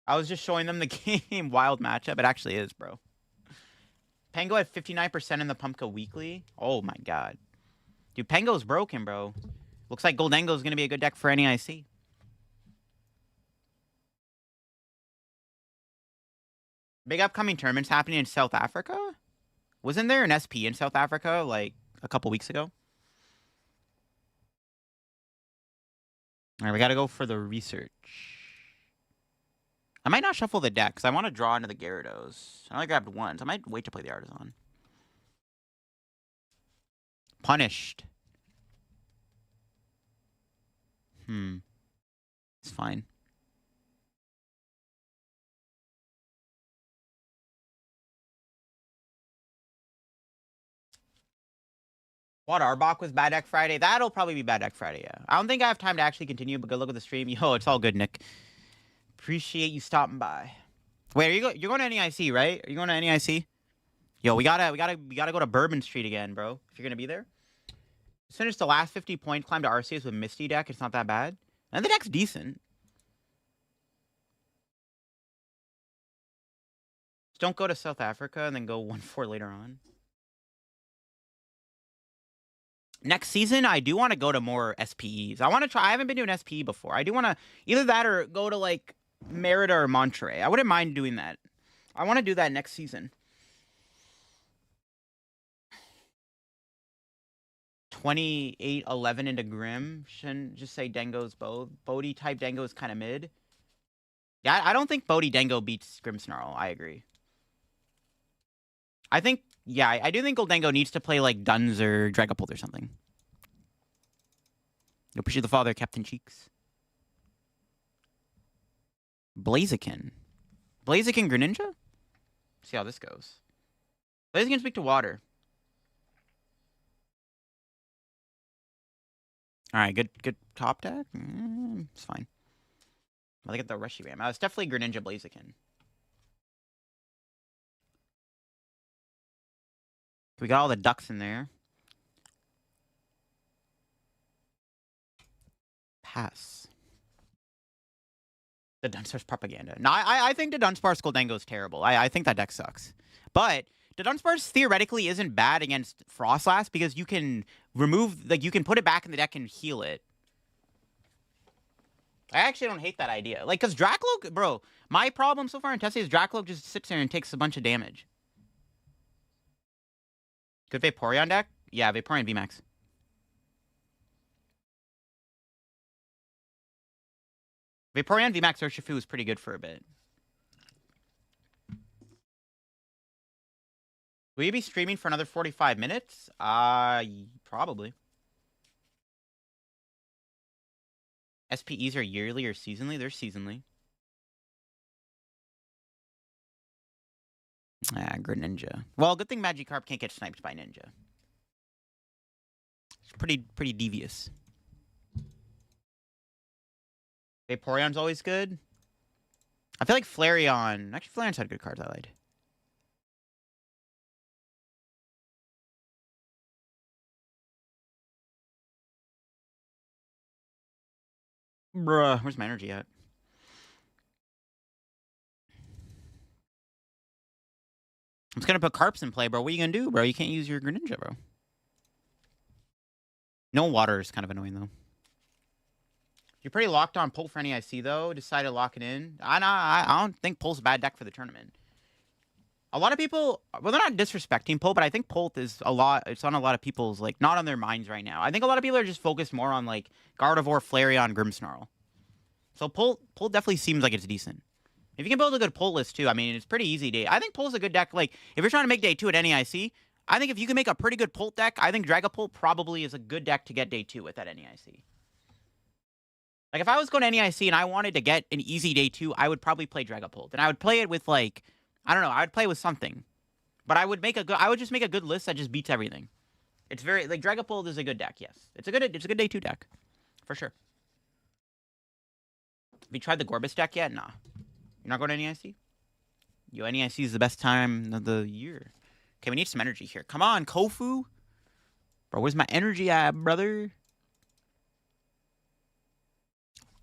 I was just showing them the game wild matchup. It actually is, bro. Pango at 59% in the Pumpka Weekly. Oh my god. Dude, Pango's broken, bro. Looks like Gholdengo's going to be a good deck for any IC. Big upcoming tournaments happening in South Africa? Wasn't there an SP in South Africa, like, a couple weeks ago? Alright, we gotta go for the research. I might not shuffle the deck, because I want to draw into the Gyarados. I only grabbed one, so I might wait to play the Artisan. Punished. It's fine. What, Arbok was Bad Deck Friday? That'll probably be Bad Deck Friday, yeah. I don't think I have time to actually continue, but good luck with the stream. Yo, it's all good, Nick. Appreciate you stopping by. Wait, you're going to NEIC, right? Are you going to NEIC? Yo, we gotta go to Bourbon Street again, bro. If you're gonna be there. Just finished the last 50-point climb to Arceus with Misty deck. It's not that bad. And the deck's decent. Just don't go to South Africa and then go 1-4 later on. Next season, I do want to go to more SPEs. I want to try. I haven't been to an SPE before. I do want to either that or go to, like, Merida or Monterey. I wouldn't mind doing that. I want to do that next season. 28-11 into Grim. Shouldn't just say Dengo's Bodhi type Dengo is kind of mid. Yeah, I don't think Bodhi Dengo beats Grimmsnarl. I agree. I think, yeah, I do think Gholdengo needs to play like Duns or Dragapult or something. Appreciate the father, Captain Cheeks. Blaziken. Blaziken Greninja? See how this goes. Blaziken speak to water. Alright, good top deck. It's fine. I get the Rushy Ram. It's definitely Greninja Blaziken. We got all the ducks in there. Pass. The Dunsparce propaganda. No, I think the Dunsparce Gholdengo is terrible. I think that deck sucks. But the Dunsparce theoretically isn't bad against Frostlass because you can remove, like, you can put it back in the deck and heal it. I actually don't hate that idea. Like, because Dracloak, bro, my problem so far in Tessie is Dracloak just sits there and takes a bunch of damage. Good Vaporeon deck? Yeah, Vaporeon VMAX. Vaporeon VMAX Urshifu was pretty good for a bit. Will you be streaming for another 45 minutes? Probably. SPEs are yearly or seasonally? They're seasonally. Greninja. Well, good thing Magikarp can't get sniped by Ninja. It's pretty devious. Vaporeon's always good. I feel like Flareon... Actually, Flareon's had good cards I lied. Bruh, where's my energy at? I'm just gonna put Carps in play, bro. What are you gonna do, bro? You can't use your Greninja, bro. No water is kind of annoying, though. You're pretty locked on Pult for NEIC, though. Decided to lock it in. I don't think Pult's a bad deck for the tournament. A lot of people, well, they're not disrespecting Pult, but I think Pult is it's on a lot of people's, like, not on their minds right now. I think a lot of people are just focused more on, like, Gardevoir, Flareon, Grimmsnarl. So Pult definitely seems like it's decent. If you can build a good Pult list, too, I mean, it's pretty easy. I think Pult's a good deck. Like, if you're trying to make day 2 at NEIC, I think if you can make a pretty good Pult deck, I think Dragapult probably is a good deck to get day 2 with at NEIC. Like, if I was going to NEIC and I wanted to get an easy day 2, I would probably play Dragapult. And I would play it with, like, I don't know, I would play with something. But I would just make a good list that just beats everything. It's very, like, Dragapult is a good deck, yes. It's a good day 2 deck. For sure. Have you tried the Gorbis deck yet? Nah. You're not going to NEIC? Yo, NEIC is the best time of the year. Okay, we need some energy here. Come on, Kofu. Bro, where's my energy at, brother?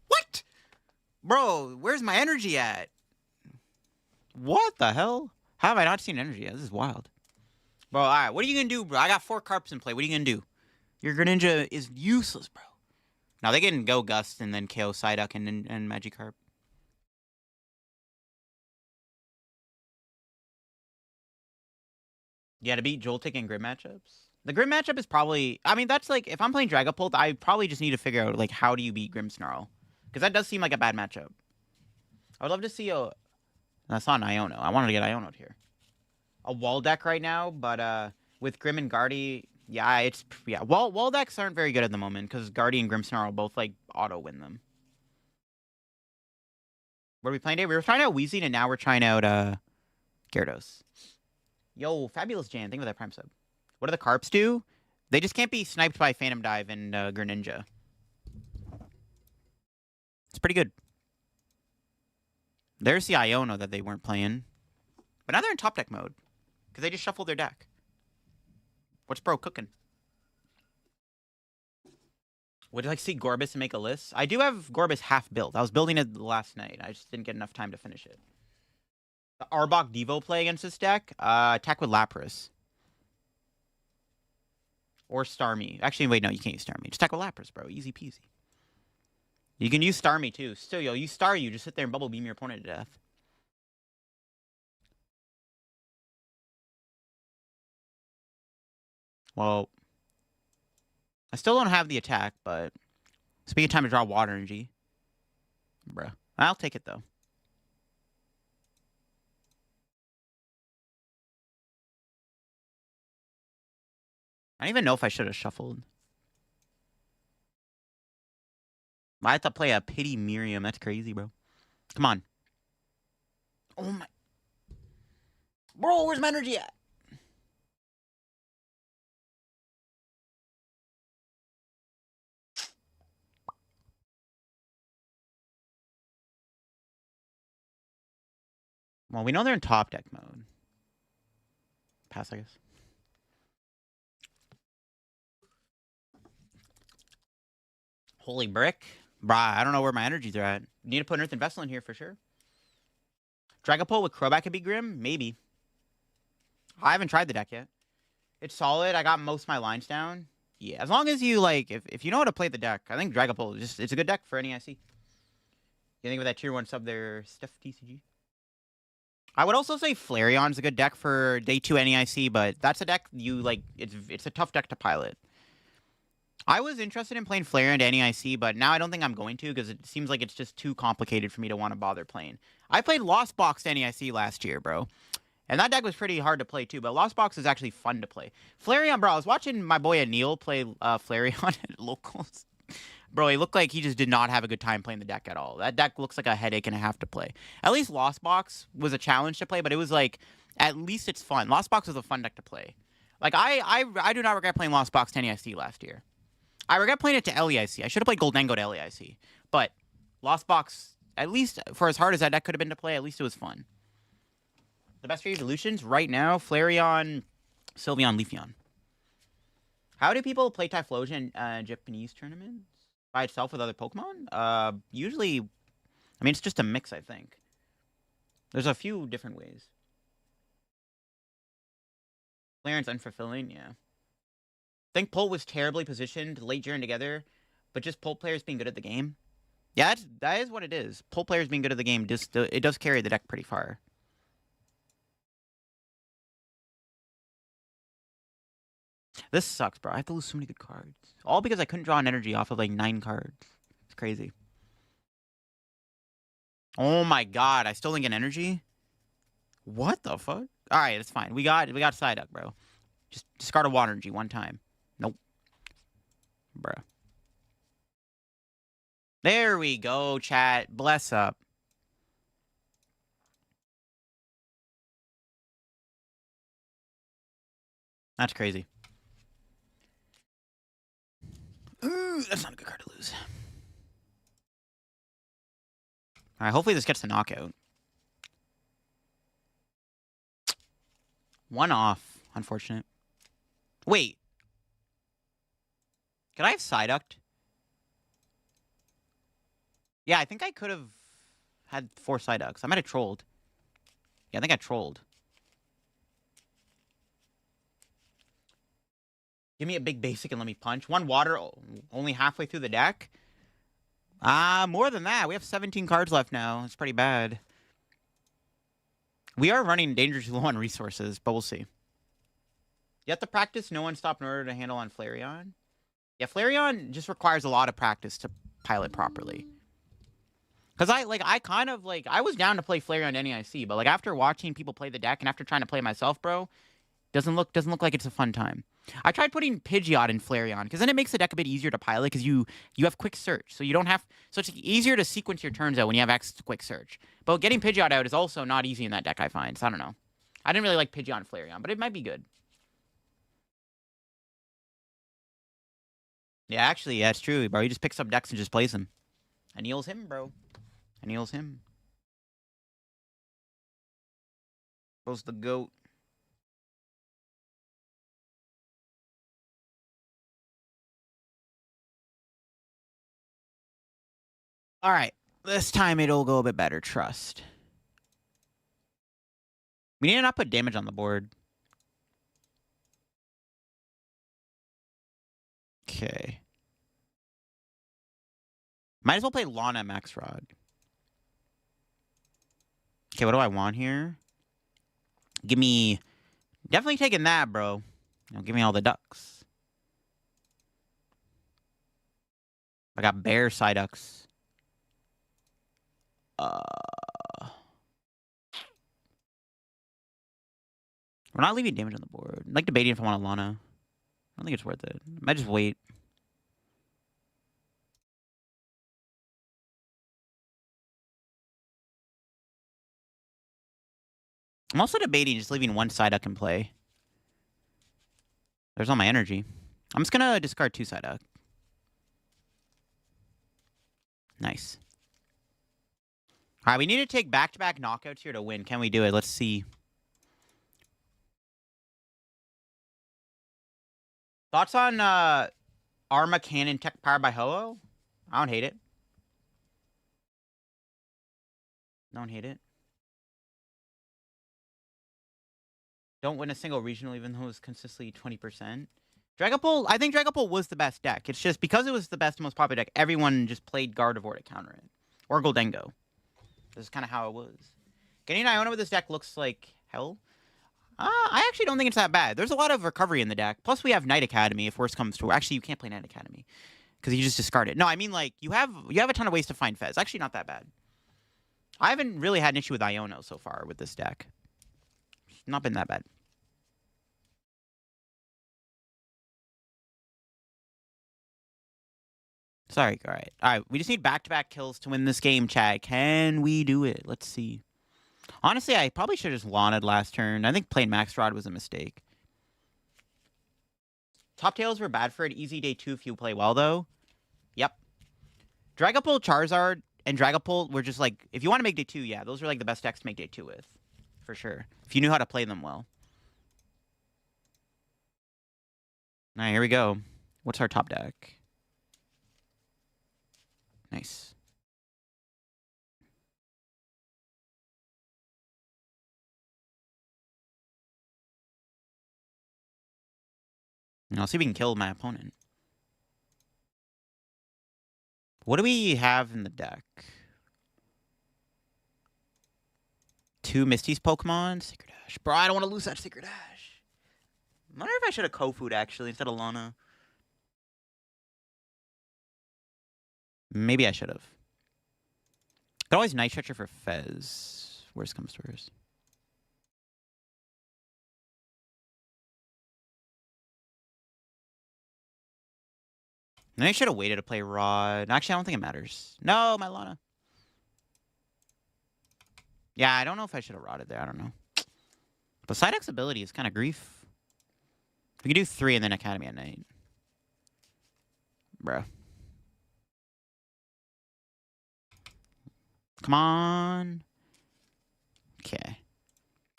What? Bro, where's my energy at? What the hell? How have I not seen energy yet? This is wild. Bro, alright, what are you gonna do, bro? I got 4 Carps in play. What are you gonna do? Your Greninja is useless, bro. Now, they can go Gust and then KO Psyduck and Magikarp. Yeah, to beat Joltik in grid matchups. The grid matchup is probably... I mean, that's like... If I'm playing Dragapult, I probably just need to figure out, like, how do you beat Grimmsnarl? Because that does seem like a bad matchup. I would love to see a... That's not an Iono. I wanted to get Iono'd here. A wall deck right now, but with Grim and Guardy... Yeah, it's... Yeah, wall decks aren't very good at the moment, because Guardy and Grimmsnarl both, like, auto-win them. What are we playing today? We were trying out Weezing, and now we're trying out, Gyarados. Yo, Fabulous Jan, think of that Prime sub. What do the Carps do? They just can't be sniped by Phantom Dive and Greninja. It's pretty good. There's the Iono that they weren't playing. But now they're in top deck mode. Because they just shuffled their deck. What's bro cooking? Would you like to see Gorbis and make a list? I do have Gorbis half built. I was building it last night. I just didn't get enough time to finish it. The Arbok Devo play against this deck? Attack with Lapras. Or Starmie. Actually, wait, no, you can't use Starmie. Just attack with Lapras, bro. Easy peasy. You can use Starmie, too. Still, yo, use Staryu. Just sit there and bubble beam your opponent to death. Well, I still don't have the attack, but... Speaking of time to draw water energy. Bruh. I'll take it, though. I don't even know if I should have shuffled. I have to play a Pity Miriam. That's crazy, bro. Come on. Oh my... Bro, where's my energy at? Well, we know they're in top deck mode. Pass, I guess. Holy brick. Bruh, I don't know where my energies are at. Need to put an Earthen Vessel in here for sure. Dragapult with Crobat could be grim? Maybe. I haven't tried the deck yet. It's solid. I got most of my lines down. Yeah, as long as you, like, if you know how to play the deck, I think Dragapult is it's a good deck for NEIC. You think with that tier 1 sub there, Steph TCG? I would also say Flareon's a good deck for day 2 NEIC, but that's a deck you, like, it's a tough deck to pilot. I was interested in playing Flareon to NEIC, but now I don't think I'm going to because it seems like it's just too complicated for me to want to bother playing. I played Lost Box to NEIC last year, bro. And that deck was pretty hard to play, too. But Lost Box is actually fun to play. Flareon, bro, I was watching my boy Anil play Flareon at locals. Bro, he looked like he just did not have a good time playing the deck at all. That deck looks like a headache and a half to play. At least Lost Box was a challenge to play, but it was like, at least it's fun. Lost Box was a fun deck to play. Like, I do not regret playing Lost Box to NEIC last year. I regret playing it to LEIC. I should have played Gholdengo to LEIC. But Lost Box, at least for as hard as that deck could have been to play, at least it was fun. The best three evolutions right now, Flareon, Sylveon, Leafeon. How do people play Typhlosion in Japanese tournaments? By itself with other Pokemon? Usually, I mean, it's just a mix, I think. There's a few different ways. Flareon's unfulfilling, yeah. I think Pult was terribly positioned late during together, but just Pult players being good at the game. Yeah, that is what it is. Pult players being good at the game, it does carry the deck pretty far. This sucks, bro. I have to lose so many good cards. All because I couldn't draw an energy off of like 9 cards. It's crazy. Oh my god, I still didn't get energy? What the fuck? Alright, it's fine. We got Psyduck, bro. Just discard a water energy one time. Nope. Bruh. There we go, chat. Bless up. That's crazy. Ooh, that's not a good card to lose. Alright, hopefully this gets the knockout. 1 off. Unfortunate. Wait. Could I have Psyducked? Yeah, I think I could have had 4 Psyducks. I might have trolled. Yeah, I think I trolled. Give me a big basic and let me punch. 1 water only halfway through the deck? More than that. We have 17 cards left now. It's pretty bad. We are running dangerously low on resources, but we'll see. You have to practice No One Stop in order to handle on Flareon. Yeah, Flareon just requires a lot of practice to pilot properly. Because I was down to play Flareon NEIC, but like after watching people play the deck and after trying to play myself, bro, doesn't look like it's a fun time. I tried putting Pidgeot in Flareon because then it makes the deck a bit easier to pilot because you have quick search, so you don't have it's easier to sequence your turns out when you have access to quick search. But getting Pidgeot out is also not easy in that deck, I find. So I don't know. I didn't really like Pidgeot and Flareon, but it might be good. Yeah, actually, yeah, it's true, bro. He just picks up decks and just plays them. Anneals him, bro. Anneals him. Goes the GOAT. All right. This time it'll go a bit better. Trust. We need to not put damage on the board. Okay. Might as well play Lana Max Rod. Okay, what do I want here? Give me... Definitely taking that, bro. Give me all the ducks. I got bear Psyducks. We're not leaving damage on the board. I'm like debating if I want a Lana. I don't think it's worth it. I might just wait. I'm also debating just leaving 1 Psyduck in play. There's all my energy. I'm just gonna discard 2 Psyduck. Nice. Alright, we need to take back-to-back knockouts here to win. Can we do it? Let's see. Thoughts on Arma Cannon Tech powered by Ho-Oh? I don't hate it. Don't hate it. Don't win a single regional even though it was consistently 20%. Dragapult, I think Dragapult was the best deck. It's just because it was the best, most popular deck, everyone just played Gardevoir to counter it. Or Gholdengo. This is kind of how it was. Getting Iona with this deck looks like hell. I actually don't think it's that bad. There's a lot of recovery in the deck. Plus, we have Knight Academy if worse comes to... Actually, you can't play Knight Academy. Because you just discard it. No, I mean, like, you have a ton of ways to find Fez. Actually, not that bad. I haven't really had an issue with Iono so far with this deck. It's not been that bad. Sorry, alright. Alright, we just need back-to-back kills to win this game, chat. Can we do it? Let's see. Honestly, I probably should have just Lana'd last turn. I think playing Max Rod was a mistake. Top tails were bad for an easy day 2 if you play well, though. Yep. Dragapult, Charizard, and Dragapult were just like... If you want to make day 2, yeah, those are like the best decks to make day 2 with. For sure. If you knew how to play them well. Alright, here we go. What's our top deck? Nice. I'll see if we can kill my opponent. What do we have in the deck? 2 Misty's Pokemon. Secret Dash. Bro, I don't want to lose that Secret Dash. I wonder if I should have Kofu'd actually instead of Lana. Maybe I should have. Could always Night Stretcher for Fez. Worst comes to worst. Maybe I should have waited to play Rod. Actually, I don't think it matters. No, my Lana. Yeah, I don't know if I should have Rodded there. I don't know. But Psyduck's ability is kind of grief. We can do 3 and then Academy at night. Bro. Come on. Okay.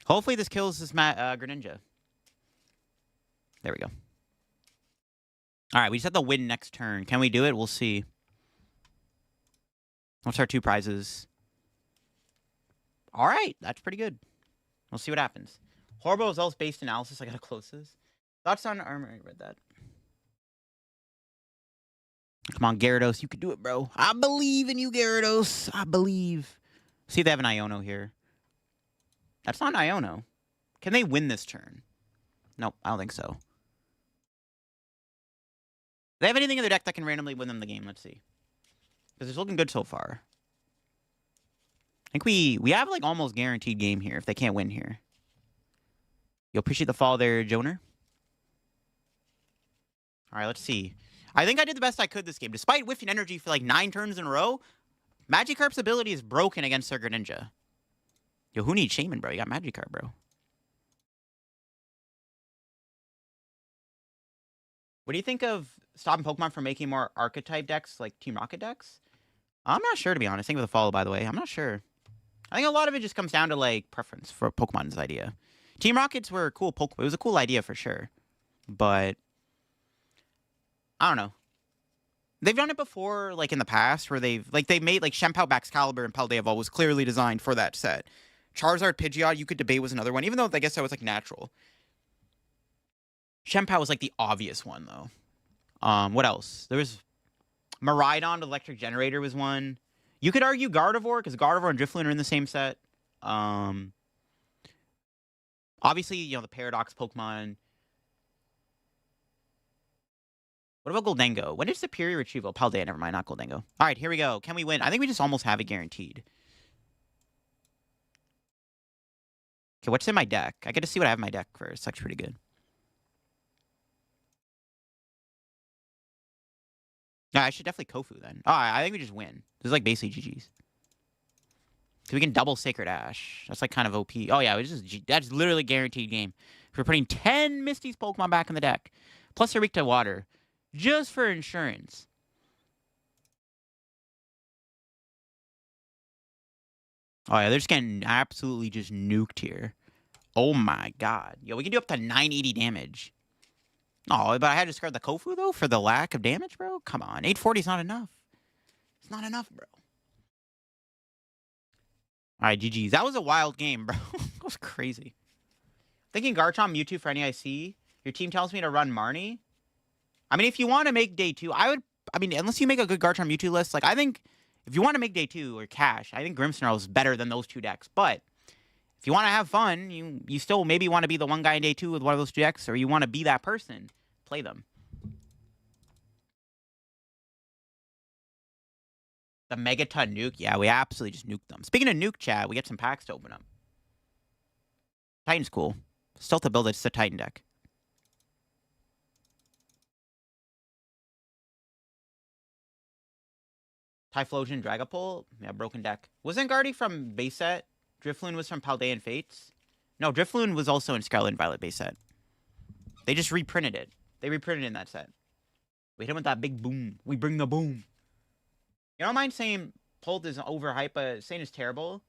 Hopefully this kills this Greninja. There we go. All right, we just have to win next turn. Can we do it? We'll see. What's our 2 prizes? All right, that's pretty good. We'll see what happens. Horrible results-based analysis. I gotta close this. Thoughts on armor? I read that. Come on, Gyarados. You can do it, bro. I believe in you, Gyarados. I believe. See if they have an Iono here. That's not an Iono. Can they win this turn? Nope, I don't think so. Do they have anything in their deck that can randomly win them the game? Let's see. Because it's looking good so far. I think we have like almost guaranteed game here if they can't win here. You'll appreciate the fall there, Joner. All right, let's see. I think I did the best I could this game. Despite whiffing energy for like 9 turns in a row, Magikarp's ability is broken against their Greninja. Yo, who needs Shaman, bro? You got Magikarp, bro. What do you think of stopping Pokemon from making more archetype decks, like Team Rocket decks? I'm not sure, to be honest. Thank you for the follow, by the way. I'm not sure. I think a lot of it just comes down to, like, preference for Pokemon's idea. Team Rockets were a cool Pokemon. It was a cool idea for sure. But I don't know. They've done it before, like, in the past, where they made, like, Shenpao, Baxcalibur, and Paldeaval was clearly designed for that set. Charizard, Pidgeot, you could debate was another one, even though I guess that was, like, natural. Shenpao was, like, the obvious one, though. What else? There was Miraidon, Electric Generator was one. You could argue Gardevoir, because Gardevoir and Drifloon are in the same set. Obviously, you know, the Paradox Pokemon. What about Gholdengo? When is Superior Retrieval? Paldea, never mind, not Gholdengo. All right, here we go. Can we win? I think we just almost have it guaranteed. Okay, what's in my deck? I get to see what I have in my deck first. That's pretty good. No, I should definitely Kofu then. Oh, I think we just win. This is like basically GG's. So we can double Sacred Ash. That's like kind of OP. Oh yeah, that's literally guaranteed game. We're putting 10 Misty's Pokemon back in the deck. Plus they're weak to water. Just for insurance. Oh yeah, they're just getting absolutely just nuked here. Oh my god. Yo, we can do up to 980 damage. Oh, but I had to discard the Kofu, though, for the lack of damage, bro? Come on. 840 is not enough. It's not enough, bro. All right, GG's. That was a wild game, bro. That was crazy. Thinking Garchomp, Mewtwo for NEIC. Your team tells me to run Marnie. I mean, if you want to make day 2, I mean, unless you make a good Garchomp Mewtwo list, like, I think if you want to make day 2 or cash, I think Grimmsnarl is better than those 2 decks. But if you want to have fun, you still maybe want to be the one guy in day 2 with one of those 2 decks, or you want to be that person. Play them. The Megaton nuke? Yeah, we absolutely just nuked them. Speaking of nuke, chat, we get some packs to open up. Titan's cool. Still to build it, it's a Titan deck. Typhlosion, Dragapult? Yeah, broken deck. Wasn't Guardy from base set? Drifloon was from Paldean Fates? No, Drifloon was also in Scarlet and Violet base set. They just reprinted it. They reprinted it in that set. We hit him with that big boom. We bring the boom. You don't mind saying Pult is overhyped, but saying it's terrible?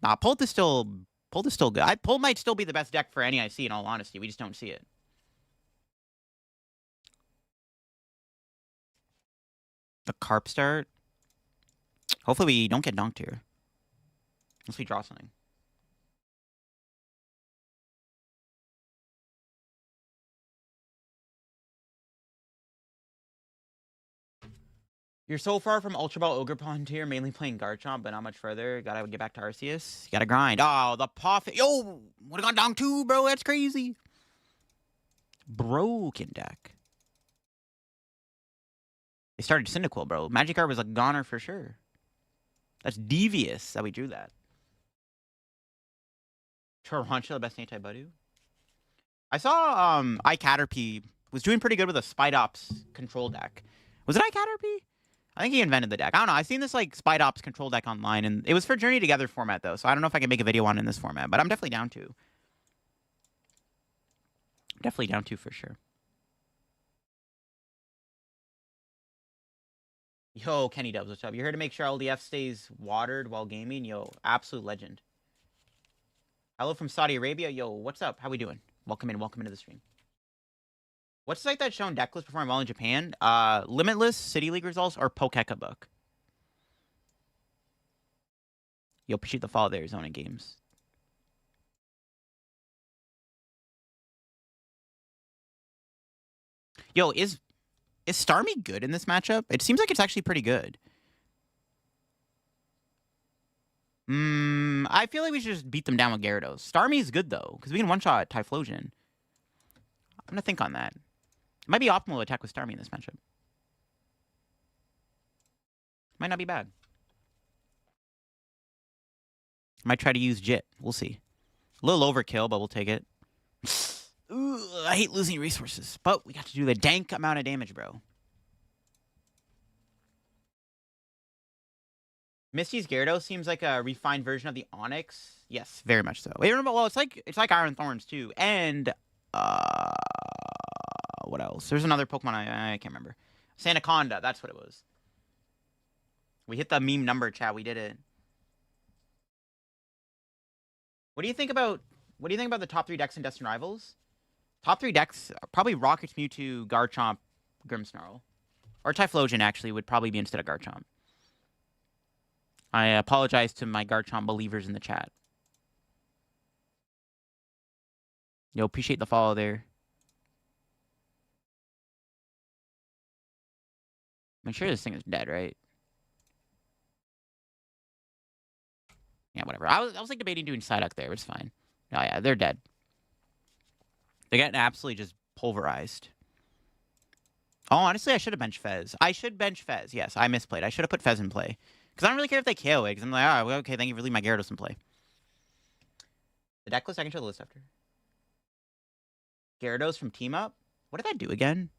Nah, Pult is still good. Pult might still be the best deck for NEIC, in all honesty. We just don't see it. The Carp start. Hopefully we don't get dunked here. Unless we draw something. You're so far from Ultra Ball Ogerpon tier, mainly playing Garchomp, but not much further. Gotta get back to Arceus. Gotta grind. Oh, the Puff. Yo, would've gone down 2, bro. That's crazy. Broken deck. They started Cyndaquil, bro. Magikarp was a goner for sure. That's devious that we drew that. Tarantula, the best anti-Budu. I saw iCaterpie was doing pretty good with a Spidops control deck. Was it iCaterpie? I think he invented the deck. I don't know. I've seen this like Spidops control deck online, and it was for Journey Together format though, so I don't know if I can make a video on it in this format, but I'm definitely down to. Definitely down to for sure. Yo, Kenny Dubs, what's up? You're here to make sure LDF stays watered while gaming? Yo, absolute legend. Hello from Saudi Arabia. Yo, what's up? How we doing? Welcome into the stream. What's the site that's shown deck lists performing well in Japan? Limitless, City League results, or Pokeka Book? Yo, appreciate the follow there, Zone in Games. Yo, is Starmie good in this matchup? It seems like it's actually pretty good. I feel like we should just beat them down with Gyarados. Starmie is good, though, because we can one-shot Typhlosion. I'm going to think on that. It might be optimal to attack with Starmie in this matchup. Might not be bad. Might try to use Jit. We'll see. A little overkill, but we'll take it. Ooh, I hate losing resources, but we got to do the dank amount of damage, bro. Misty's Gyarados seems like a refined version of the Onix. Yes, very much so. Well, it's like Iron Thorns too, and what else? There's another Pokemon I can't remember. Sandaconda, that's what it was. We hit the meme number, chat. We did it. What do you think about the top 3 decks in Destined Rivals? Top 3 decks probably Rocket, Mewtwo, Garchomp, Grimmsnarl, or Typhlosion actually would probably be instead of Garchomp. I apologize to my Garchomp believers in the chat. Yo, appreciate the follow there. I'm sure this thing is dead, right? Yeah, whatever. I was like debating doing Psyduck there, but it's fine. Oh yeah, they're dead. They're getting absolutely just pulverized. Oh, honestly, I should have benched Fez. I should bench Fez. Yes, I misplayed. I should have put Fez in play. Because I don't really care if they KO it. Because I'm like, all right, well, okay, thank you for leaving my Gyarados in play. The deck list, I can show the list after. Gyarados from Team Up? What did that do again?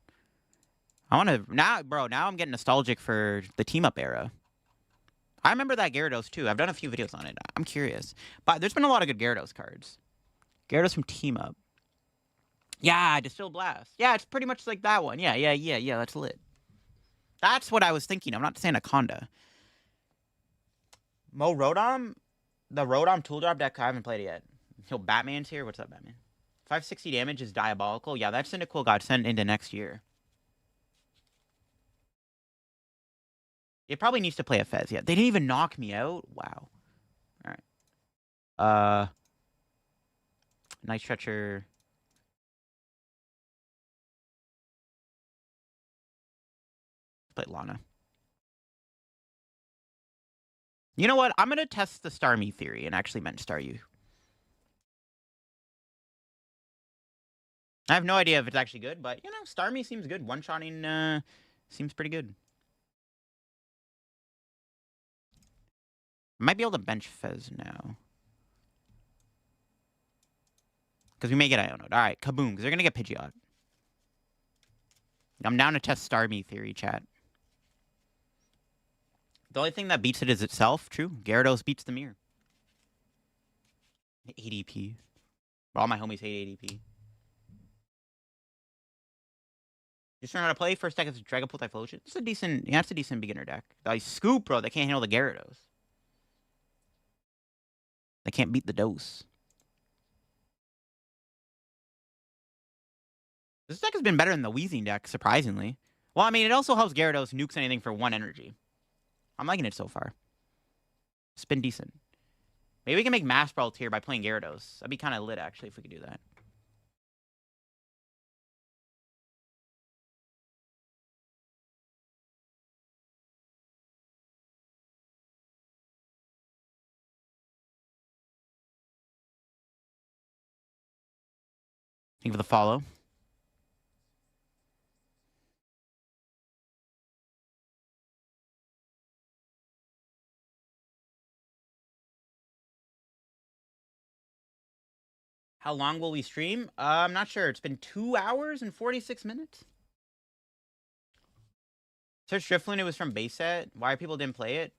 I want to... Now I'm getting nostalgic for the Team Up era. I remember that Gyarados, too. I've done a few videos on it. I'm curious. But there's been a lot of good Gyarados cards. Gyarados from Team Up. Yeah, Distill Blast. Yeah, it's pretty much like that one. Yeah, that's lit. That's what I was thinking. I'm not saying Anaconda. Mo Rotom? The Rotom Tool Drop deck, I haven't played it yet. Yo, Batman's here. What's up, Batman? 560 damage is diabolical. Yeah, that Cyndaquil got sent into next year. It probably needs to play a Fez. Yeah, they didn't even knock me out. Wow. All right. Night Stretcher. Play Lana. You know what? I'm gonna test the Starmie theory and actually meant Staryu. I have no idea if it's actually good, but you know, Starmie seems good. One-shotting seems pretty good. Might be able to bench Fez now. Because we may get Ionoed. Alright, kaboom, because they're going to get Pidgeot. I'm down to test Starmie theory, chat. The only thing that beats it is itself. True. Gyarados beats the mirror. ADP. All my homies hate ADP. Just learn how to play. First deck is Dragapult Typhlosion. It's a decent... Yeah, it's a decent beginner deck. They scoop, bro. They can't handle the Gyarados. They can't beat the dose. This deck has been better than the Weezing deck, surprisingly. Well, I mean, it also helps Gyarados nukes anything for 1 energy. I'm liking it so far. It's been decent. Maybe we can make Mass Brawl tier by playing Gyarados. That'd be kind of lit, actually, if we could do that. Thank you for the follow. How long will we stream? I'm not sure. It's been 2 hours and 46 minutes. Search Drifloon, it was from base set. Why people didn't play it?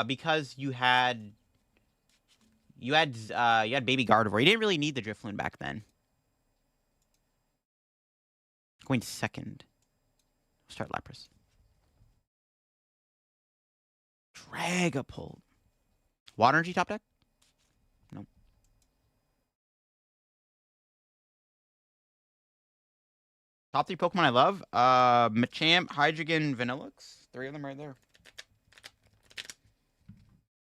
Because you had Baby Gardevoir. You didn't really need the Drifloon back then. Going second. Start Lapras. Dragapult. Water Energy top deck? Nope. Top 3 Pokemon I love? Machamp, Hydreigon, Vanillux. 3 of them right there.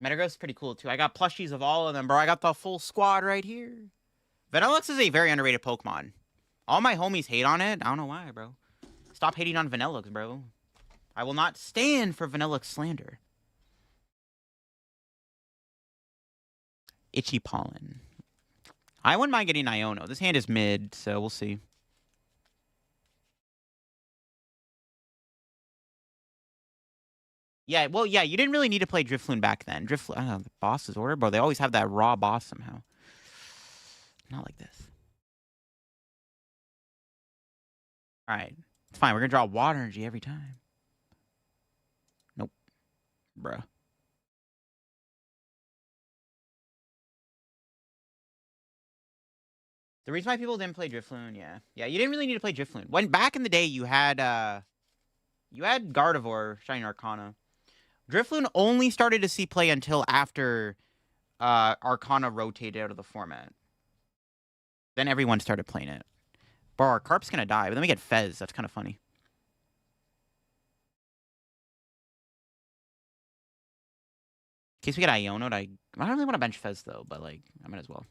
Metagross is pretty cool, too. I got plushies of all of them, bro. I got the full squad right here. Vanillux is a very underrated Pokemon. All my homies hate on it. I don't know why, bro. Stop hating on Vanillux, bro. I will not stand for Vanillux slander. Itchy Pollen. I wouldn't mind getting Iono. This hand is mid, so we'll see. Yeah, well, yeah, you didn't really need to play Drifloon back then. Drifloon, I don't know, the boss's order, bro. They always have that raw boss somehow. Not like this. All right. It's fine. We're going to draw Water Energy every time. Nope. Bruh. The reason why people didn't play Drifloon, yeah. Yeah, you didn't really need to play Drifloon. When back in the day, you had Gardevoir, Shining Arcana. Drifloon only started to see play until after Arcana rotated out of the format. Then everyone started playing it. Bro, our Carp's gonna die, but then we get Fez. That's kind of funny. In case we get Iono'd, I don't really want to bench Fez, though, but, like, I might as well.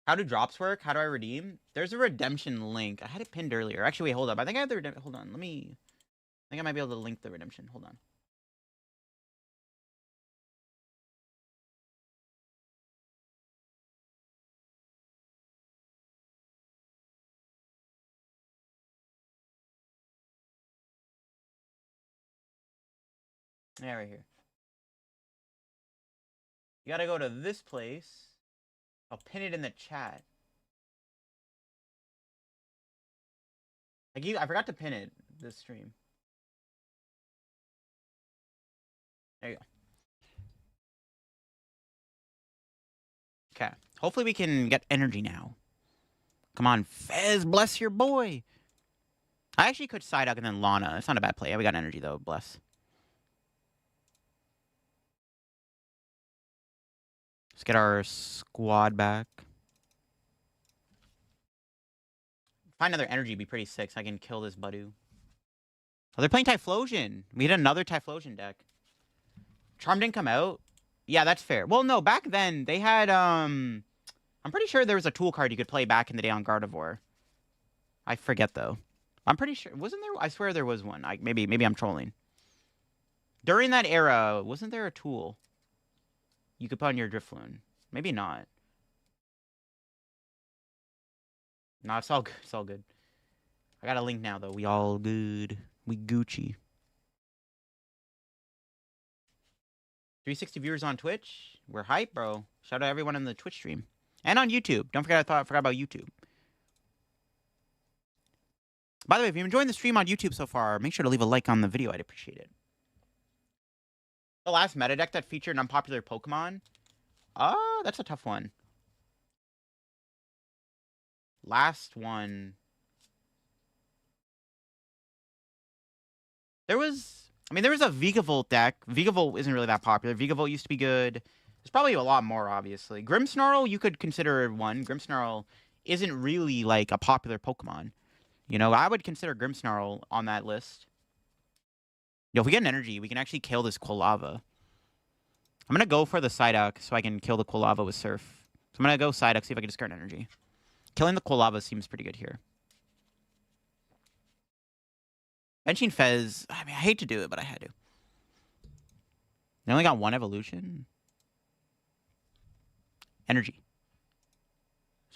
How do drops work? How do I redeem? There's a redemption link. I had it pinned earlier. Actually, wait, hold up. I think I have the redemption. Hold on. I think I might be able to link the redemption. Hold on. Yeah, right here. You gotta go to this place. I'll pin it in the chat. I forgot to pin it this stream. There you go. Okay. Hopefully we can get energy now. Come on, Fez, bless your boy. I actually could Psyduck and then Lana. It's not a bad play. Yeah, we got energy, though. Bless. Let's get our squad back. Find another energy would be pretty sick so I can kill this Budu. Oh, they're playing Typhlosion. We had another Typhlosion deck. Charm didn't come out. Yeah, that's fair. Well, no, back then they had I'm pretty sure there was a tool card you could play back in the day on Gardevoir. I forget though. I'm pretty sure wasn't there? I swear there was one. Maybe I'm trolling. During that era, wasn't there a tool you could put on your Drifloon? Maybe not. No, it's all good. It's all good. I got a link now though. We all good. We Gucci. 360 viewers on Twitch. We're hype, bro. Shout out everyone on the Twitch stream. And on YouTube. Don't forget I forgot about YouTube. By the way, if you're enjoying the stream on YouTube so far, make sure to leave a like on the video. I'd appreciate it. The last meta deck that featured an unpopular Pokemon? That's a tough one. Last one. There was a Vigavolt deck. Vigavolt isn't really that popular. Vigavolt used to be good. There's probably a lot more, obviously. Grimmsnarl, you could consider one. Grimmsnarl isn't really, like, a popular Pokemon. You know, I would consider Grimmsnarl on that list. Yo, if we get an energy, we can actually kill this Quilava. I'm going to go for the Psyduck so I can kill the Quilava with Surf. So I'm going to go Psyduck, see if I can discard energy. Killing the Quilava seems pretty good here. Benching Fez, I mean, I hate to do it, but I had to. They only got one evolution. Energy.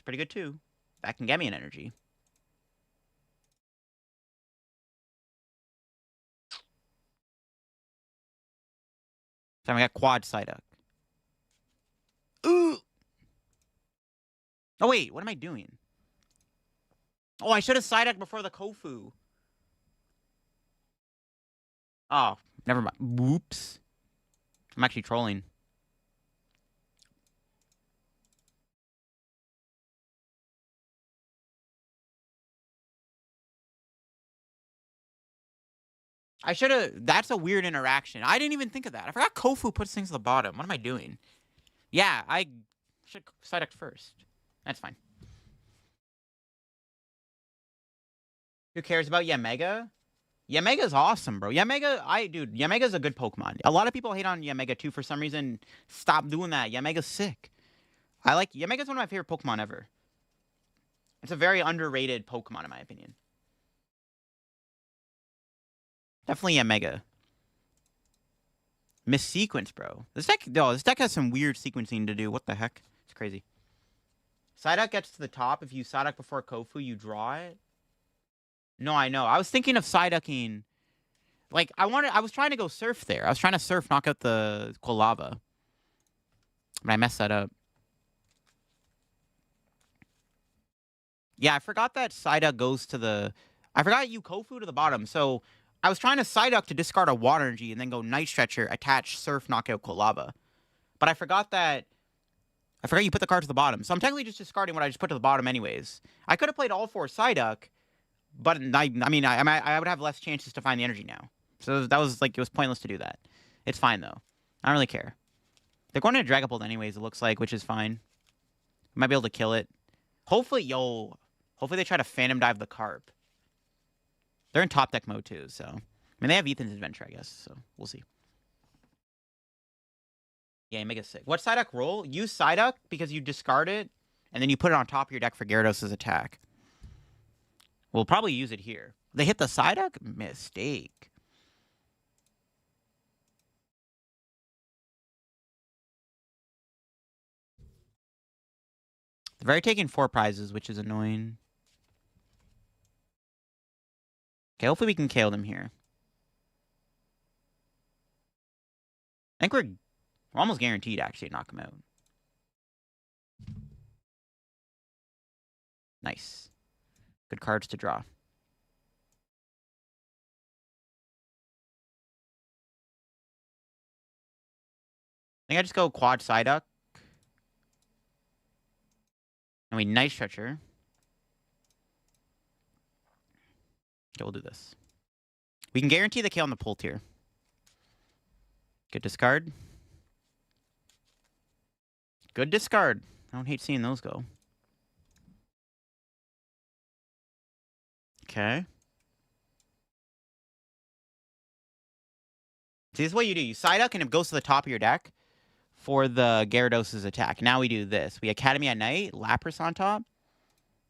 It's pretty good too. That can get me an energy. So we got quad Psyduck. Ooh! Oh, wait. What am I doing? Oh, I should have Psyduck before the Kofu. Oh, never mind. Whoops. I'm actually trolling. I should have... That's a weird interaction. I didn't even think of that. I forgot Kofu puts things at the bottom. What am I doing? Yeah, I should Psyduck first. That's fine. Who cares about Yamega? Yamega's awesome, bro. Dude, Yamega's a good Pokemon. A lot of people hate on Yamega too for some reason. Stop doing that. Yamega's sick. Yamega's one of my favorite Pokemon ever. It's a very underrated Pokemon in my opinion. Definitely Yamega. Missequence, bro. This deck has some weird sequencing to do. What the heck? It's crazy. Psyduck gets to the top. If you Psyduck before Kofu, you draw it. No, I know. I was thinking of Psyducking. Like, I was trying to go Surf there. I was trying to Surf, knock out the Quilava. But I messed that up. Yeah, I forgot that Psyduck goes to the... I forgot you Kofu to the bottom, so... I was trying to Psyduck to discard a Water Energy and then go Night Stretcher, attach Surf, knock out Quilava. But I forgot you put the card to the bottom. So I'm technically just discarding what I just put to the bottom anyways. I could have played all 4 Psyduck, but I would have less chances to find the energy now. So that was like, it was pointless to do that. It's fine though. I don't really care. They're going to Dragapult anyways, it looks like, which is fine. Might be able to kill it. Hopefully they try to Phantom Dive the Carp. They're in top deck mode too, so... I mean, they have Ethan's Adventure, I guess, so we'll see. Yeah, make it sick. What Psyduck roll? Use Psyduck because you discard it, and then you put it on top of your deck for Gyarados' attack. We'll probably use it here. They hit the Psyduck? Mistake. They've already taken 4 prizes, which is annoying. Okay, hopefully we can KO them here. I think we're almost guaranteed, actually, to knock them out. Nice. Good cards to draw. I think I just go Quad Psyduck. And we Night Stretcher. Okay, we'll do this. We can guarantee the kill on the Pult here. Good discard. Good discard. I don't hate seeing those go. Okay. See, this is what you do. You Psyduck and it goes to the top of your deck for the Gyarados' attack. Now we do this. We Academy at Night, Lapras on top.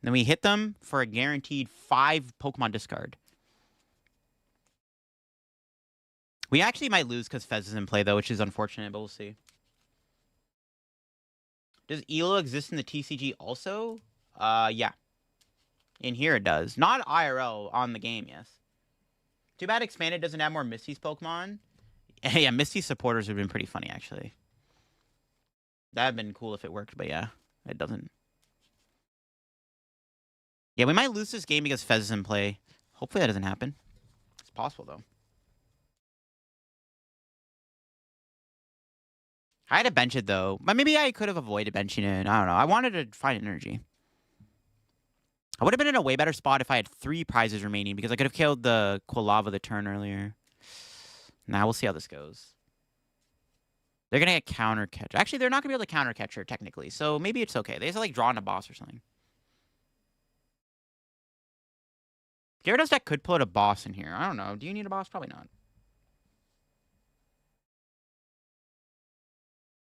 Then we hit them for a guaranteed 5 Pokemon discard. We actually might lose because Fez is in play, though, which is unfortunate, but we'll see. Does Elo exist in the TCG also? Yeah. In here it does. Not IRL on the game, yes. Too bad Expanded doesn't have more Misty's Pokemon. Yeah, Misty's supporters would have been pretty funny, actually. That would have been cool if it worked, but yeah, it doesn't. Yeah, we might lose this game because Fez is in play. Hopefully that doesn't happen. It's possible, though. I had to bench it, though. But maybe I could have avoided benching it. I don't know. I wanted to find energy. I would have been in a way better spot if I had 3 prizes remaining, because I could have killed the Quilava the turn earlier. Now we'll see how this goes. They're going to get Counter Catcher. Actually, they're not going to be able to Counter Catcher, technically. So maybe it's okay. They just, like, draw on a boss or something. Gyarados deck could put a boss in here. I don't know. Do you need a boss? Probably not.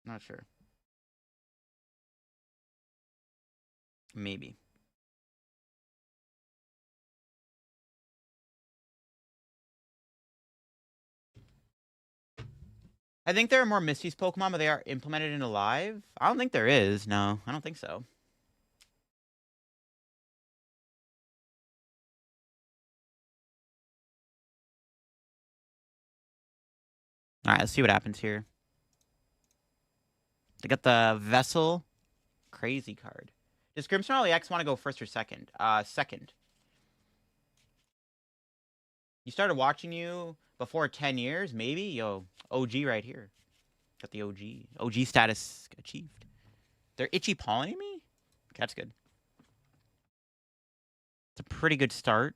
Not sure. Maybe. I think there are more Misty's Pokemon, but they are implemented into Live. I don't think there is. No, I don't think so. All right, let's see what happens here. They got the Vessel. Crazy card. Does Grimmsnarl EX want to go first or second? Second. You started watching you before 10 years? Maybe? Yo, OG right here. Got the OG. OG status achieved. They're itchy pawing me? Okay, that's good. It's a pretty good start.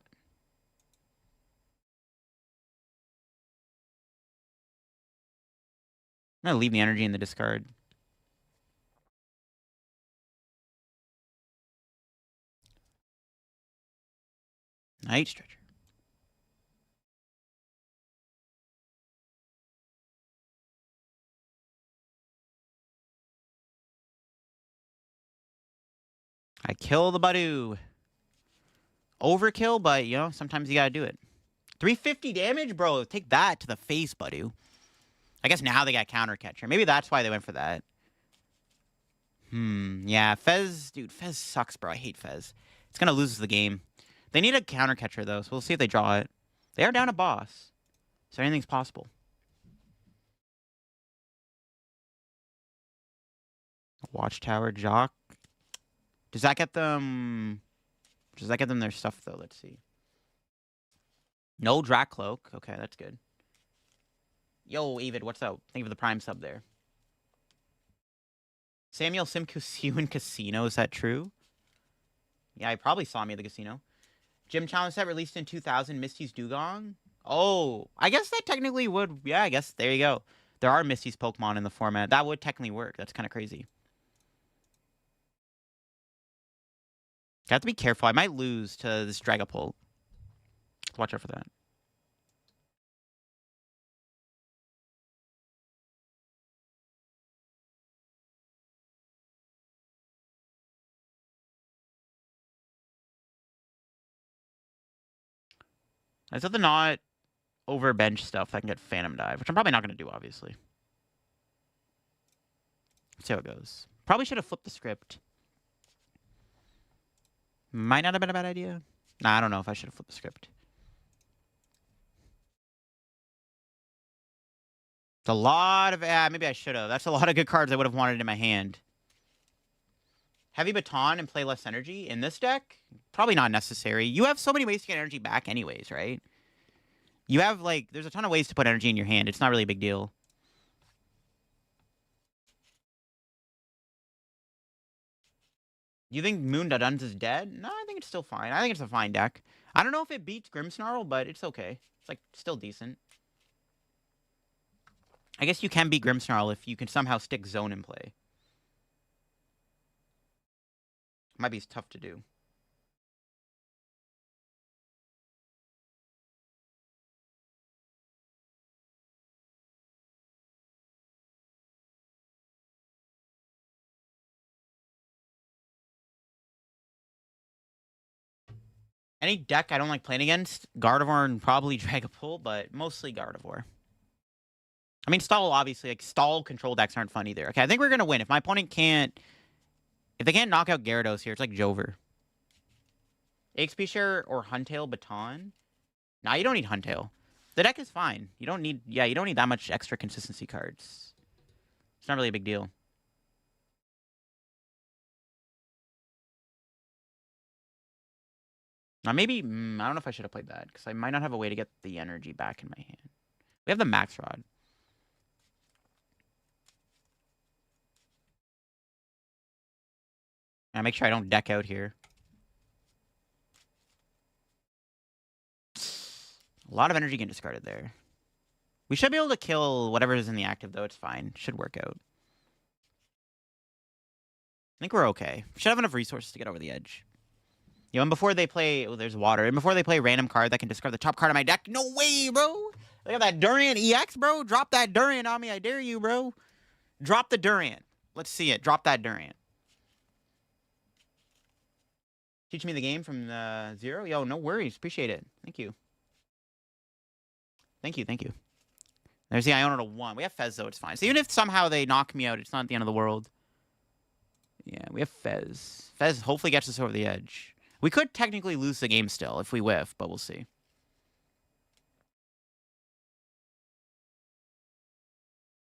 I'm going to leave the energy in the discard. Night Stretcher. I kill the Badoo. Overkill, but, you know, sometimes you gotta do it. 350 damage? Bro, take that to the face, Badoo. I guess now they got Counter Catcher. Maybe that's why they went for that. Yeah, Fez... Dude, Fez sucks, bro. I hate Fez. It's gonna lose the game. They need a Counter Catcher, though, so we'll see if they draw it. They are down a boss. So anything's possible. Watchtower, Jock. Does that get them... Does that get them their stuff, though? Let's see. No Dracloak. Okay, that's good. Yo, Avid, what's up? Thank you for the Prime sub there. Samuel Simcoe see you in casino. Is that true? Yeah, I probably saw me at the casino. Gym Challenge set released in 2000. Misty's Dugong. Oh, I guess that technically would... Yeah, I guess. There you go. There are Misty's Pokemon in the format. That would technically work. That's kind of crazy. I have to be careful. I might lose to this Dragapult. Watch out for that. I said the not over bench stuff. I can get Phantom Dive, which I'm probably not going to do, obviously. Let's see how it goes. Probably should have flipped the script. Might not have been a bad idea. Nah, I don't know if I should have flipped the script. It's a lot of... maybe I should have. That's a lot of good cards I would have wanted in my hand. Heavy Baton and play less energy in this deck? Probably not necessary. You have so many ways to get energy back anyways, right? You have, like... There's a ton of ways to put energy in your hand. It's not really a big deal. You think Moon Duduns is dead? No, I think it's still fine. I think it's a fine deck. I don't know if it beats Grimmsnarl, but it's okay. It's, like, still decent. I guess you can beat Grimmsnarl if you can somehow stick Zone in play. Might be tough to do. Any deck I don't like playing against, Gardevoir and probably Dragapult, but mostly Gardevoir. I mean, Stall, obviously, like, Stall control decks aren't fun either. Okay, I think we're going to win. If my opponent can't... If they can't knock out Gyarados here, it's like Jover. XP Share or Huntail Baton? Nah, you don't need Huntail. The deck is fine. You don't need... Yeah, you don't need that much extra consistency cards. It's not really a big deal. Now, maybe... I don't know if I should have played that, because I might not have a way to get the energy back in my hand. We have the Max Rod. Now, make sure I don't deck out here. A lot of energy getting discarded there. We should be able to kill whatever is in the active, though. It's fine. Should work out. I think we're okay. Should have enough resources to get over the edge. You know, and before they play... Oh, there's water. And before they play a random card that can discard the top card of my deck... No way, bro! Look at that Durian EX, bro! Drop that Durian on me. I dare you, bro. Drop the Durian. Let's see it. Drop that Durian. Teach me the game from the 0? Yo, no worries. Appreciate it. Thank you. Thank you, thank you. There's the Iono to 1. We have Fez, though. It's fine. So even if somehow they knock me out, it's not the end of the world. Yeah, we have Fez. Fez hopefully gets us over the edge. We could technically lose the game still if we whiff, but we'll see.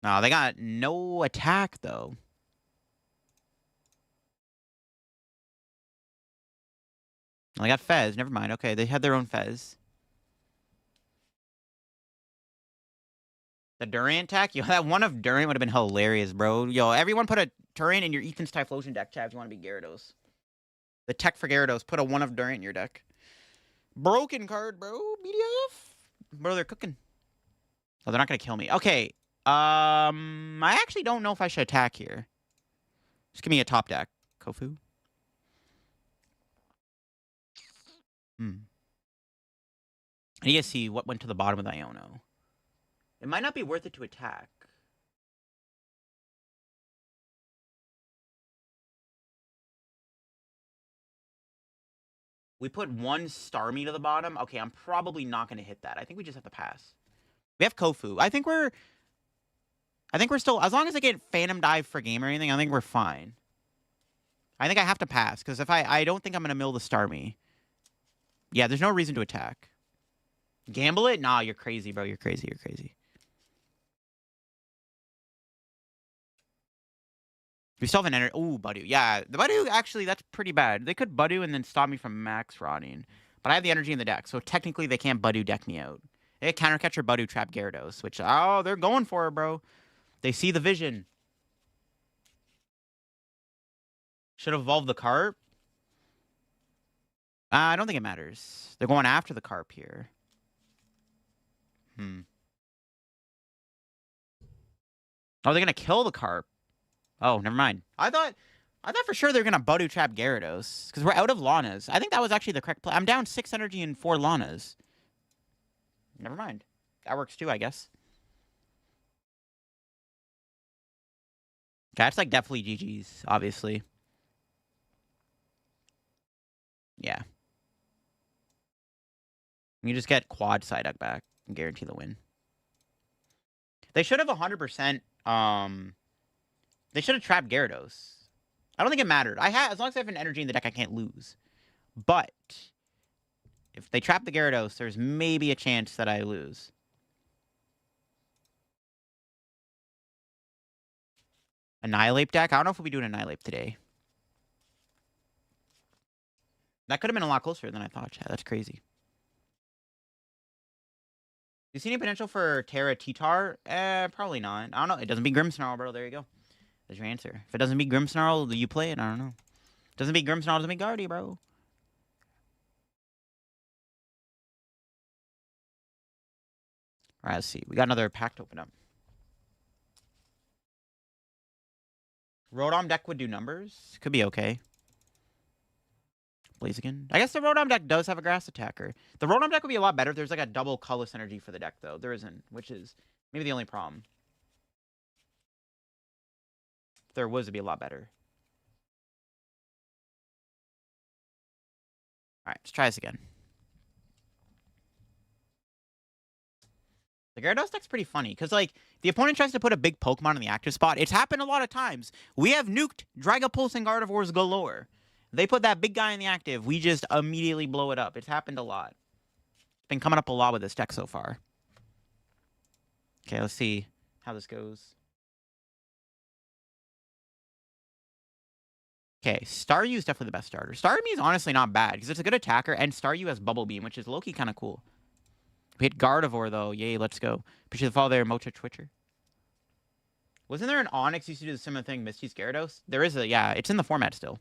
No, they got no attack, though. They got Fez. Never mind. Okay, they had their own Fez. The Durant attack? Yo, that one of Durant would have been hilarious, bro. Yo, everyone put a Durant in your Ethan's Typhlosion deck, Chav, if you want to be Gyarados. The tech for Gyarados. Put a one of Durant in your deck. Broken card, bro. BDF. Bro, they're cooking. Oh, they're not going to kill me. Okay. I actually don't know if I should attack here. Just give me a top deck. Kofu. I need to see what went to the bottom of the Iono. It might not be worth it to attack. We put one Starmie to the bottom. Okay, I'm probably not going to hit that. I think we just have to pass. We have Kofu. I think we're still, as long as I get Phantom Dive for game or anything, I think we're fine. I think I have to pass, because if I don't think I'm going to mill the Starmie. Yeah, there's no reason to attack. Gamble it? Nah, you're crazy, bro. You're crazy. You're crazy. We still have an energy. Ooh, Budu. Yeah, the Budu, actually, that's pretty bad. They could Budu and then stop me from max rotting. But I have the energy in the deck, so technically they can't Budu deck me out. They counter catcher Budu trap Gyarados, which, oh, they're going for it, bro. They see the vision. Should have evolved the Carp. I don't think it matters. They're going after the Carp here. Oh, they're going to kill the Carp. Oh, never mind. I thought for sure they're going to Budu trap Gyarados, because we're out of Lanas. I think that was actually the correct play. I'm down 6 energy and 4 Lanas. Never mind. That works too, I guess. That's like definitely GG's, obviously. Yeah. You just get quad Psyduck back and guarantee the win. They should have 100%. They should have trapped Gyarados. I don't think it mattered. As long as I have an energy in the deck, I can't lose. But if they trap the Gyarados, there's maybe a chance that I lose. Annihilate deck? I don't know if we'll be doing Annihilate today. That could have been a lot closer than I thought, Chad. That's crazy. Do you see any potential for Terra T-Tar? Probably not. I don't know. It doesn't beat Grimmsnarl, bro. There you go. There's your answer. If it doesn't beat Grimmsnarl, do you play it? I don't know. Doesn't beat Grimmsnarl, doesn't beat Guardy, bro. Alright, let's see. We got another pack to open up. Rotom deck would do numbers. Could be okay. Blaziken. I guess the Rotom deck does have a grass attacker. The Rotom deck would be a lot better if there's like a double colorless energy for the deck, though. There isn't, which is maybe the only problem. If there was, it'd be a lot better. Alright, let's try this again. The Gyarados deck's pretty funny, because, like, the opponent tries to put a big Pokemon in the active spot. It's happened a lot of times. We have nuked Dragapult and Gardevoirs galore. They put that big guy in the active. We just immediately blow it up. It's happened a lot. It's been coming up a lot with this deck so far. Okay, let's see how this goes. Okay, Staryu is definitely the best starter. Starmie is honestly not bad, because it's a good attacker, and Staryu has Bubble Beam, which is low-key kind of cool. We hit Gardevoir, though. Yay, let's go. Appreciate the follow there, Mocha Twitcher. Wasn't there an Onyx used to do the similar thing, Misty's Gyarados? There is a, yeah, it's in the format still.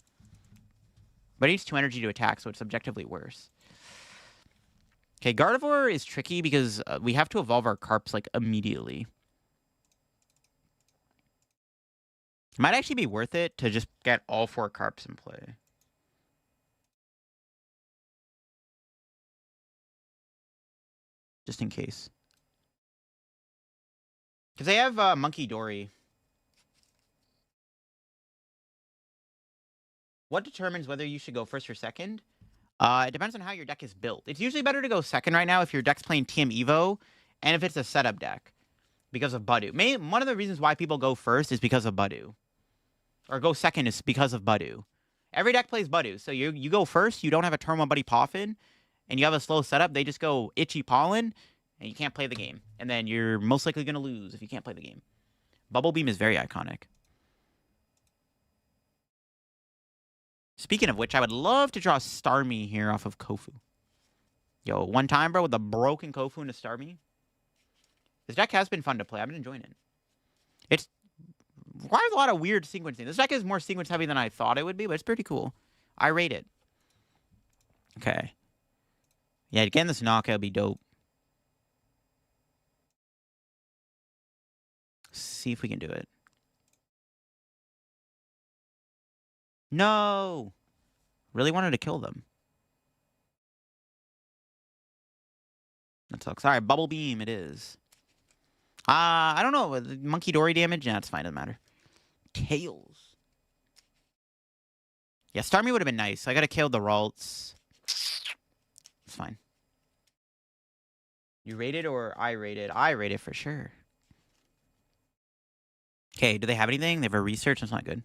But it needs 2 energy to attack, so it's objectively worse. Okay, Gardevoir is tricky because we have to evolve our Carps, like, immediately. It might actually be worth it to just get all 4 Carps in play. Just in case. Because they have Monkey Dory. What determines whether you should go first or second? It depends on how your deck is built. It's usually better to go second right now if your deck's playing TM Evo, and if it's a setup deck, because of Budu. One of the reasons why people go first is because of Budu. Or go second is because of Budu. Every deck plays Budu, so you go first, you don't have a turn 1 Buddy Poffin, and you have a slow setup, they just go Itchy Pollen, and you can't play the game. And then you're most likely going to lose if you can't play the game. Bubble Beam is very iconic. Speaking of which, I would love to draw Starmie here off of Kofu. Yo, one time, bro, with a broken Kofu and a Starmie. This deck has been fun to play. I've been enjoying it. It's requires a lot of weird sequencing. This deck is more sequence heavy than I thought it would be, but it's pretty cool. I rate it. Okay. Yeah, getting this knockout would be dope. See if we can do it. No! Really wanted to kill them. That sucks. Alright, Bubble Beam it is. I don't know. Monkey Dory damage? Nah, it's fine. Doesn't matter. Tails. Yeah, Starmie would have been nice. I gotta kill the Ralts. It's fine. You rated or I rated? I rated for sure. Okay, do they have anything? They have a research? That's not good.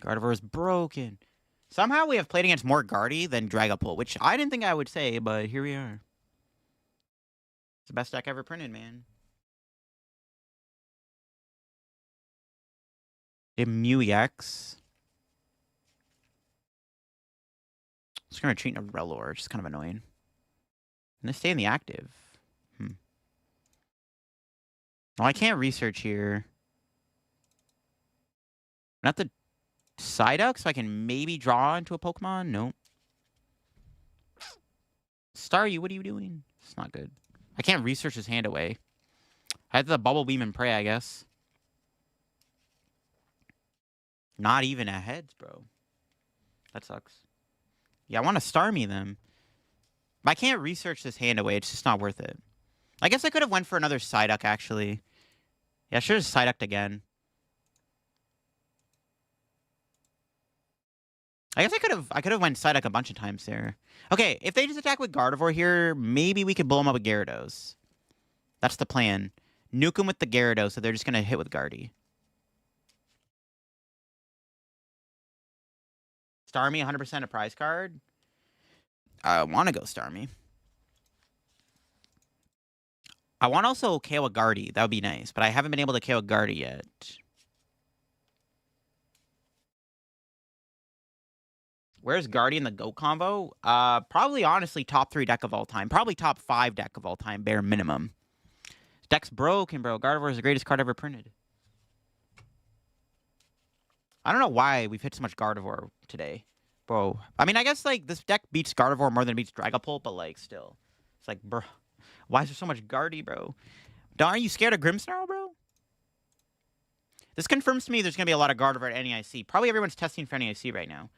Gardevoir is broken. Somehow we have played against more Guardy than Dragapult, which I didn't think I would say, but here we are. It's the best deck ever printed, man. Mew EX. It's going to treat a Rellor, which is kind of annoying. And they stay in the active. Well, I can't research here. Not the Psyduck, so I can maybe draw into a Pokemon? Nope. Staryu, what are you doing? It's not good. I can't research his hand away. I have the Bubble Beam and Pray, I guess. Not even a heads, bro. That sucks. Yeah, I want to Starmie them. But I can't research this hand away. It's just not worth it. I guess I could have went for another Psyduck, actually. Yeah, I should have Psyducked again. I guess I could have went Psyduck a bunch of times there. Okay, if they just attack with Gardevoir here, maybe we could blow him up with Gyarados. That's the plan. Nuke him with the Gyarados, so they're just going to hit with Guardy. Starmie, 100% a prize card. I want to go Starmie. I want to also KO a Guardy. That would be nice, but I haven't been able to KO a Guardy yet. Where's Guardy in the GOAT combo? Probably, honestly, top 3 deck of all time. Probably top 5 deck of all time, bare minimum. Deck's broken, bro. Gardevoir is the greatest card ever printed. I don't know why we've hit so much Gardevoir today. Bro, I mean, I guess, like, this deck beats Gardevoir more than it beats Dragapult, but, like, still. It's like, bro, why is there so much Guardy, bro? Aren't you scared of Grimmsnarl, bro? This confirms to me there's going to be a lot of Gardevoir at NEIC. Probably everyone's testing for NEIC right now.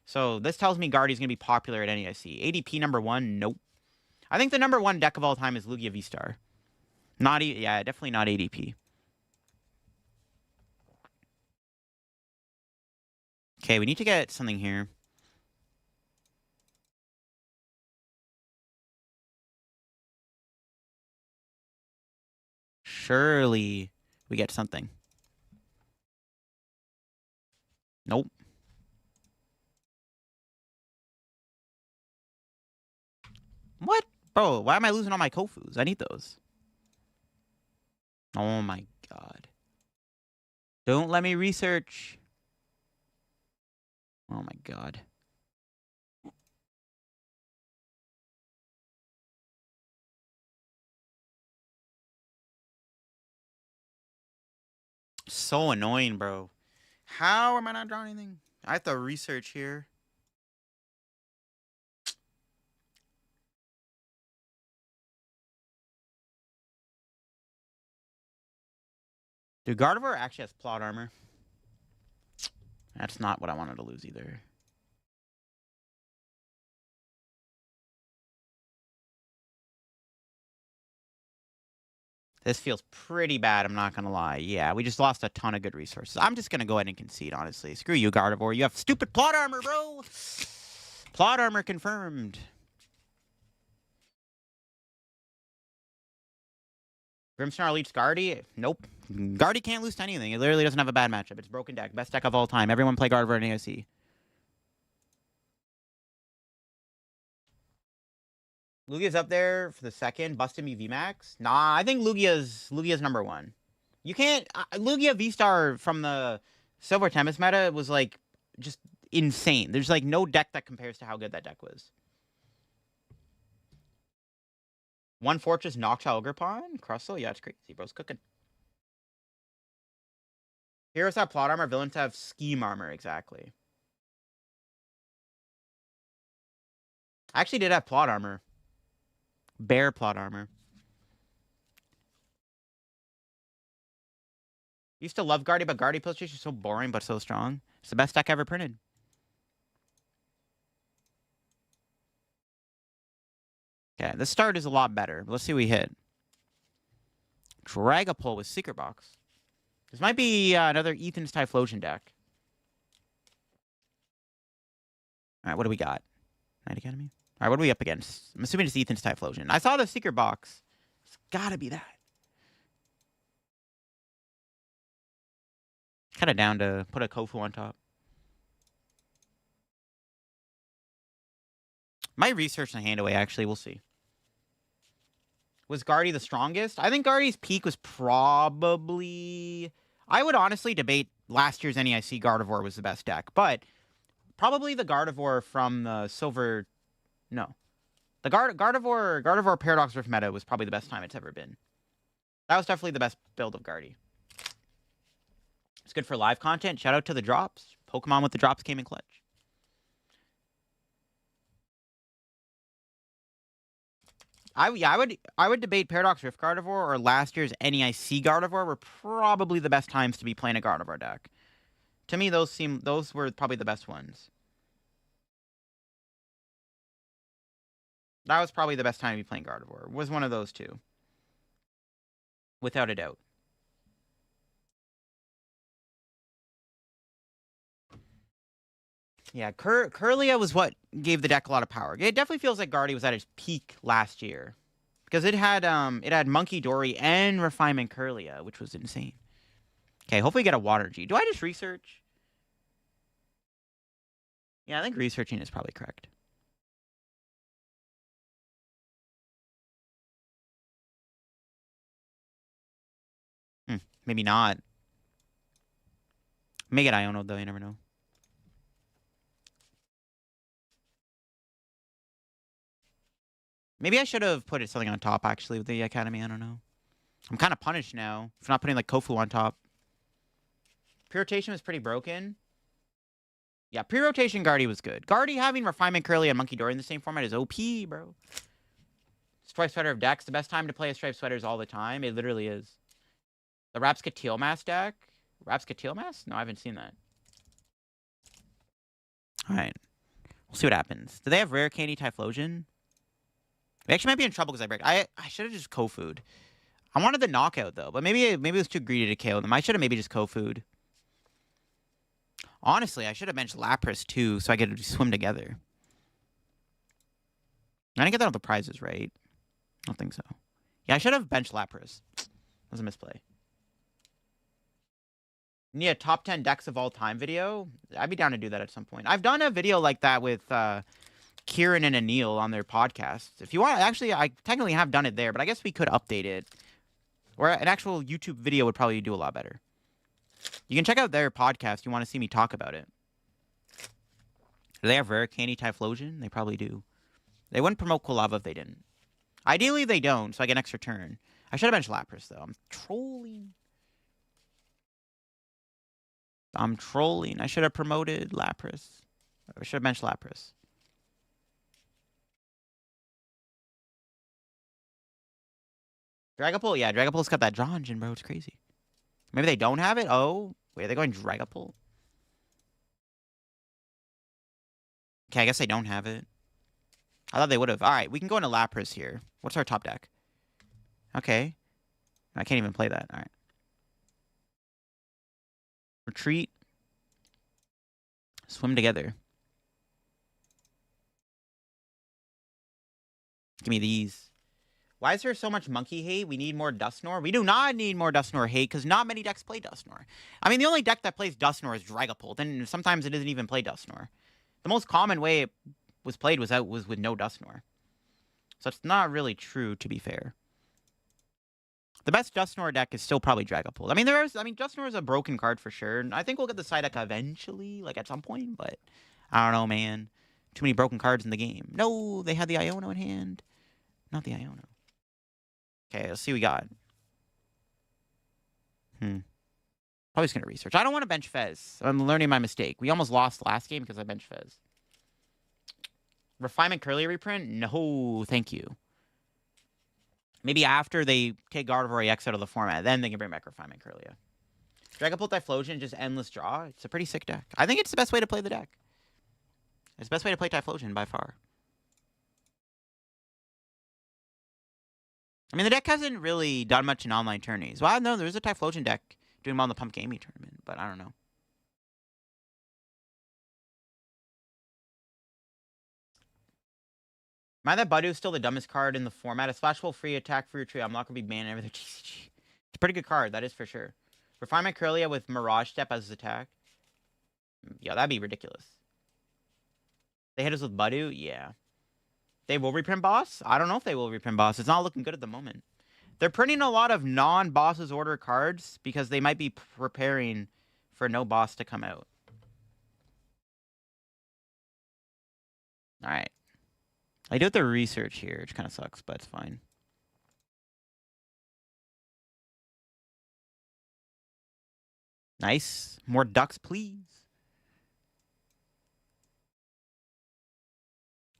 So this tells me Guardy's going to be popular at NEIC. ADP number 1? Nope. I think the number 1 deck of all time is Lugia V-Star. Yeah, definitely not ADP. Okay, we need to get something here. Surely we get something. Nope. What? Bro, why am I losing all my Kofus? I need those. Oh my god. Don't let me research. Oh my god. So annoying, bro. How am I not drawing anything? I have to research here. Dude, Gardevoir actually has plot armor. That's not what I wanted to lose either. This feels pretty bad, I'm not going to lie. Yeah, we just lost a ton of good resources. I'm just going to go ahead and concede, honestly. Screw you, Gardevoir. You have stupid plot armor, bro! Plot armor confirmed. Grimmsnarl leads Guardy? Nope. Guardy can't lose to anything. It literally doesn't have a bad matchup. It's broken deck. Best deck of all time. Everyone play Gardevoir in AOC. Lugia's up there for the second. Busted me VMAX. Nah, I think Lugia's number one. You can't... Lugia V-Star from the Silver Tempest meta was, like, just insane. There's, like, no deck that compares to how good that deck was. One Fortress, Noctowl, Ogerpon, Crustle. Yeah, it's crazy. Bro's cooking. Heroes have plot armor. Villains have scheme armor. Exactly. I actually did have plot armor. Bear plot armor. Used to love Guardy, but Guardy Pillstation is so boring but so strong. It's the best deck ever printed. Okay, the start is a lot better. Let's see what we hit. Dragapult with Secret Box. This might be another Ethan's Typhlosion deck. Alright, what do we got? Night Academy? Alright, what are we up against? I'm assuming it's Ethan's Typhlosion. I saw the Secret Box. It's gotta be that. Kind of down to put a Kofu on top. Might research the hand away, actually. We'll see. Was Guardy the strongest? I think Guardy's peak was probably... I would honestly debate last year's NEIC Gardevoir was the best deck, but probably the Gardevoir from the Silver... No. The Gardevoir Paradox Rift meta was probably the best time it's ever been. That was definitely the best build of Guardy. It's good for live content. Shout out to the drops. Pokemon with the drops came in clutch. I would debate Paradox Rift Gardevoir or last year's NEIC Gardevoir were probably the best times to be playing a Gardevoir deck. To me, those were probably the best ones. That was probably the best time to be playing Gardevoir. Was one of those two. Without a doubt. Yeah, Kirlia was what gave the deck a lot of power. It definitely feels like Guardy was at its peak last year. Because it had Monkey Dory and Refinement Kirlia, which was insane. Okay, hopefully get a Water G. Do I just research? Yeah, I think researching is probably correct. Maybe not. May get Iono, though, you never know. Maybe I should have put something on top, actually, with the Academy. I don't know. I'm kind of punished now for not putting, like, Kofu on top. Pre-rotation was pretty broken. Yeah, pre-rotation Guardy was good. Guardy having Refinement Curly and Monkey Dory in the same format is OP, bro. Striped Sweater of decks. The best time to play a Striped Sweater is all the time. It literally is. The Rapscateel Mask deck? Rapscateel Mask? No, I haven't seen that. Alright. We'll see what happens. Do they have Rare Candy Typhlosion? We actually might be in trouble because I break. I should have just Kofu'd. I wanted the knockout, though. But maybe it was too greedy to KO them. I should have maybe just Kofu'd. Honestly, I should have benched Lapras, too, so I could swim together. I didn't get that on the prizes, right? I don't think so. Yeah, I should have benched Lapras. That was a misplay. Need a top 10 decks of all time video? I'd be down to do that at some point. I've done a video like that with Kieran and Anil on their podcast. If you want, actually, I technically have done it there, but I guess we could update it. Or an actual YouTube video would probably do a lot better. You can check out their podcast if you want to see me talk about it. Do they have Rare Candy Typhlosion? They probably do. They wouldn't promote Quilava if they didn't. Ideally, they don't, so I get an extra turn. I should have benched Lapras, though. I'm trolling. I should have promoted Lapras. I should have benched Lapras. Dragapult? Yeah, Dragapult's got that draw engine, bro. It's crazy. Maybe they don't have it? Oh, wait, are they going Dragapult? Okay, I guess they don't have it. I thought they would have. All right, we can go into Lapras here. What's our top deck? Okay. I can't even play that. All right. Retreat. Swim together. Give me these. Why is there so much monkey hate? We need more Dusknoir. We do not need more Dusknoir hate because not many decks play Dusknoir. I mean, the only deck that plays Dusknoir is Dragapult, and sometimes it doesn't even play Dusknoir. The most common way it was played was with no Dusknoir. So it's not really true, to be fair. The best Dusknoir deck is still probably Dragapult. I mean, Dusknoir is a broken card for sure. And I think we'll get the side deck eventually, like at some point, but I don't know, man. Too many broken cards in the game. No, they had the Iono in hand. Not the Iono. Okay, let's see what we got. Probably just going to research. I don't want to bench Fez. I'm learning my mistake. We almost lost last game because I benched Fez. Refinement Curly reprint? No, thank you. Maybe after they take Gardevoir EX out of the format, then they can bring back Refinement Curlia. Dragapult Typhlosion, just endless draw. It's a pretty sick deck. I think it's the best way to play the deck. It's the best way to play Typhlosion by far. I mean, the deck hasn't really done much in online tourneys. Well, no, there's a Typhlosion deck doing well in the Pump Gaming tournament, but I don't know. Mind that Budu is still the dumbest card in the format. A splashable free attack for your tree. I'm not going to be banning everything. TCG. It's a pretty good card, that is for sure. Refinement Curlia with Mirage Step as his attack. Yeah, that'd be ridiculous. They hit us with Budu? Yeah. They will reprint boss? I don't know if they will reprint boss. It's not looking good at the moment. They're printing a lot of non-bosses order cards because they might be preparing for no boss to come out. Alright. I do have the research here, which kind of sucks, but it's fine. Nice. More ducks, please.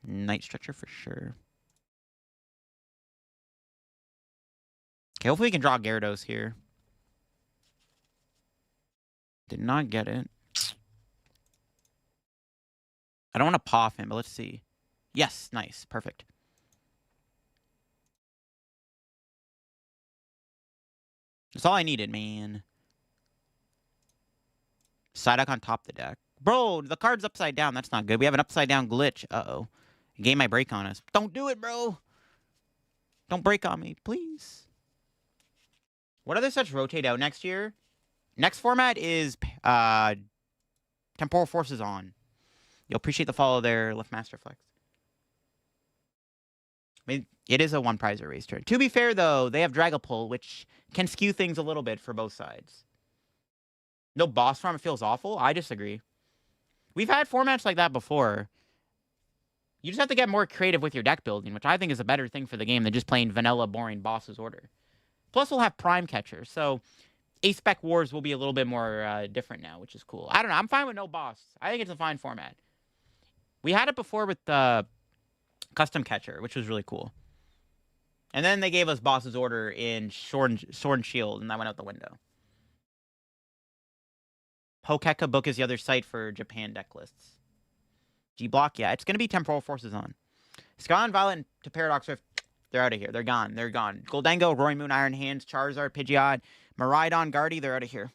Night Stretcher for sure. Okay, hopefully we can draw Gyarados here. Did not get it. I don't want to pop him, but let's see. Yes, nice. Perfect. That's all I needed, man. Psyduck on top of the deck. Bro, the card's upside down. That's not good. We have an upside down glitch. Uh-oh. Game might break on us. Don't do it, bro. Don't break on me, please. What other sets rotate out next year? Next format is Temporal Forces on. You'll appreciate the follow there, Left Master Flex. I mean, it is a one prize erase turn. To be fair, though, they have Dragapult, which can skew things a little bit for both sides. No boss farm, it feels awful? I disagree. We've had formats like that before. You just have to get more creative with your deck building, which I think is a better thing for the game than just playing vanilla, boring bosses order. Plus, we'll have Prime Catcher, so A-Spec Wars will be a little bit more different now, which is cool. I don't know. I'm fine with no boss. I think it's a fine format. We had it before with the Custom Catcher, which was really cool. And then they gave us Boss's Order in Sword and Shield, and that went out the window. Pokeka Book is the other site for Japan deck lists. G-Block, yeah, it's going to be Temporal Forces on. Skyline Violet to Paradox Rift, they're out of here. They're gone. They're gone. Gholdengo, Roy Moon, Iron Hands, Charizard, Pidgeot, Miraidon, Guardy, they're out of here.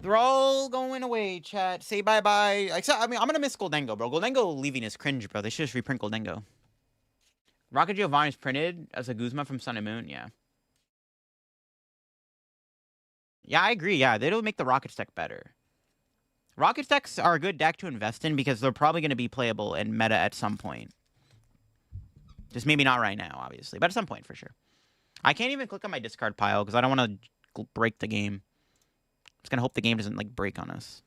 They're all going away, chat. Say bye-bye. I mean, I'm going to miss Gholdengo, bro. Gholdengo leaving is cringe, bro. They should just reprint Gholdengo. Rocket Giovanni's printed as a Guzma from Sun and Moon, yeah. Yeah, I agree. Yeah, they'll make the Rockets deck better. Rockets decks are a good deck to invest in because they're probably going to be playable in meta at some point. Just maybe not right now, obviously, but at some point for sure. I can't even click on my discard pile because I don't want to break the game. I'm just going to hope the game doesn't, like, break on us.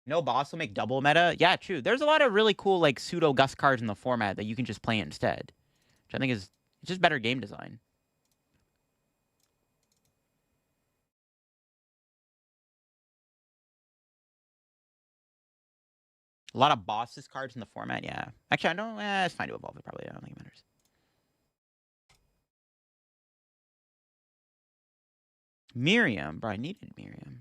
No boss will make double meta? Yeah, true. There's a lot of really cool, like, pseudo-Gus cards in the format that you can just play instead. Which I think is just better game design. A lot of bosses cards in the format, yeah. Actually, I don't... it's fine to evolve it, probably. I don't think it matters. Miriam. Bro, I needed Miriam.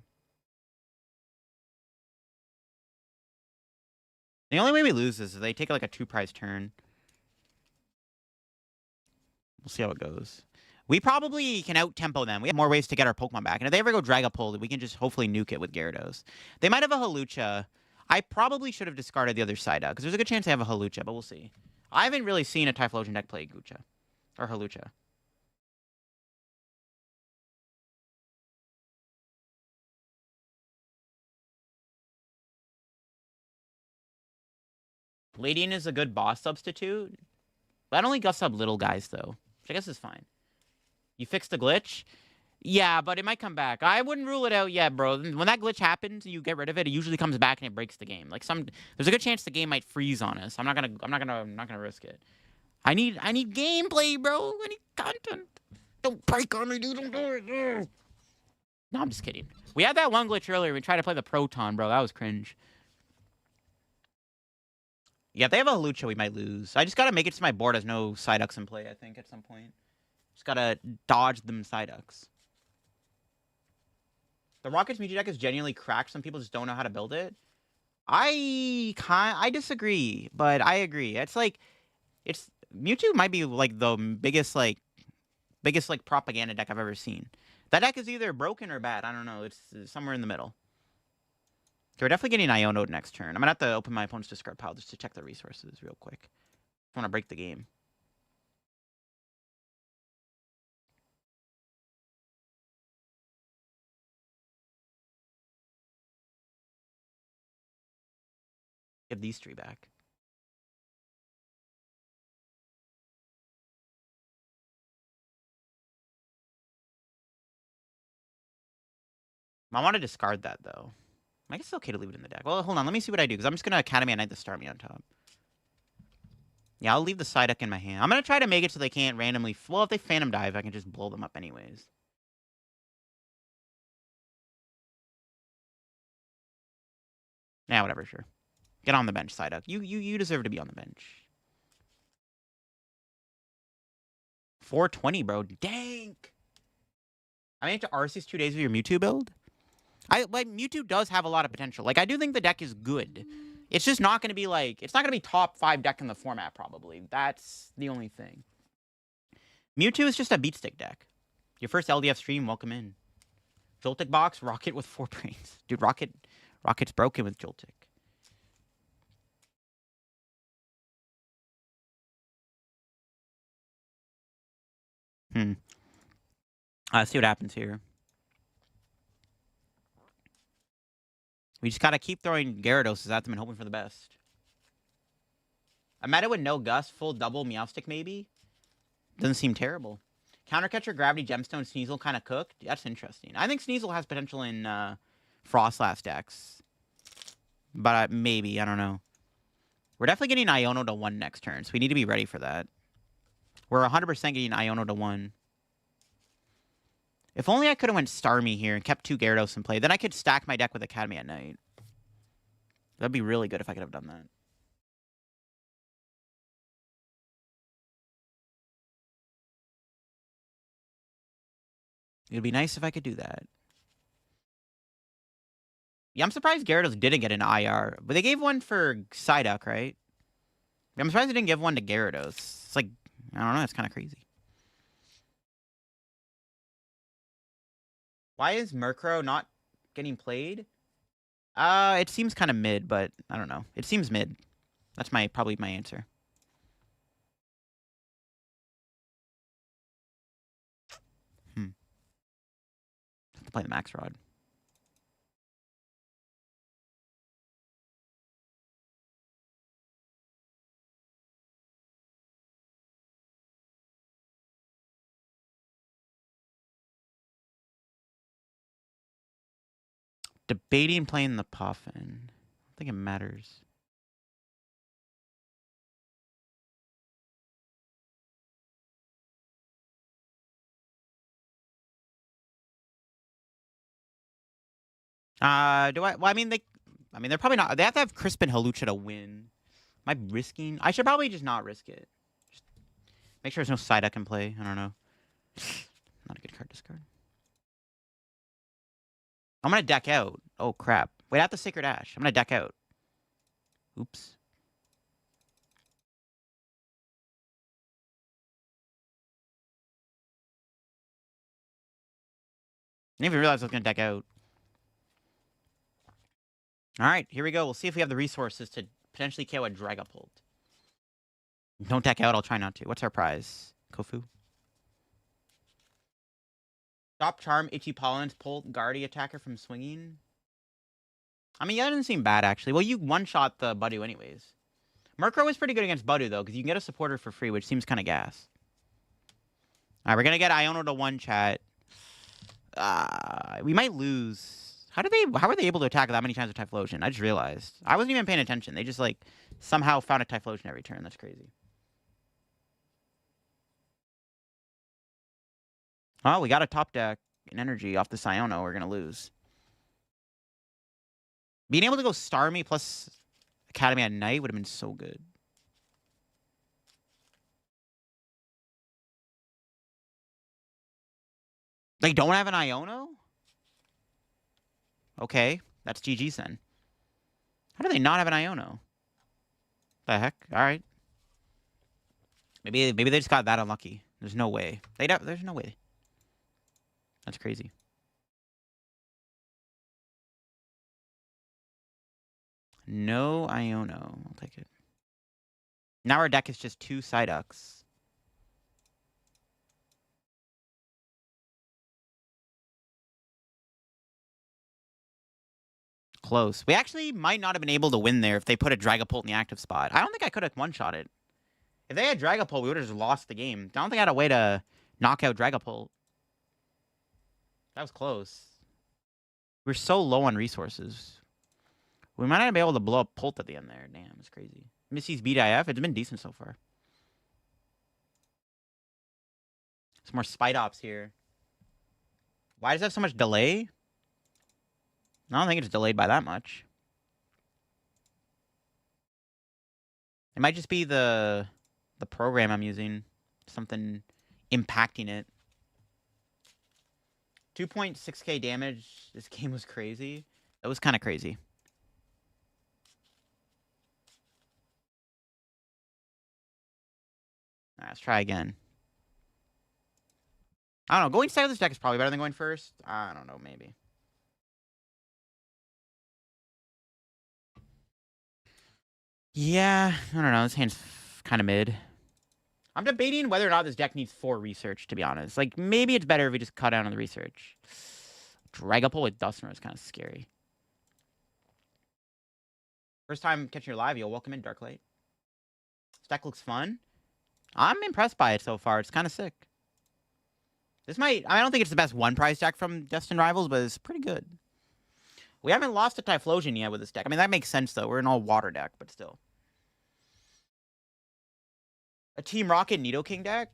The only way we lose is if they take, like, a 2-prize turn. We'll see how it goes. We probably can out-tempo them. We have more ways to get our Pokemon back. And if they ever go Dragapult, we can just hopefully nuke it with Gyarados. They might have a Hawlucha. I probably should have discarded the other side out, because there's a good chance they have a Hawlucha, but we'll see. I haven't really seen a Typhlosion deck play Gucha. Or Hawlucha. Ladian is a good boss substitute. That only guffs up little guys, though. Which I guess is fine. You fixed the glitch? Yeah, but it might come back. I wouldn't rule it out yet, bro. When that glitch happens, you get rid of it. It usually comes back and it breaks the game. Like there's a good chance the game might freeze on us. I'm not gonna risk it. I need gameplay, bro. I need content. Don't break on me, dude. Don't do it. No, I'm just kidding. We had that one glitch earlier. We tried to play the Proton, bro. That was cringe. Yeah, if they have a Lucha, we might lose. I just gotta make it so my board has no Psyducks in play, I think, at some point. Just gotta dodge them Psyducks. The Rocket's Mewtwo deck is genuinely cracked. Some people just don't know how to build it. I disagree, but I agree. It's like Mewtwo might be like the biggest propaganda deck I've ever seen. That deck is either broken or bad. I don't know. It's somewhere in the middle. Okay, we're definitely getting Iono next turn. I'm gonna have to open my opponent's discard pile just to check the resources real quick. I want to break the game. Give these three back. I want to discard that, though. I guess it's okay to leave it in the deck. Well, hold on. Let me see what I do, because I'm just going to Academy at Night the Starmie on top. Yeah, I'll leave the Psyduck in my hand. I'm going to try to make it so they can't randomly... Well, if they Phantom Dive, I can just blow them up anyways. Yeah, whatever, sure. Get on the bench, Psyduck. You deserve to be on the bench. 420, bro. Dang! I mean, to Arceus 2 days of your Mewtwo build? Mewtwo does have a lot of potential. Like, I do think the deck is good. It's just not going to be, like... It's not going to be top 5 deck in the format, probably. That's the only thing. Mewtwo is just a beatstick deck. Your first LDF stream, welcome in. Joltik box, Rocket with 4 brains. Dude, Rocket's broken with Joltik. Let's see what happens here. We just gotta keep throwing Gyarados at them and hoping for the best. I met it with no Gust, full double Meowstic maybe. Doesn't seem terrible. Countercatcher, Gravity, Gemstone, Sneasel kind of cooked. That's interesting. I think Sneasel has potential in Frostlass decks. But maybe, I don't know. We're definitely getting Iono to 1 next turn, so we need to be ready for that. We're 100% getting Iono to 1. If only I could have went Starmie here and kept 2 Gyarados in play. Then I could stack my deck with Academy at Night. That'd be really good if I could have done that. It'd be nice if I could do that. Yeah, I'm surprised Gyarados didn't get an IR. But they gave one for Psyduck, right? I'm surprised they didn't give one to Gyarados. It's like, I don't know, it's kind of crazy. Why is Murkrow not getting played? It seems kind of mid, but I don't know. It seems mid. That's probably my answer. Have to play the Max Rod. Debating playing the Puffin. I don't think it matters. Well, I mean, they're probably not. They have to have Crispin Halucha to win. Am I risking? I should probably just not risk it. Just make sure there's no Psyduck in play. I don't know. Not a good card discard. I'm gonna deck out. Oh crap! Wait, I have the Sacred Ash. I'm gonna deck out. Oops. I didn't even realize I was gonna deck out. All right, here we go. We'll see if we have the resources to potentially KO a Dragapult. Don't deck out. I'll try not to. What's our prize? Kofu? Stop Charm, Itchy Pollens, Pult, Guardy attacker from swinging. I mean, that doesn't seem bad, actually. Well, you one-shot the Budew anyways. Murkrow is pretty good against Budu, though, because you can get a supporter for free, which seems kind of gas. All right, we're going to get Iono to 1 chat. We might lose. How are they able to attack that many times with Typhlosion? I just realized. I wasn't even paying attention. They just, like, somehow found a Typhlosion every turn. That's crazy. Oh, we got a top deck in energy off the Iono. We're going to lose. Being able to go Starmie plus Academy at night would have been so good. They don't have an Iono? Okay, that's GG's then. How do they not have an Iono? The heck? All right. Maybe they just got that unlucky. There's no way. There's no way. That's crazy. No Iono. I'll take it. Now our deck is just 2 Psyducks. Close. We actually might not have been able to win there if they put a Dragapult in the active spot. I don't think I could have one-shot it. If they had Dragapult, we would have just lost the game. I don't think I had a way to knock out Dragapult. That was close. We're so low on resources. We might not be able to blow up Pult at the end there. Damn, it's crazy. Missy's BDIF. It's been decent so far. Some more Spite Ops here. Why does it have so much delay? I don't think it's delayed by that much. It might just be the program I'm using. Something impacting it. 2.6k damage. This game was crazy. That was kind of crazy. All right, let's try again. I don't know. Going second with this deck is probably better than going first. I don't know, maybe. Yeah, I don't know. This hand's kind of mid. I'm debating whether or not this deck needs 4 research, to be honest. Like, maybe it's better if we just cut down on the research. Dragapult with Dusknoir is kind of scary. First time catching your live, you'll welcome in Darklight. This deck looks fun. I'm impressed by it so far. It's kind of sick. This might... I don't think it's the best one-prize deck from Destined Rivals, but it's pretty good. We haven't lost a Typhlosion yet with this deck. I mean, that makes sense, though. We're an all-water deck, but still. A Team Rocket Nidoking deck?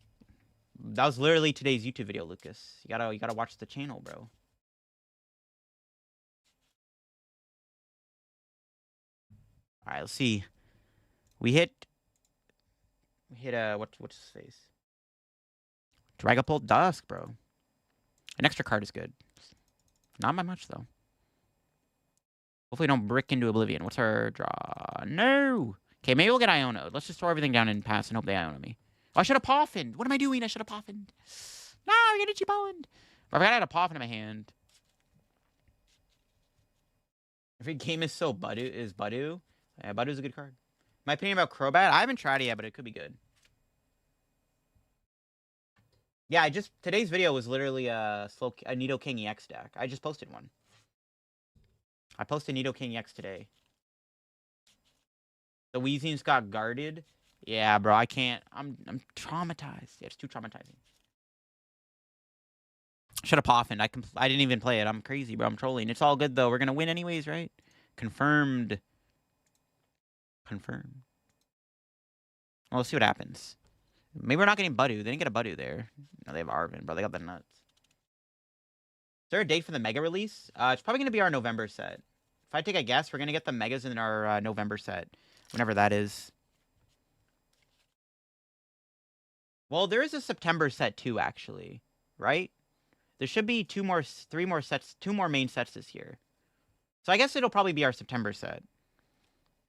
That was literally today's YouTube video, Lucas. You gotta watch the channel, bro. Alright, let's see. We hit what's his face? Dragapult Dusk, bro. An extra card is good. Not by much, though. Hopefully don't brick into Oblivion. What's our draw? No! Okay, maybe we'll get Iono. Let's just throw everything down and pass and hope they Iono me. Oh, I should have Poffined. What am I doing? I should have Poffined. No, I'm getting Cheaponed. I forgot I had a Poffin in my hand. Every game is so Budu. Yeah, Budu's a good card. My opinion about Crobat? I haven't tried it yet, but it could be good. Yeah, today's video was literally a Nidoking EX deck. I just posted one. I posted Nidoking EX today. The Weezing's got guarded. Yeah, bro, I can't. I'm traumatized. Yeah, it's too traumatizing. Shut up, Poffined. I didn't even play it. I'm crazy, bro. I'm trolling. It's all good, though. We're going to win anyways, right? Confirmed. Confirmed. Well, let's see what happens. Maybe we're not getting Budu. They didn't get a Budu there. No, they have Arvin, bro. They got the nuts. Is there a date for the Mega release? It's probably going to be our November set. If I take a guess, we're going to get the Megas in our November set. Whenever that is. Well, there is a September set too, actually. Right? There should be 2 more main sets this year. So I guess it'll probably be our September set.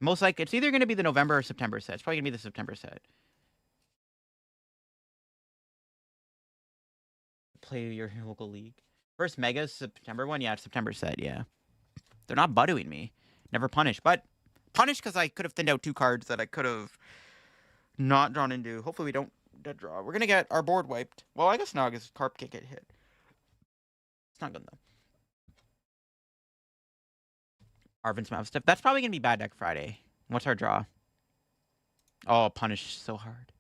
Most likely, it's either going to be the November or September set. It's probably going to be the September set. Play your local league. First Mega September one? Yeah, it's September set, yeah. They're not Buduing me. Never punish. But punish because I could have thinned out 2 cards that I could have not drawn into. Hopefully we don't dead draw. We're going to get our board wiped. Well, I guess not because Carp can't get hit. It's not good, though. Arvin's Mouth Step. That's probably going to be bad deck Friday. What's our draw? Oh, punish so hard.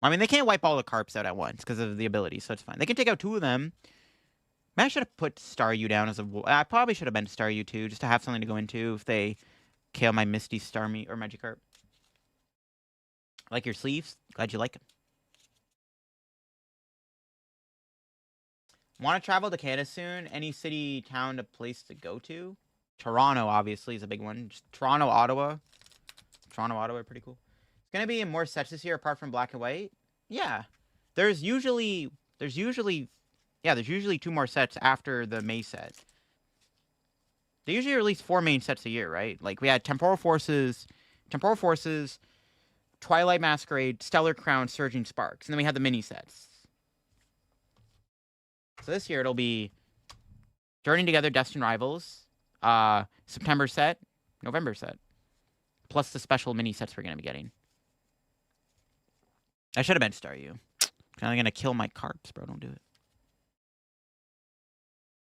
I mean, they can't wipe all the Carps out at once because of the ability, so it's fine. They can take out 2 of them. Maybe I should have put Staryu down as a... I probably should have been Staryu too, just to have something to go into if they KO my Misty, Starmie, or Magikarp. Like your sleeves? Glad you like them. Want to travel to Canada soon? Any city, town, a place to go to? Toronto, obviously, is a big one. Just Toronto, Ottawa. Toronto, Ottawa are pretty cool. It's going to be in more sets this year apart from black and white. Yeah. There's usually 2 more sets after the May set. They usually release 4 main sets a year, right? Like, we had Temporal Forces, Twilight Masquerade, Stellar Crown, Surging Sparks. And then we had the mini sets. So this year it'll be Journey Together, Destined Rivals, September set, November set. Plus the special mini sets we're going to be getting. I should have been Staryu. I'm going to kill my Carps, bro. Don't do it.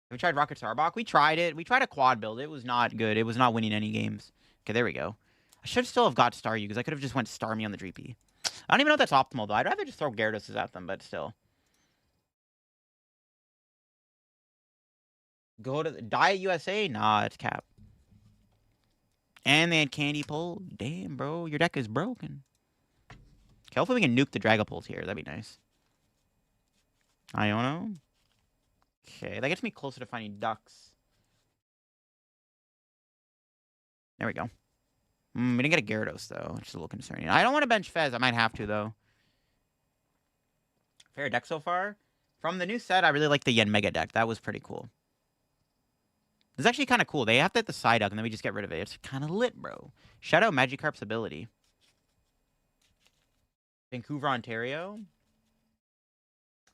Have we tried Rocket Starbok? We tried it. We tried a quad build. It was not good. It was not winning any games. Okay, there we go. I should still have got Staryu because I could have just went Starmie on the Dreepy. I don't even know if that's optimal, though. I'd rather just throw Gyarados at them, but still. Go to the Diet USA? Nah, it's cap. And they had Candy Pult. Damn, bro. Your deck is broken. Okay, hopefully we can nuke the Dragapult here. That'd be nice. Iono. Okay, that gets me closer to finding ducks. There we go. We didn't get a Gyarados, though, which is a little concerning. I don't want to bench Fez. I might have to, though. Fair deck so far. From the new set, I really like the Yen Mega deck. That was pretty cool. It's actually kind of cool. They have to hit the Psyduck, and then we just get rid of it. It's kind of lit, bro. Shout out Magikarp's ability. Vancouver, Ontario.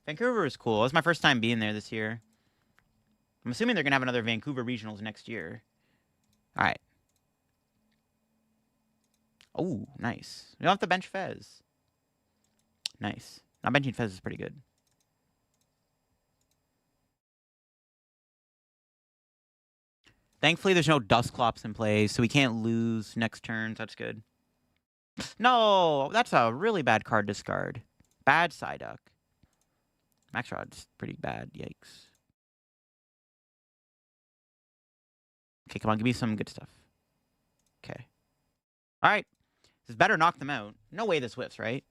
Vancouver is cool. It was my first time being there this year. I'm assuming they're going to have another Vancouver Regionals next year. All right. Oh, nice. We don't have to bench Fez. Nice. Not benching Fez is pretty good. Thankfully, there's no Dusclops in play, so we can't lose next turn. That's good. No, that's a really bad card discard. Bad Psyduck. Max Rod's pretty bad. Yikes. Okay, come on. Give me some good stuff. Okay. All right. This better knock them out. No way this whiffs, right?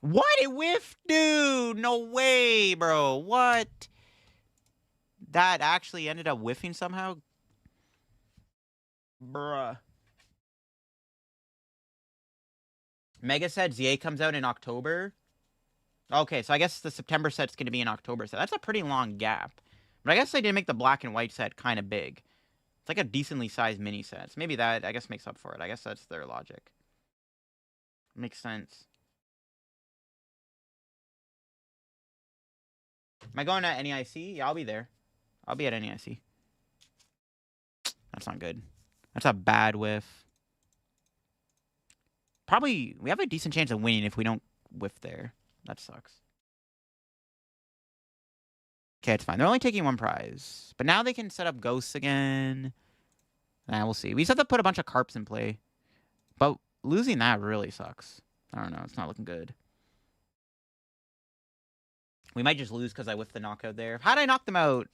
What? It whiffed? Dude, no way, bro. What? That actually ended up whiffing somehow? Bruh. Mega set ZA comes out in October. Okay, so I guess the September set's going to be an October set. That's a pretty long gap. But I guess they did make the black and white set kind of big. It's like a decently sized mini set. So maybe that, I guess, makes up for it. I guess that's their logic. Makes sense. Am I going to NEIC? Yeah, I'll be there. I'll be at NEIC. That's not good. That's a bad whiff. Probably, we have a decent chance of winning if we don't whiff there. That sucks. Okay, it's fine. They're only taking 1 prize. But now they can set up ghosts again. Nah, we'll see. We just have to put a bunch of Carps in play. But losing that really sucks. I don't know. It's not looking good. We might just lose because I whiffed the knockout there. How'd I knock them out?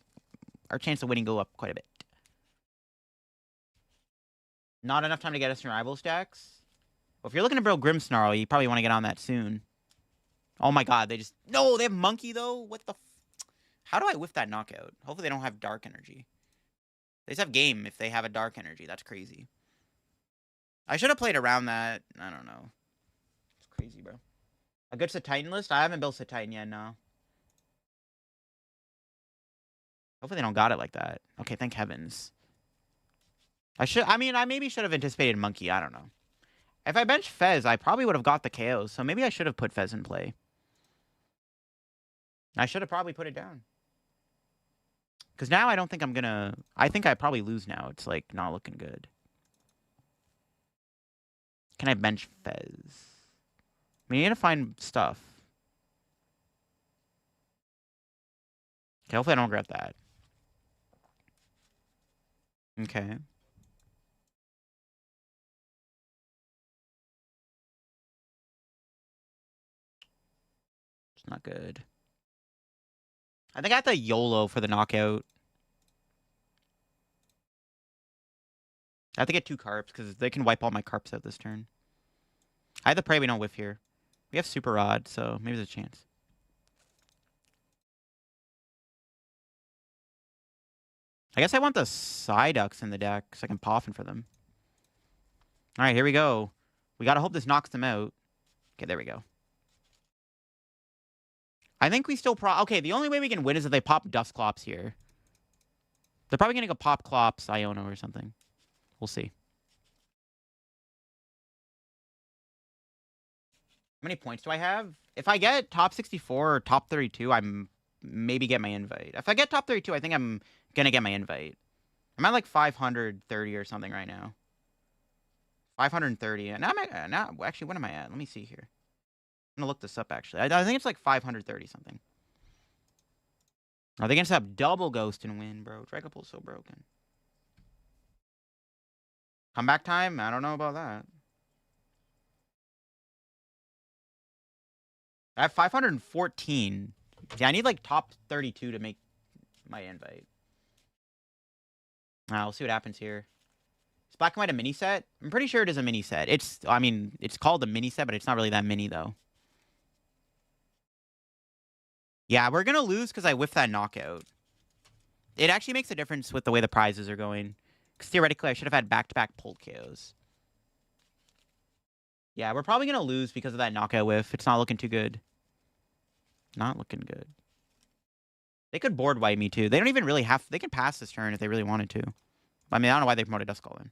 Our chance of winning go up quite a bit. Not enough time to get us in rival stacks? Well, if you're looking to build Grimmsnarl, you probably want to get on that soon. Oh my god, they just... No, they have Monkey, though? What the... How do I whiff that knockout? Hopefully they don't have Dark Energy. They just have Game if they have a Dark Energy. That's crazy. I should have played around that. I don't know. It's crazy, bro. A good Titan list? I haven't built Titan yet, no. Hopefully they don't got it like that. Okay, thank heavens. I mean, I maybe should have anticipated Monkey. I don't know. If I benched Fez, I probably would have got the KOs. So maybe I should have put Fez in play. I should have probably put it down. Because now I don't think I'm going to... I think I probably lose now. It's, like, not looking good. Can I bench Fez? We need to find stuff. Okay, hopefully I don't regret that. Okay. It's not good. I think I have to YOLO for the knockout. I have to get 2 carps because they can wipe all my carps out this turn. I have to pray we don't whiff here. We have Super Rod, so maybe there's a chance. I guess I want the Psyducks in the deck so I can Poffin for them. All right, here we go. We got to hope this knocks them out. Okay, there we go. I think we still okay, the only way we can win is if they pop Dusclops here. They're probably going to go pop Clops, Iono, or something. We'll see. How many points do I have? If I get top 64 or top 32, I'm maybe get my invite. If I get top 32, I think I'm going to get my invite. I'm at like 530 or something right now. 530. And now actually, what am I at? Let me see here. I'm going to look this up, actually. I think it's like 530 something. Are they going to have double Ghost and win, bro? Dragapult's so broken. Comeback time? I don't know about that. I have 514. Yeah, I need like top 32 to make my invite. We'll see what happens here. Is Black and White a mini set? I'm pretty sure it is a mini set. I mean, it's called a mini set, but it's not really that mini, though. Yeah, we're going to lose because I whiffed that knockout. It actually makes a difference with the way the prizes are going. Because theoretically, I should have had back-to-back Pult KOs. Yeah, we're probably going to lose because of that knockout whiff. It's not looking too good. Not looking good. They could board wipe me, too. They don't even really have... They can pass this turn if they really wanted to. I mean, I don't know why they promoted Duskull then.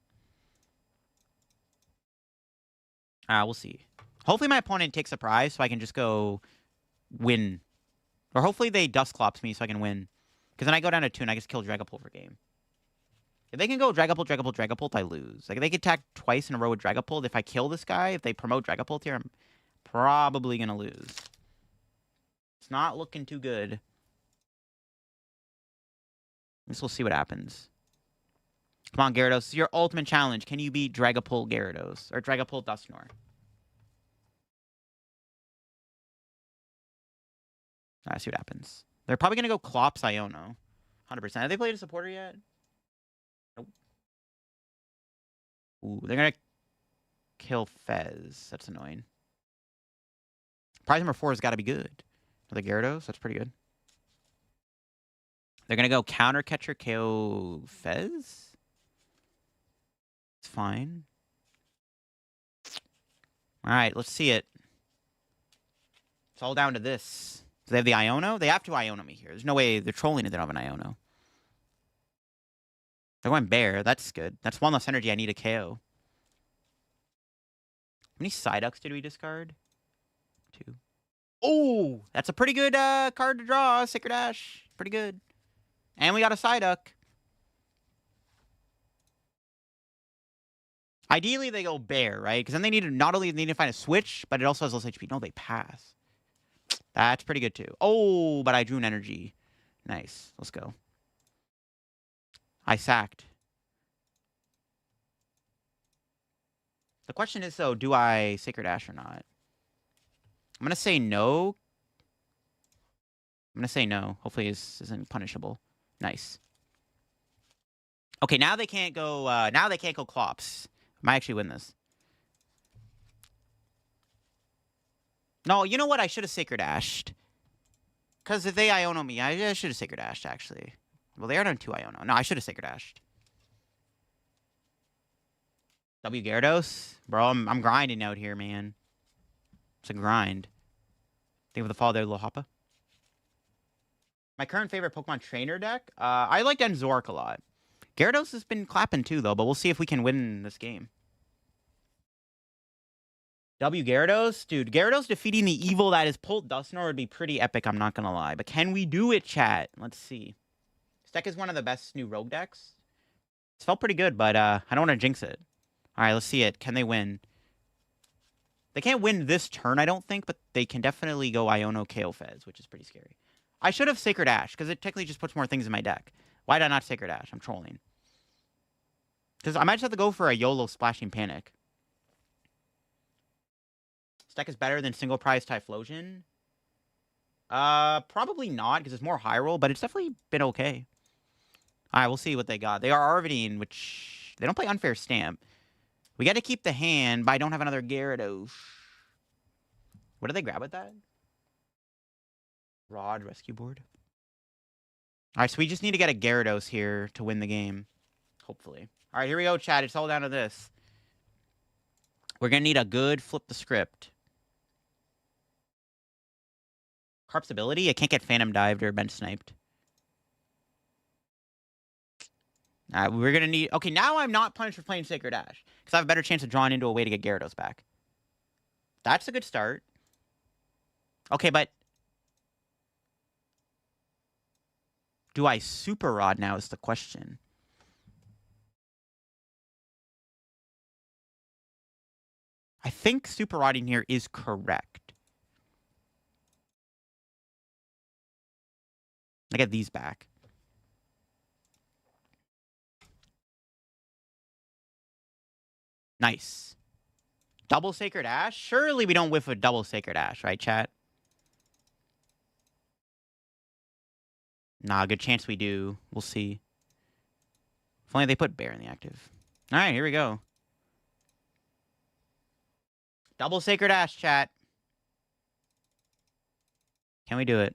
We'll see. Hopefully my opponent takes a prize so I can just go win. Or hopefully they Dusclops me so I can win. Because then I go down to 2 and I just kill Dragapult for game. If they can go Dragapult, Dragapult, Dragapult, I lose. Like, they can attack twice in a row with Dragapult. If I kill this guy, if they promote Dragapult here, I'm probably going to lose. It's not looking too good. I guess we'll see what happens. Come on, Gyarados. This is your ultimate challenge. Can you beat Dragapult Gyarados? Or Dragapult Dusknoir? See what happens. They're probably going to go Clops Iono. 100%. Have they played a supporter yet? Nope. Ooh, they're going to kill Fez. That's annoying. Prize number 4 has got to be good. For the Gyarados, that's pretty good. They're going to go Counter Catcher KO Fez? It's fine. All right, let's see it. It's all down to this. Do they have the Iono? They have to Iono me here. There's no way they're trolling it. They don't have an Iono. They're going Bear. That's good. That's 1 less energy I need a KO. How many Psyducks did we discard? 2. Oh, that's a pretty good card to draw. Sacred Ash. Pretty good. And we got a Psyduck. Ideally, they go Bear, right? Because then they need to not only need to find a switch, but it also has less HP. No, they pass. That's pretty good, too. Oh, but I drew an energy. Nice. Let's go. I sacked. The question is, though, do I Sacred Ash or not? I'm going to say no. I'm going to say no. Hopefully this isn't punishable. Nice. Okay, now they can't go Clops. I might actually win this. No, you know what? I should have Sacred Ashed. Because if they Iono me, I should have Sacred Ashed, actually. Well, they are on 2 Iono. No, I should have Sacred Ashed. W Gyarados? Bro, I'm grinding out here, man. It's a grind. Think of the fall there, little Hoppa. My current favorite Pokemon trainer deck? I like Enzork a lot. Gyarados has been clapping too, though, but we'll see if we can win this game. W Gyarados? Dude, Gyarados defeating the evil that is Pult Dusknoir would be pretty epic, I'm not gonna lie. But can we do it, chat? Let's see. This deck is one of the best new rogue decks. It's felt pretty good, but I don't want to jinx it. Alright, let's see it. Can they win? They can't win this turn, I don't think, but they can definitely go Iono KO Fez, which is pretty scary. I should have Sacred Ash, because it technically just puts more things in my deck. Why did I not Sacred Ash? I'm trolling. Because I might just have to go for a YOLO Splashing Panic. This deck is better than Single Prize Typhlosion. Probably not, because it's more high roll, but it's definitely been okay. Alright, we'll see what they got. They are Arvidine, which... They don't play Unfair Stamp. We got to keep the hand, but I don't have another Gyarados. What do they grab with that? Rod, Rescue Board. Alright, so we just need to get a Gyarados here to win the game. Hopefully. Alright, here we go, chat. It's all down to this. We're going to need a good flip the script. Carp's ability? I can't get Phantom Dived or Bench Sniped. We're going to need... Okay, now I'm not punished for playing Sacred Ash. Because I have a better chance of drawing into a way to get Gyarados back. That's a good start. Okay, but... Do I Super Rod now is the question. I think Super Rodding here is correct. I get these back. Nice. Double Sacred Ash? Surely we don't whiff a double Sacred Ash, right, chat? Nah, good chance we do. We'll see. If only they put Bear in the active. Alright, here we go. Double Sacred Ash, chat. Can we do it?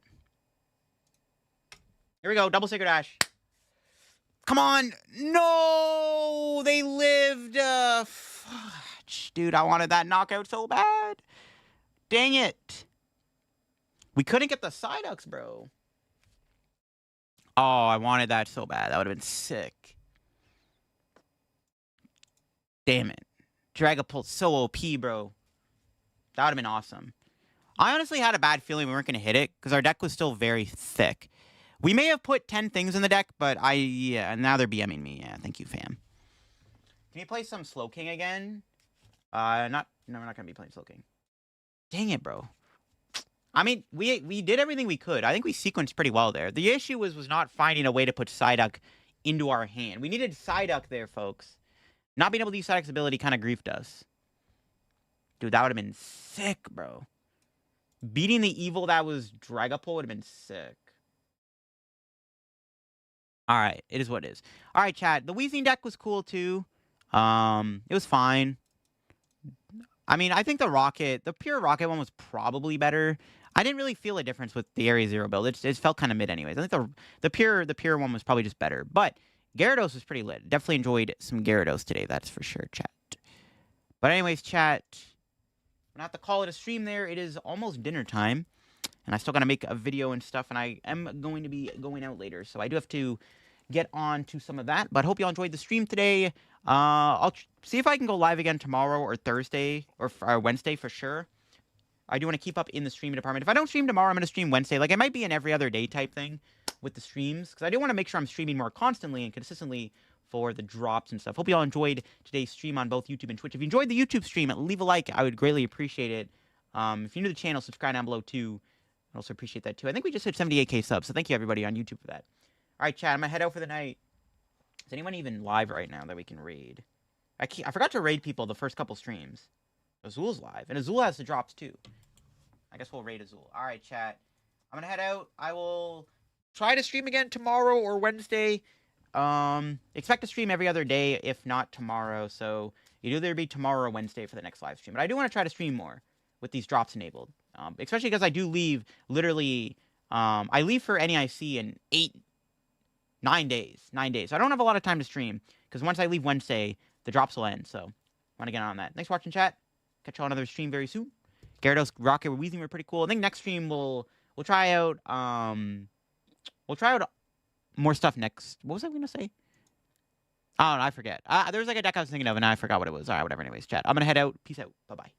Here we go, double Sacred Ash. Come on! No! They lived! Fudge. Dude, I wanted that knockout so bad. Dang it. We couldn't get the Psyducks, bro. Oh, I wanted that so bad. That would have been sick. Damn it. Dragapult's so OP, bro. That would have been awesome. I honestly had a bad feeling we weren't going to hit it, because our deck was still very thick. We may have put 10 things in the deck, but yeah, now they're BMing me. Yeah, thank you, fam. Can you play some Slowking again? No, we're not going to be playing Slowking. Dang it, bro. I mean, we did everything we could. I think we sequenced pretty well there. The issue was not finding a way to put Psyduck into our hand. We needed Psyduck there, folks. Not being able to use Psyduck's ability kind of griefed us. Dude, that would have been sick, bro. Beating the evil that was Dragapult would have been sick. Alright, it is what it is. Alright, chat. The Weezing deck was cool, too. It was fine. I mean, I think the pure Rocket one was probably better. I didn't really feel a difference with the Area Zero build. It felt kind of mid anyways. I think the pure one was probably just better. But Gyarados was pretty lit. Definitely enjoyed some Gyarados today, that's for sure, chat. But anyways, chat, I'm going to have to call it a stream there. It is almost dinner time. And I still got to make a video and stuff. And I am going to be going out later. So I do have to get on to some of that. But hope you all enjoyed the stream today. I'll see if I can go live again tomorrow or Thursday or Wednesday for sure. I do want to keep up in the streaming department. If I don't stream tomorrow, I'm going to stream Wednesday. Like, it might be an every other day type thing with the streams. Because I do want to make sure I'm streaming more constantly and consistently for the drops and stuff. Hope you all enjoyed today's stream on both YouTube and Twitch. If you enjoyed the YouTube stream, leave a like. I would greatly appreciate it. If you're new to the channel, subscribe down below too. I'd also appreciate that too. I think we just hit 78K subs, so thank you everybody on YouTube for that. All right, chat, I'm going to head out for the night. Is anyone even live right now that we can raid? I forgot to raid people the first couple streams. Azul's live, and Azul has the drops too. I guess we'll raid Azul. All right, chat. I'm going to head out. I will try to stream again tomorrow or Wednesday. Expect to stream every other day, if not tomorrow. So it'll either be tomorrow or Wednesday for the next live stream. But I do want to try to stream more with these drops enabled. Especially because I do leave literally, I leave for NEIC in 9 days. 9 days. So I don't have a lot of time to stream because once I leave Wednesday, the drops will end. So I want to get on that. Thanks for watching, chat. Catch you on another stream very soon. Gyarados, Rocket Weezing were pretty cool. I think next stream we'll try out more stuff next. What was I gonna say? Oh, no, I forget. There was like a deck I was thinking of and I forgot what it was. All right, whatever. Anyways, chat. I'm gonna head out. Peace out. Bye bye.